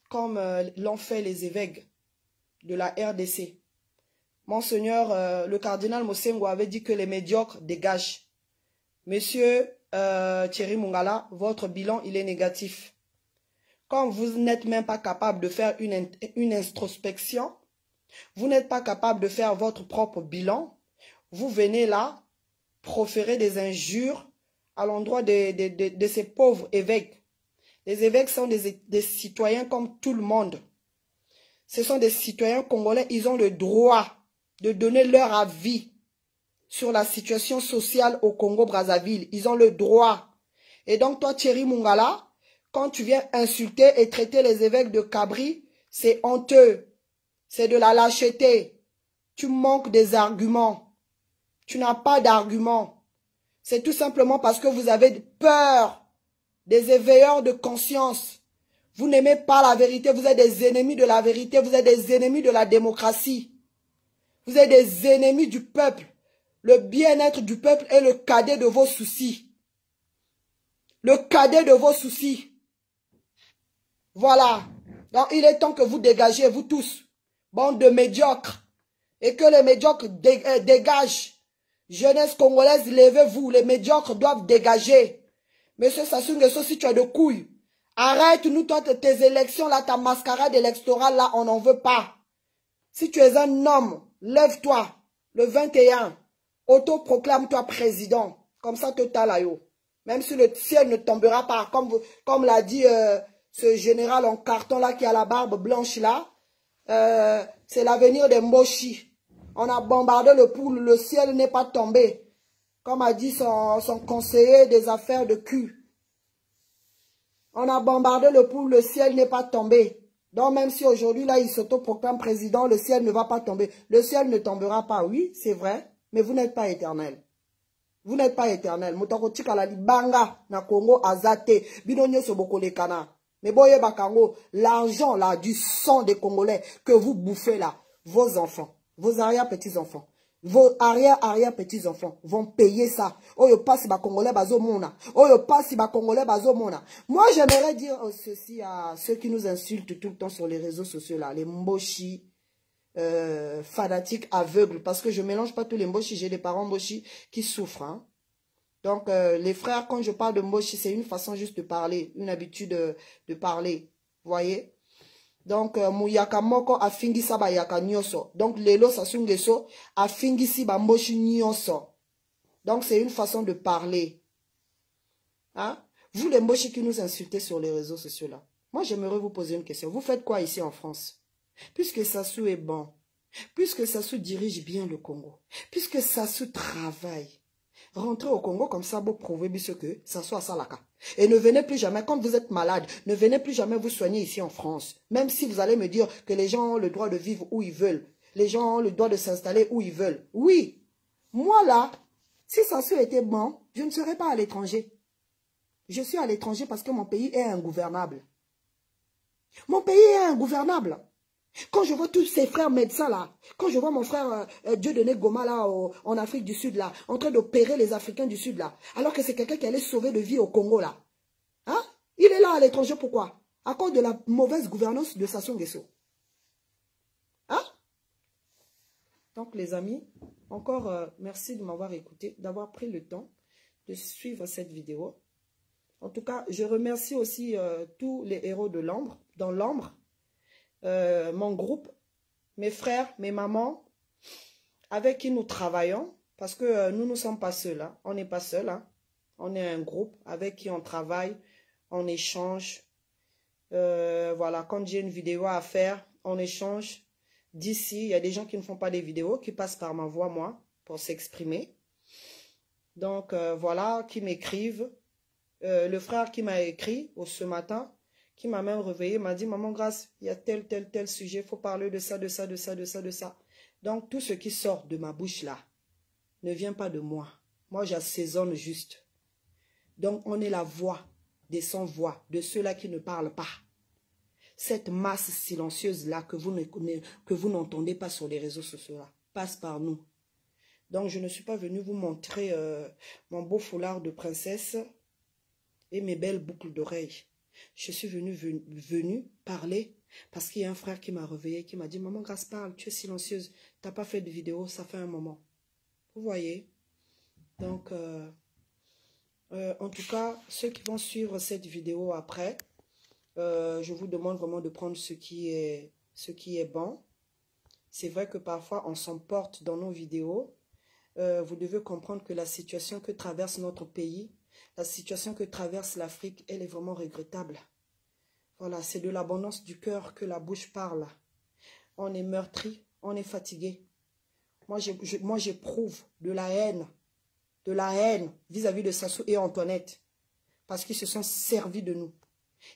comme l'ont fait les évêques de la RDC. Monseigneur, le cardinal Mosengo avait dit que les médiocres dégagent. Monsieur Thierry Mungala, votre bilan, il est négatif. Quand vous n'êtes même pas capable de faire une introspection, vous n'êtes pas capable de faire votre propre bilan, vous venez là proférer des injures à l'endroit de ces pauvres évêques. Les évêques sont des citoyens comme tout le monde. Ce sont des citoyens congolais, ils ont le droit de donner leur avis sur la situation sociale au Congo-Brazzaville. Ils ont le droit. Et donc toi, Thierry Mungala, quand tu viens insulter et traiter les évêques de Cabri, c'est honteux. C'est de la lâcheté. Tu manques des arguments. Tu n'as pas d'argument. C'est tout simplement parce que vous avez peur des éveilleurs de conscience. Vous n'aimez pas la vérité. Vous êtes des ennemis de la vérité. Vous êtes des ennemis de la démocratie. Vous êtes des ennemis du peuple. Le bien-être du peuple est le cadet de vos soucis. Le cadet de vos soucis. Voilà. Donc il est temps que vous dégagez, vous tous. Bande de médiocres. Et que les médiocres dégagent. Jeunesse congolaise, levez-vous. Les médiocres doivent dégager. Monsieur Sassou Nguesso, si tu as de couilles, arrête-nous, toi, tes élections, là, ta mascarade électorale, là, on n'en veut pas. Si tu es un homme, lève-toi. Le 21, autoproclame-toi président. Comme ça, te talayo. Même si le ciel ne tombera pas, comme l'a dit ce général en carton, là, qui a la barbe blanche, là, c'est l'avenir des Mboshi. On a bombardé le poule, le ciel n'est pas tombé. Comme a dit son conseiller des affaires de cul. On a bombardé le poule, le ciel n'est pas tombé. Donc même si aujourd'hui, là, il s'autoproclame président, le ciel ne va pas tomber. Le ciel ne tombera pas, oui, c'est vrai, mais vous n'êtes pas éternel. Vous n'êtes pas éternel. Motoko kalali banga na Congo azate. Binonyo soboko le kana. Mais boye bakango, l'argent là du sang des Congolais que vous bouffez là, vos enfants. Vos arrière-petits-enfants, vos arrière-arrière-petits-enfants vont payer ça. Oyo passe ba Congolais bazo mona. Oyo passe ba Congolais bazo mona. Moi, j'aimerais dire ceci à ceux qui nous insultent tout le temps sur les réseaux sociaux là, les mboshi fanatiques aveugles, parce que je mélange pas tous les mboshi, j'ai des parents mboshi qui souffrent. Hein. Donc, les frères, quand je parle de mboshi, c'est une façon juste de parler, une habitude de parler. Vous voyez? Donc, Mouyaka Moko a fingisa ba yaka nyoso. Donc, Lelo Sassou Nguesso a fingisi ba mboshi nyoso. Donc, c'est une façon de parler. Hein? Vous, les mboshi qui nous insultez sur les réseaux sociaux là, moi, j'aimerais vous poser une question. Vous faites quoi ici en France? Puisque Sassou est bon, puisque Sassou dirige bien le Congo, puisque Sassou travaille, rentrez au Congo comme ça pour prouver que Sassou a Salaka. Et ne venez plus jamais, quand vous êtes malade, ne venez plus jamais vous soigner ici en France. Même si vous allez me dire que les gens ont le droit de vivre où ils veulent. Les gens ont le droit de s'installer où ils veulent. Oui, moi là, si Sassou était bon, je ne serais pas à l'étranger. Je suis à l'étranger parce que mon pays est ingouvernable. Mon pays est ingouvernable. Quand je vois tous ces frères médecins là, quand je vois mon frère Dieudonné Goma là en Afrique du Sud là, en train d'opérer les Africains du Sud là, alors que c'est quelqu'un qui allait sauver de vie au Congo là. Hein? Il est là à l'étranger, pourquoi? À cause de la mauvaise gouvernance de Sassou Nguesso. Hein? Donc les amis, encore merci de m'avoir écouté, d'avoir pris le temps de suivre cette vidéo. En tout cas, je remercie aussi tous les héros de l'ombre, dans l'ombre, mon groupe, mes frères, mes mamans, avec qui nous travaillons, parce que nous ne sommes pas seuls, hein. On n'est pas seuls, hein. On est un groupe avec qui on travaille, on échange. Voilà, quand j'ai une vidéo à faire, on échange. D'ici, il y a des gens qui ne font pas des vidéos, qui passent par ma voix, moi, pour s'exprimer. Donc, voilà, qui m'écrivent. Le frère qui m'a écrit ce matin, qui m'a même réveillé, m'a dit, maman Grâce, il y a tel sujet, il faut parler de ça, de ça, de ça, de ça, de ça. Donc, tout ce qui sort de ma bouche là, ne vient pas de moi. Moi, j'assaisonne juste. Donc, on est la voix des sans-voix, de ceux-là qui ne parlent pas. Cette masse silencieuse-là que vous n'entendez pas sur les réseaux sociaux là, passe par nous. Donc, je ne suis pas venue vous montrer mon beau foulard de princesse et mes belles boucles d'oreilles. Je suis venue parler parce qu'il y a un frère qui m'a réveillée, qui m'a dit, maman Grâce, parle, tu es silencieuse, tu n'as pas fait de vidéo, ça fait un moment. Vous voyez? Donc, en tout cas, ceux qui vont suivre cette vidéo après, je vous demande vraiment de prendre ce qui est bon. C'est vrai que parfois, on s'emporte dans nos vidéos. Vous devez comprendre que la situation que traverse notre pays, la situation que traverse l'Afrique, elle est vraiment regrettable. Voilà, c'est de l'abondance du cœur que la bouche parle. On est meurtri, on est fatigué. Moi, j'éprouve de la haine vis-à-vis de Sassou et Antoinette. Parce qu'ils se sont servis de nous.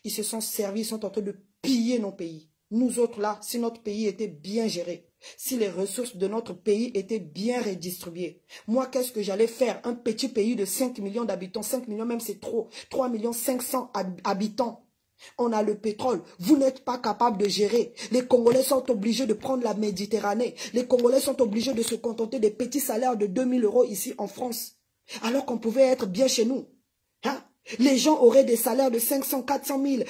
Ils se sont servis, ils sont en train de piller nos pays. Nous autres là, si notre pays était bien géré, si les ressources de notre pays étaient bien redistribuées, moi, qu'est-ce que j'allais faire? Un petit pays de 5 millions d'habitants, 5 millions même c'est trop, 3 500 000 habitants. On a le pétrole, vous n'êtes pas capable de gérer. Les Congolais sont obligés de prendre la Méditerranée. Les Congolais sont obligés de se contenter des petits salaires de 2 000 € ici en France. Alors qu'on pouvait être bien chez nous. Hein? Les gens auraient des salaires de 500, 400 000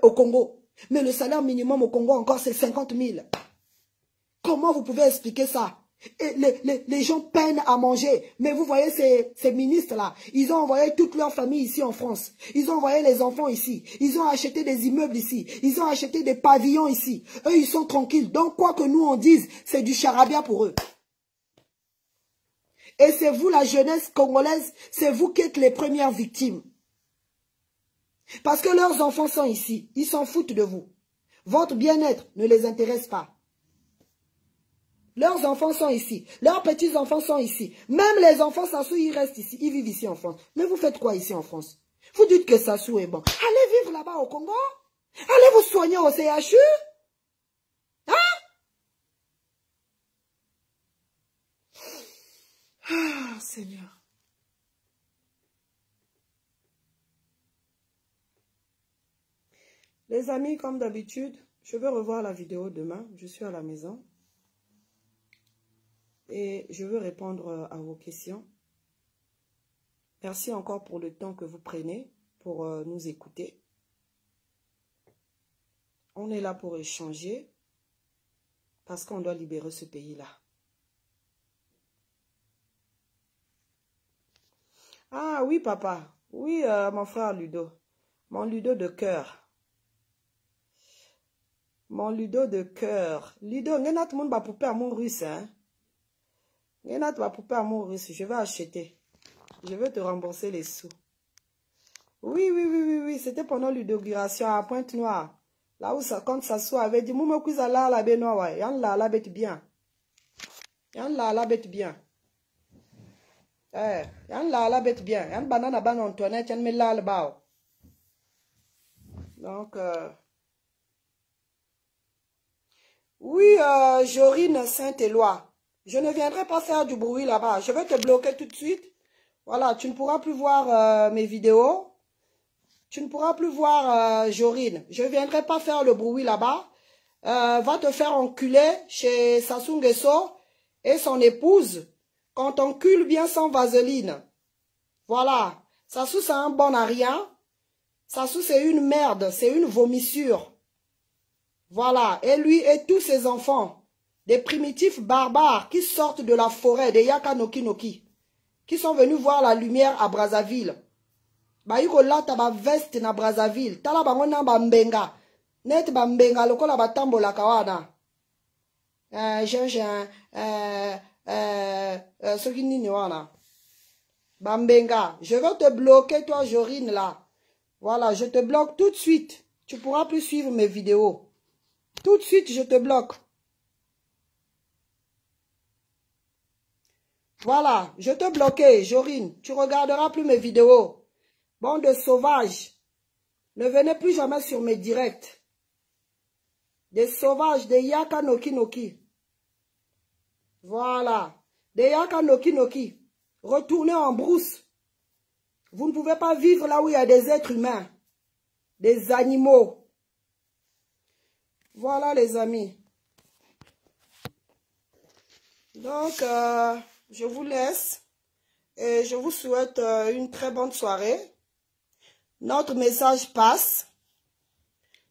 au Congo. Mais le salaire minimum au Congo encore c'est 50 000. Comment vous pouvez expliquer ça? Et les gens peinent à manger. Mais vous voyez ces ministres-là, ils ont envoyé toute leur famille ici en France. Ils ont envoyé les enfants ici. Ils ont acheté des immeubles ici. Ils ont acheté des pavillons ici. Eux, ils sont tranquilles. Donc, quoi que nous on dise, c'est du charabia pour eux. Et c'est vous, la jeunesse congolaise, c'est vous qui êtes les premières victimes. Parce que leurs enfants sont ici. Ils s'en foutent de vous. Votre bien-être ne les intéresse pas. Leurs enfants sont ici. Leurs petits-enfants sont ici. Même les enfants Sassou, ils restent ici. Ils vivent ici en France. Mais vous faites quoi ici en France? Vous dites que Sassou est bon. Allez vivre là-bas au Congo. Allez vous soigner au CHU. Hein? Ah, Seigneur. Les amis, comme d'habitude, je vais revoir la vidéo demain. Je suis à la maison. Et je veux répondre à vos questions. Merci encore pour le temps que vous prenez pour nous écouter. On est là pour échanger parce qu'on doit libérer ce pays-là. Ah oui, papa. Oui, mon frère Ludo. Mon Ludo de cœur. Mon Ludo de cœur. Ludo, n'est pas tout le monde va poupée à mon russe, hein? N'est pas poupée à mon russe. Je vais acheter. Je vais te rembourser les sous. Oui. C'était pendant l'inauguration à Pointe-Noire. Là où ça, quand Sassou avait dit, Moumou Kouzala la benoa, yan la bête bien. Yan la bête bien. Yan la bête bien. Yan banana ban Antoinette, yan me la le bao. Donc, oui, Jorine Saint-Éloi. Je ne viendrai pas faire du bruit là-bas. Je vais te bloquer tout de suite. Voilà, tu ne pourras plus voir mes vidéos. Tu ne pourras plus voir Jorine. Je ne viendrai pas faire le bruit là-bas. va te faire enculer chez Sassou Nguesso et son épouse. Quand t'encules bien sans vaseline. Voilà. Sassou, c'est un bon à rien. Sassou, c'est une merde. C'est une vomissure. Voilà. Et lui et tous ses enfants. Des primitifs barbares qui sortent de la forêt, des Yaka Noki Noki. Qui sont venus voir la lumière à Brazzaville. Ba yuko lata ba veste na Brazzaville. Tala bango na ba mbenga. Net ba mbenga lokola ba tambola kawana. Ce qui n'y wana. Bambenga, je vais te bloquer toi Jorine là. Voilà, je te bloque tout de suite. Tu pourras plus suivre mes vidéos. Tout de suite, je te bloque. Voilà, je te bloqué, Jorine. Tu regarderas plus mes vidéos. Bande de sauvages. Ne venez plus jamais sur mes directs. Des sauvages, des Yaka Noki Noki. Voilà. Des Yaka Noki Noki. Retournez en brousse. Vous ne pouvez pas vivre là où il y a des êtres humains. Des animaux. Voilà les amis. Donc, je vous laisse. Et je vous souhaite une très bonne soirée. Notre message passe.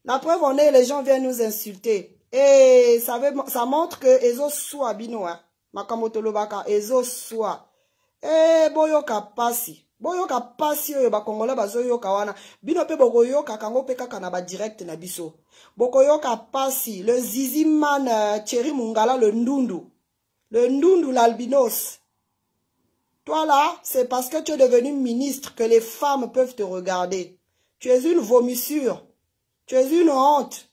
La preuve en est, les gens viennent nous insulter. Et ça montre que Ezo soit bino, hein. Makamoto Lobaka, Ezo soit. Boyoka pasi. Boyoka pasi oyo ba Congolais bazoyoka wana. Bino pe bokoyoka kango pe kaka na ba direct na biso. Bokoyoka pasi. Le Zizi Man Thierry Mungala, le Ndundu. Le Ndundu l'albinos. Toi là, c'est parce que tu es devenu ministre que les femmes peuvent te regarder. Tu es une vomissure. Tu es une honte.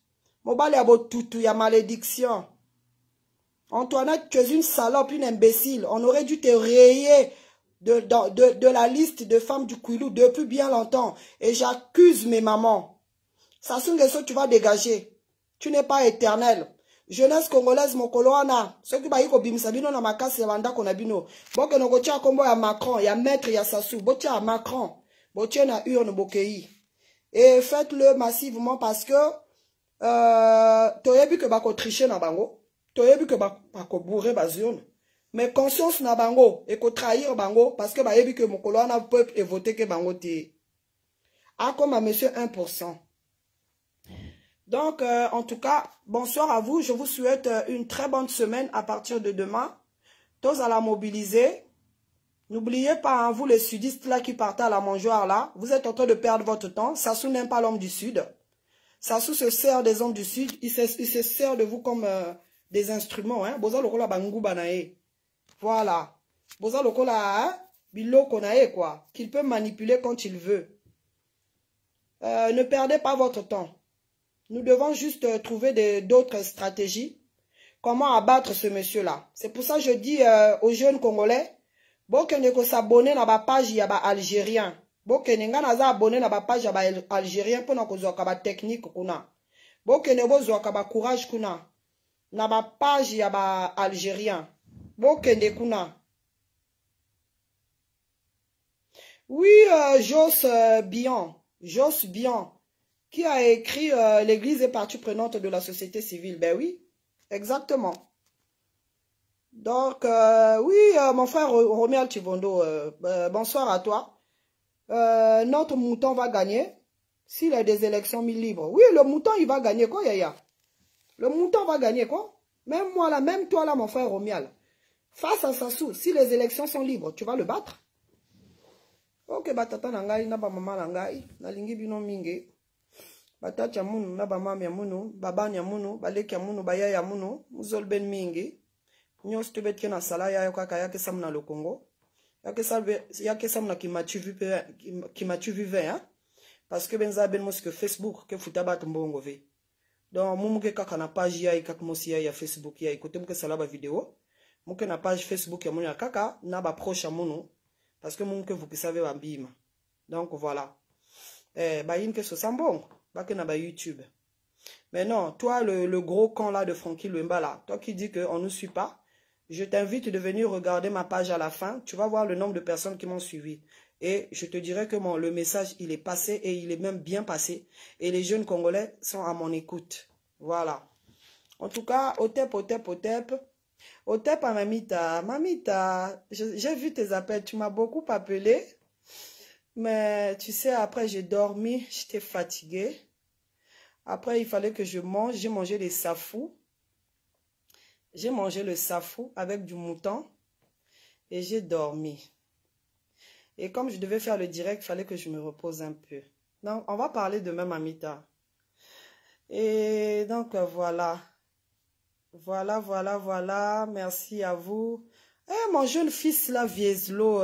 Mobali abotutu ya malédiction. Antoinette, tu es une salope, une imbécile. On aurait dû te rayer de la liste de femmes du Kouilou depuis bien longtemps. Et j'accuse mes mamans. Sassou Nguesso, tu vas dégager. Tu n'es pas éternel. Jeunesse congolaise, mon coloana. Ceux qui baillent au bimsabino na makasi ya banda konabino. Bon que nous gotia combo ya Macron, ya maître ya Sassou. Botia à Macron. Botia na urne bokei. Et faites-le massivement parce que toyebi que bako tricher na bango. Toyebi que bako bourrer bazion. Mais conscience na bango et ko trahir bango parce que bayebi que mon coloana peuple et voter que bango te. A comme à monsieur 1%. Donc, en tout cas, bonsoir à vous. Je vous souhaite une très bonne semaine à partir de demain. Tous à la mobiliser. N'oubliez pas, hein, vous les sudistes là qui partez à la mangeoire là, vous êtes en train de perdre votre temps. Sassou n'aime pas l'homme du sud. Sassou se sert des hommes du sud. Il se sert de vous comme des instruments. Hein. Boza lokola bangu banae. Voilà. Boza lokola hein, biloko nae quoi. Qu'il peut manipuler quand il veut. Ne perdez pas votre temps. Nous devons juste trouver d'autres stratégies. Comment abattre ce monsieur-là. C'est pour ça que je dis aux jeunes Congolais, bokende ko s'abonner na ba page ya ba algérien. Bokende nga naza abonné na ba page ya ba algérien pour na kozwa ka ba technique kuna. Bokende bozwa ka ba courage kuna. Na ba page ya ba algérien. Bokende kuna. Oui, Jos Bian. Jos Bian. Qui a écrit l'église est partie prenante de la société civile. Ben oui, exactement. Donc, oui, mon frère Romuald Chivondo, bonsoir à toi. Notre mouton va gagner s'il y a des élections libres. Oui, le mouton, il va gagner quoi, Yaya? Le mouton va gagner quoi? Même moi là, même toi là, mon frère Romuald. Face à Sassou, si les élections sont libres, tu vas le battre? Ok, batata nangai, na ba mama nangai, na lingi bino mingi. Batata munu, na ba mama ya munu, baba ya munu, baleki ya munu, baya ya munu, muzol ben mingi. Nyos tu bet na sala ya kaka yake samna le Congo. Yake samna qui m'a-tu vu hein? Parce que benza ben mos que Facebook que futabat mbongo ve. Donc mumuke kaka na page ya kaka mosi ya Facebook ya ikote muke sala ba vidéo. Muke na page Facebook ya munu ya kaka na ba proche munu parce que mumuke vous qui savez bambima. Donc voilà. Ba yin que so sambon, ba que na ba YouTube. Mais non, toi le gros camp là de Francky Luemba là, toi qui dis que on ne suit pas. Je t'invite de venir regarder ma page à la fin. Tu vas voir le nombre de personnes qui m'ont suivi. Et je te dirai que le message, il est passé et il est même bien passé. Et les jeunes Congolais sont à mon écoute. Voilà. En tout cas, Otep à Mamita. Mamita, j'ai vu tes appels, tu m'as beaucoup appelé. Mais tu sais, après j'ai dormi, j'étais fatiguée. Après, il fallait que je mange. J'ai mangé les safous. J'ai mangé le safou avec du mouton. Et j'ai dormi. Et comme je devais faire le direct, il fallait que je me repose un peu. Donc, on va parler demain, Mamita. Et donc, voilà. Voilà. Merci à vous. Eh, mon jeune fils, là, Vieslo,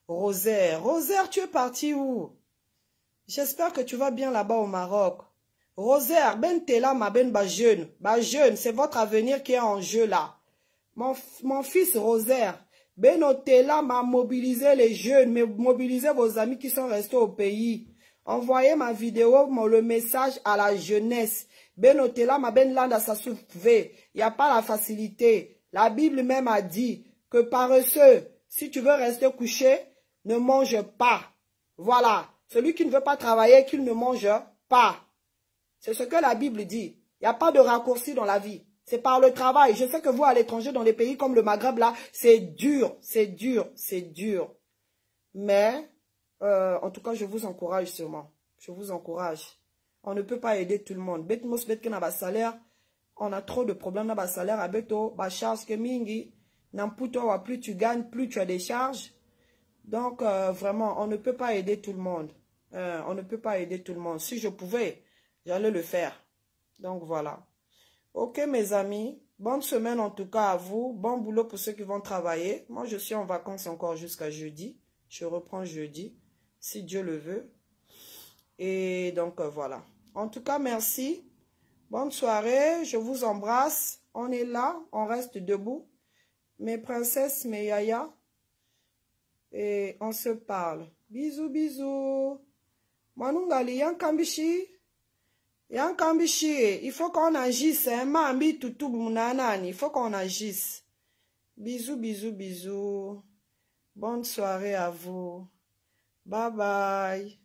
Rosaire. Rosaire, tu es parti où? J'espère que tu vas bien là-bas au Maroc. Rosaire, ben t'es là, ma ben ba jeune. Ba jeune, c'est votre avenir qui est en jeu là. Mon fils Rosaire, ben t'es là, m'a mobilisé les jeunes, mais mobilisez vos amis qui sont restés au pays. Envoyez ma vidéo, le message à la jeunesse. Ben t'es là, ma ben landa sa souffle. Il n'y a pas la facilité. La Bible même a dit que paresseux, si tu veux rester couché, ne mange pas. Voilà. Celui qui ne veut pas travailler, qu'il ne mange pas. C'est ce que la Bible dit. Il n'y a pas de raccourci dans la vie. C'est par le travail. Je sais que vous, à l'étranger, dans les pays comme le Maghreb, là, c'est dur. Mais, en tout cas, je vous encourage sûrement. Je vous encourage. On ne peut pas aider tout le monde. Salaire, on a trop de problèmes dans le salaire. Charge que mingi, plus tu gagnes, plus tu as des charges. Donc, vraiment, on ne peut pas aider tout le monde. On ne peut pas aider tout le monde. Si je pouvais, j'allais le faire. Donc, voilà. Ok, mes amis. Bonne semaine en tout cas à vous. Bon boulot pour ceux qui vont travailler. Moi, je suis en vacances encore jusqu'à jeudi. Je reprends jeudi, si Dieu le veut. Et donc, voilà. En tout cas, merci. Bonne soirée. Je vous embrasse. On est là. On reste debout. Mes princesses, mes yaya. Et on se parle. Bisous, bisous. Manungali, yankambishi. Il faut qu'on agisse. Il faut qu'on agisse. Bisous, bisous, bisous. Bonne soirée à vous. Bye bye.